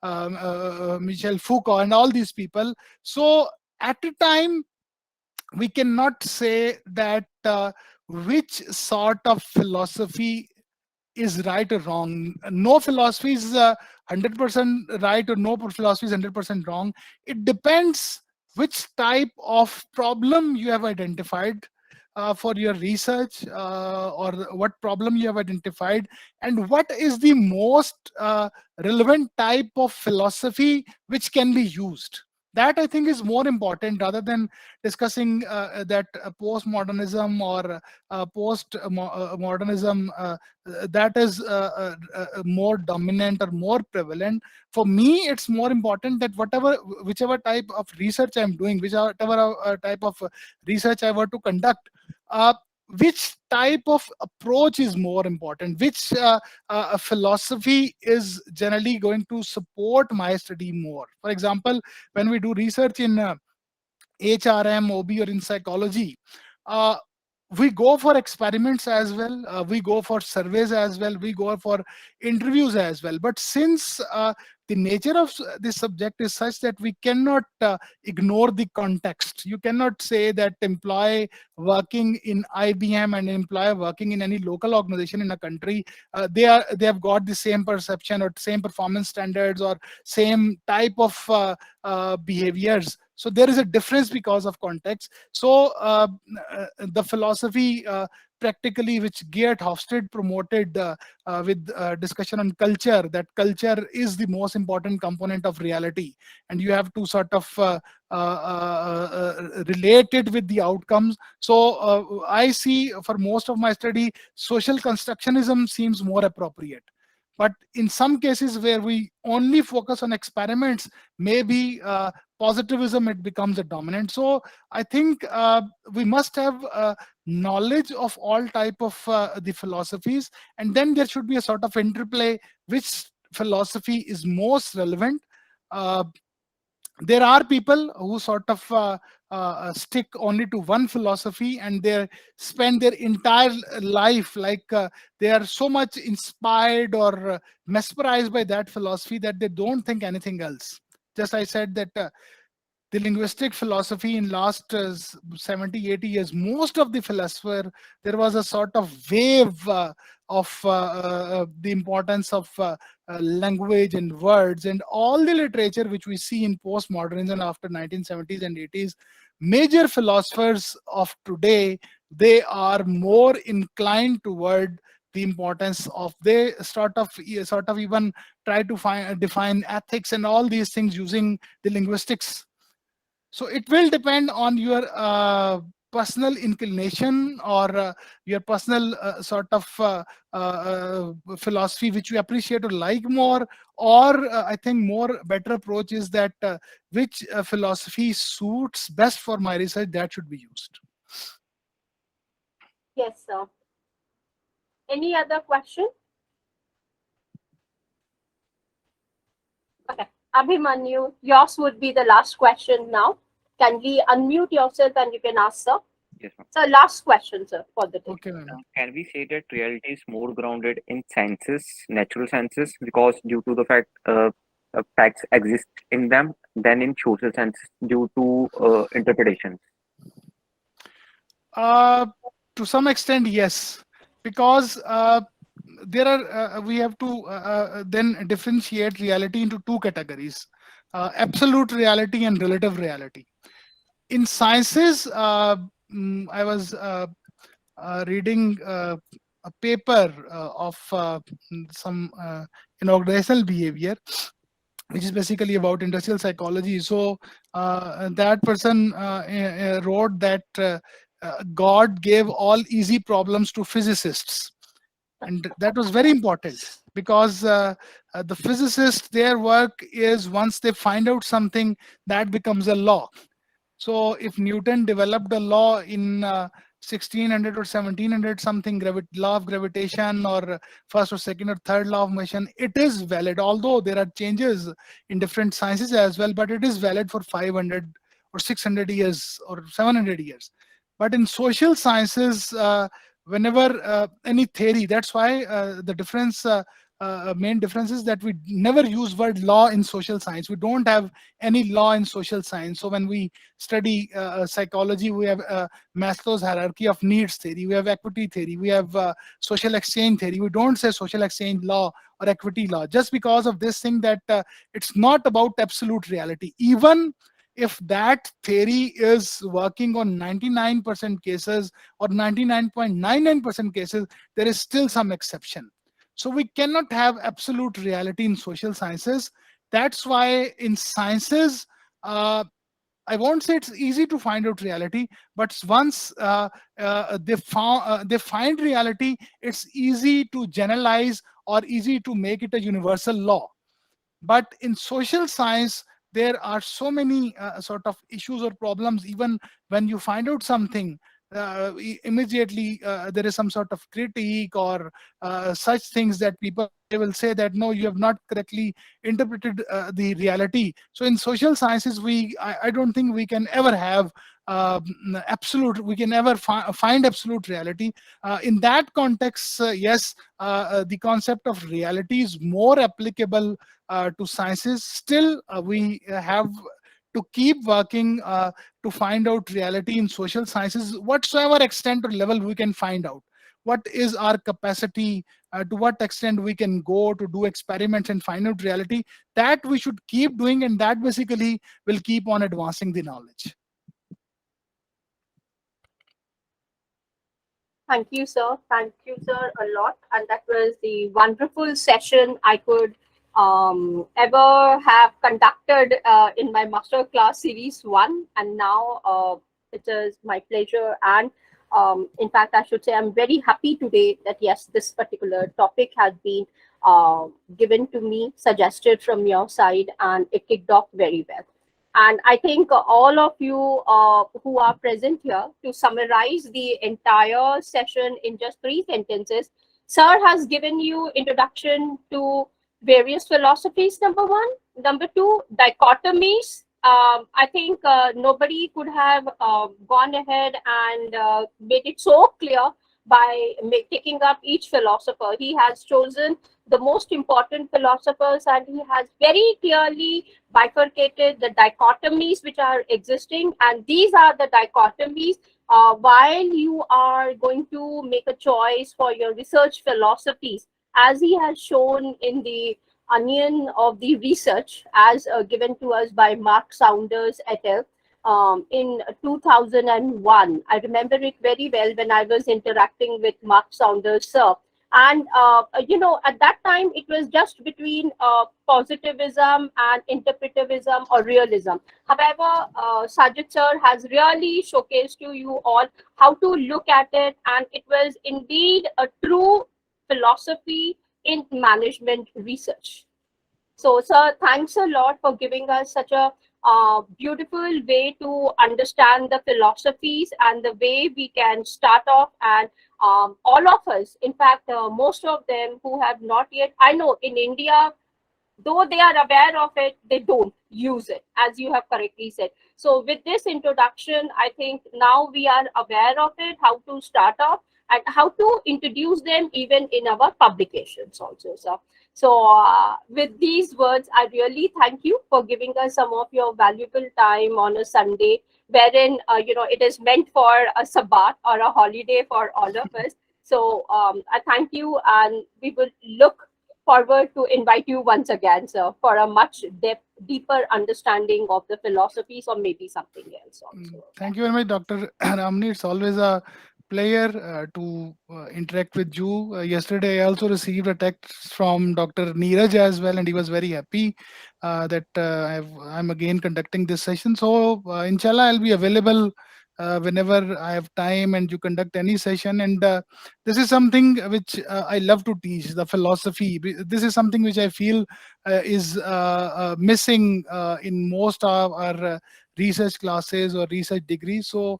and Michel Foucault and all these people. So at a time, we cannot say that which sort of philosophy is right or wrong. No philosophy is 100% right, or no philosophy is 100% wrong. It depends which type of problem you have identified for your research, or what problem you have identified, and what is the most relevant type of philosophy which can be used. That, I think, is more important, rather than discussing that postmodernism or post-modernism that is more dominant or more prevalent. For me, it's more important that whichever type of research I'm doing, whichever type of research I were to conduct, which type of approach is more important, which philosophy is generally going to support my study more. For example, when we do research in HRM, OB, or in psychology, uh, we go for experiments as well, we go for surveys as well, we go for interviews as well. But since the nature of this subject is such that we cannot ignore the context, you cannot say that employee working in IBM and employee working in any local organization in a country, they have got the same perception or same performance standards or same type of behaviors. So there is a difference because of context. So the philosophy practically, which Geert Hofstede promoted with discussion on culture, that culture is the most important component of reality, and you have to sort of relate it with the outcomes. So I see, for most of my study, social constructionism seems more appropriate. But in some cases where we only focus on experiments, maybe positivism, it becomes a dominant. So I think we must have knowledge of all type of the philosophies, and then there should be a sort of interplay, which philosophy is most relevant. uh, there are people who sort of stick only to one philosophy, and they spend their entire life like they are so much inspired or mesmerized by that philosophy that they don't think anything else. Just I said that the linguistic philosophy in last 70, 80 years, most of the philosopher, there was a sort of wave of the importance of language and words, and all the literature which we see in postmodernism after 1970s and 80s, major philosophers of today, they are more inclined toward the importance of, they sort of even try to define ethics and all these things using the linguistics. So it will depend on your personal inclination, or your personal philosophy which you appreciate or like more, or I think more better approach is that which philosophy suits best for my research, that should be used. Yes, sir. Any other question? Okay. Abhimanyu, yours would be the last question now. Kindly unmute yourself and you can ask, sir. Yes, ma'am. So last question, sir, for the day. Okay, ma'am. Can we say that reality is more grounded in sciences, natural sciences, because due to the fact facts exist in them, than in social sciences due to interpretations? To some extent, yes, because there are we have to then differentiate reality into two categories: absolute reality and relative reality. In sciences, I was reading a paper of some in organizational behavior, which is basically about industrial psychology. So that person wrote that God gave all easy problems to physicists, and that was very important, because the physicists, their work is, once they find out something, that becomes a law. So if Newton developed a law in 1600 or 1700 something, law of gravitation, or first or second or third law of motion, it is valid, although there are changes in different sciences as well, but it is valid for 500 or 600 years or 700 years. But in social sciences, whenever any theory, that's why the difference, main difference is that we never use word law in social science. We don't have any law in social science. So when we study psychology, we have Maslow's hierarchy of needs theory, we have equity theory, we have social exchange theory. We don't say social exchange law or equity law, just because of this thing that it's not about absolute reality. Even if that theory is working on 99% cases or 99.99% cases, there is still some exception. So we cannot have absolute reality in social sciences. That's why in sciences, I won't say it's easy to find out reality, but once they find reality, it's easy to generalize or easy to make it a universal law. But in social science, there are so many sort of issues or problems. Even when you find out something, immediately there is some sort of critique or such things that people, they will say that no, you have not correctly interpreted the reality. So in social sciences, I don't think we can ever have absolute, we can never find absolute reality. In that context, yes, the concept of reality is more applicable to sciences. Still, we have to keep working to find out reality in social sciences, whatsoever extent or level we can find out. What is our capacity, to what extent we can go to do experiments and find out reality, that we should keep doing, and that basically will keep on advancing the knowledge. Thank you, sir. Thank you, sir, a lot. And that was the wonderful session I could ever have conducted in my master class series 1. And now it is my pleasure. And in fact, I should say I'm very happy today that, yes, this particular topic has been given to me, suggested from your side, and it kicked off very well. And I think all of you who are present here, to summarize the entire session in just 3 sentences, sir has given you introduction to various philosophies, number 1. Number 2, dichotomies. I think nobody could have gone ahead and made it so clear by taking up each philosopher. He has chosen the most important philosophers, and he has very clearly bifurcated the dichotomies which are existing, and these are the dichotomies while you are going to make a choice for your research philosophies, as he has shown in the onion of the research as given to us by Mark Saunders et al. In 2001. I remember it very well when I was interacting with Mark Saunders, sir. And, at that time, it was just between positivism and interpretivism or realism. However, Sajid sir has really showcased to you all how to look at it, and it was indeed a true philosophy in management research. So, sir, thanks a lot for giving us such a beautiful way to understand the philosophies and the way we can start off. And all of us, in fact, most of them who have not yet, I know in India, though they are aware of it, they don't use it, as you have correctly said. So with this introduction, I think now we are aware of it, how to start off and how to introduce them even in our publications also. So with these words, I really thank you for giving us some of your valuable time on a Sunday, wherein it is meant for a Sabbath or a holiday for all of us. So I thank you, and we will look forward to invite you once again, sir, for a much deeper understanding of the philosophies or maybe something else also. Thank you very much, Dr. Ramni. It's always a pleasure to interact with you. Yesterday, I also received a text from Dr. Neeraj as well, and he was very happy that I'm again conducting this session. So, inshallah, I'll be available whenever I have time and you conduct any session. And this is something which I love to teach, the philosophy. This is something which I feel is missing in most of our research classes or research degrees. So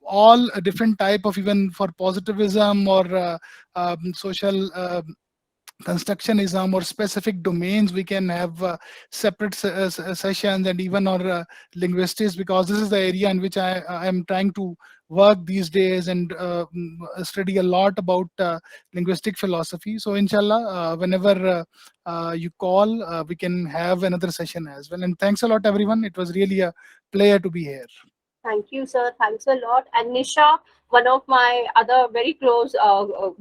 all a different type of, even for positivism or social constructionism or specific domains, we can have separate sessions, and even or linguistics, because this is the area in which I am trying to work these days and study a lot about linguistic philosophy. So inshallah, whenever you call, we can have another session as well. And thanks a lot, everyone. It was really a pleasure to be here. Thank you, sir. Thanks a lot. And Nisha, one of my other very close,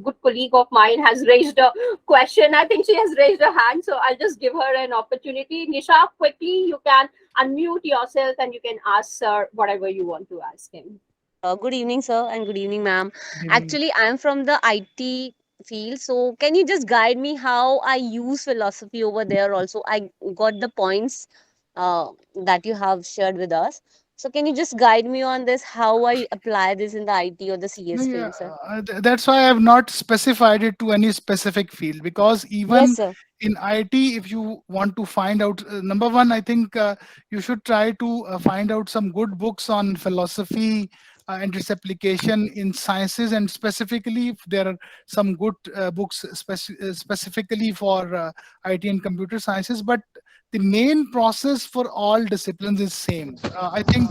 good colleague of mine, has raised a question. I think she has raised a hand, so I'll just give her an opportunity. Nisha, quickly, you can unmute yourself and you can ask sir whatever you want to ask him. Good evening, sir, and good evening, ma'am. Good evening. Actually, I'm from the IT field, so can you just guide me how I use philosophy over there? Also, I got the points that you have shared with us. So, can you just guide me on this? How I apply this in the IT or the CS Yeah, field, sir? that's why I have not specified it to any specific field, because Yes, even sir. in IT, if you want to find out, number one, I think you should try to find out some good books on philosophy and its application in sciences, and specifically, if there are some good books specifically for IT and computer sciences. But the main process for all disciplines is same. I think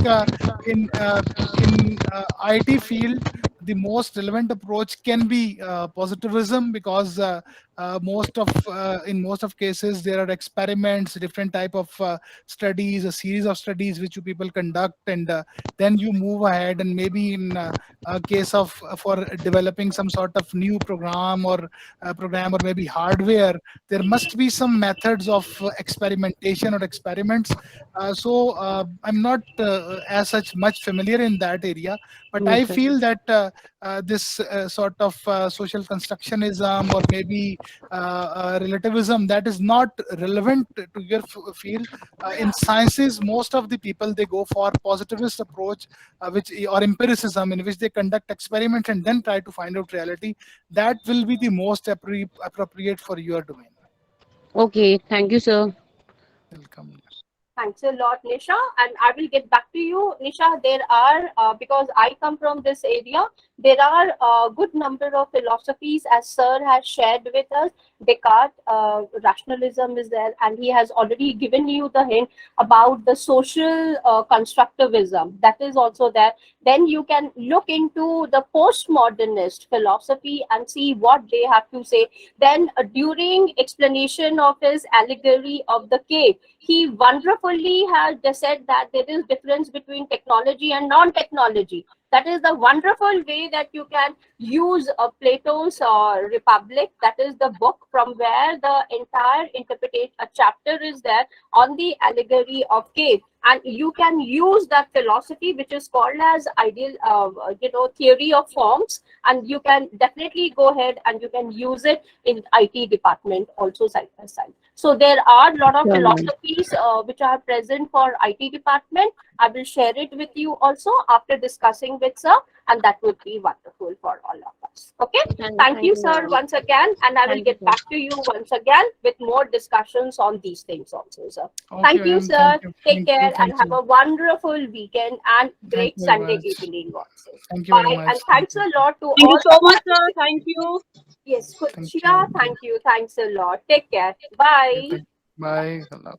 in uh, in IT field, the most relevant approach can be positivism, because in most of cases there are experiments, different type of studies, a series of studies which you people conduct, and then you move ahead, and maybe in a case of for developing some sort of new program or maybe hardware, there must be some methods of experimentation or experiments. I'm not as such much familiar in that area, but I Yes, sir. feel that this sort of social constructionism or maybe relativism, that is not relevant to your field. In sciences, most of the people, they go for positivist approach, which or empiricism, in which they conduct experiments and then try to find out reality. That will be the most appropriate for your domain. Okay, thank you, sir. Welcome. Thanks a lot, Nisha. And I will get back to you. Nisha, there are, because I come from this area, There are a good number of philosophies, as Sir has shared with us. Descartes, rationalism is there, and he has already given you the hint about the social constructivism. That is also there. Then you can look into the postmodernist philosophy and see what they have to say. Then during explanation of his allegory of the cave, he wonderfully has said that there is difference between technology and non-technology. That is the wonderful way that you can use Plato's Republic. That is the book from where the entire interpretation, a chapter is there on the allegory of cave. And you can use that philosophy, which is called as ideal, theory of forms. And you can definitely go ahead and you can use it in IT department also side by side. So there are a lot of philosophies which are present for IT department. I will share it with you also after discussing with Sir, and that would be wonderful for all of us. Okay, thank you, Sir, very much. once again, and I will Thank you, get sir. back to you once again with more discussions on these things also, Sir. Okay, Thank you, ma'am. Sir. Thank you. Take Thank care you. and Thank have you. a wonderful weekend and Thank great you very Sunday much. evening also. Thank you very Bye, much. and Thank thanks you. a lot to Thank you all so the much, sir. participants. Thank you. Yes, Thank Shia, you. thank you. Thanks a lot. Take care. Yeah, Bye. thank- Bye. Allah.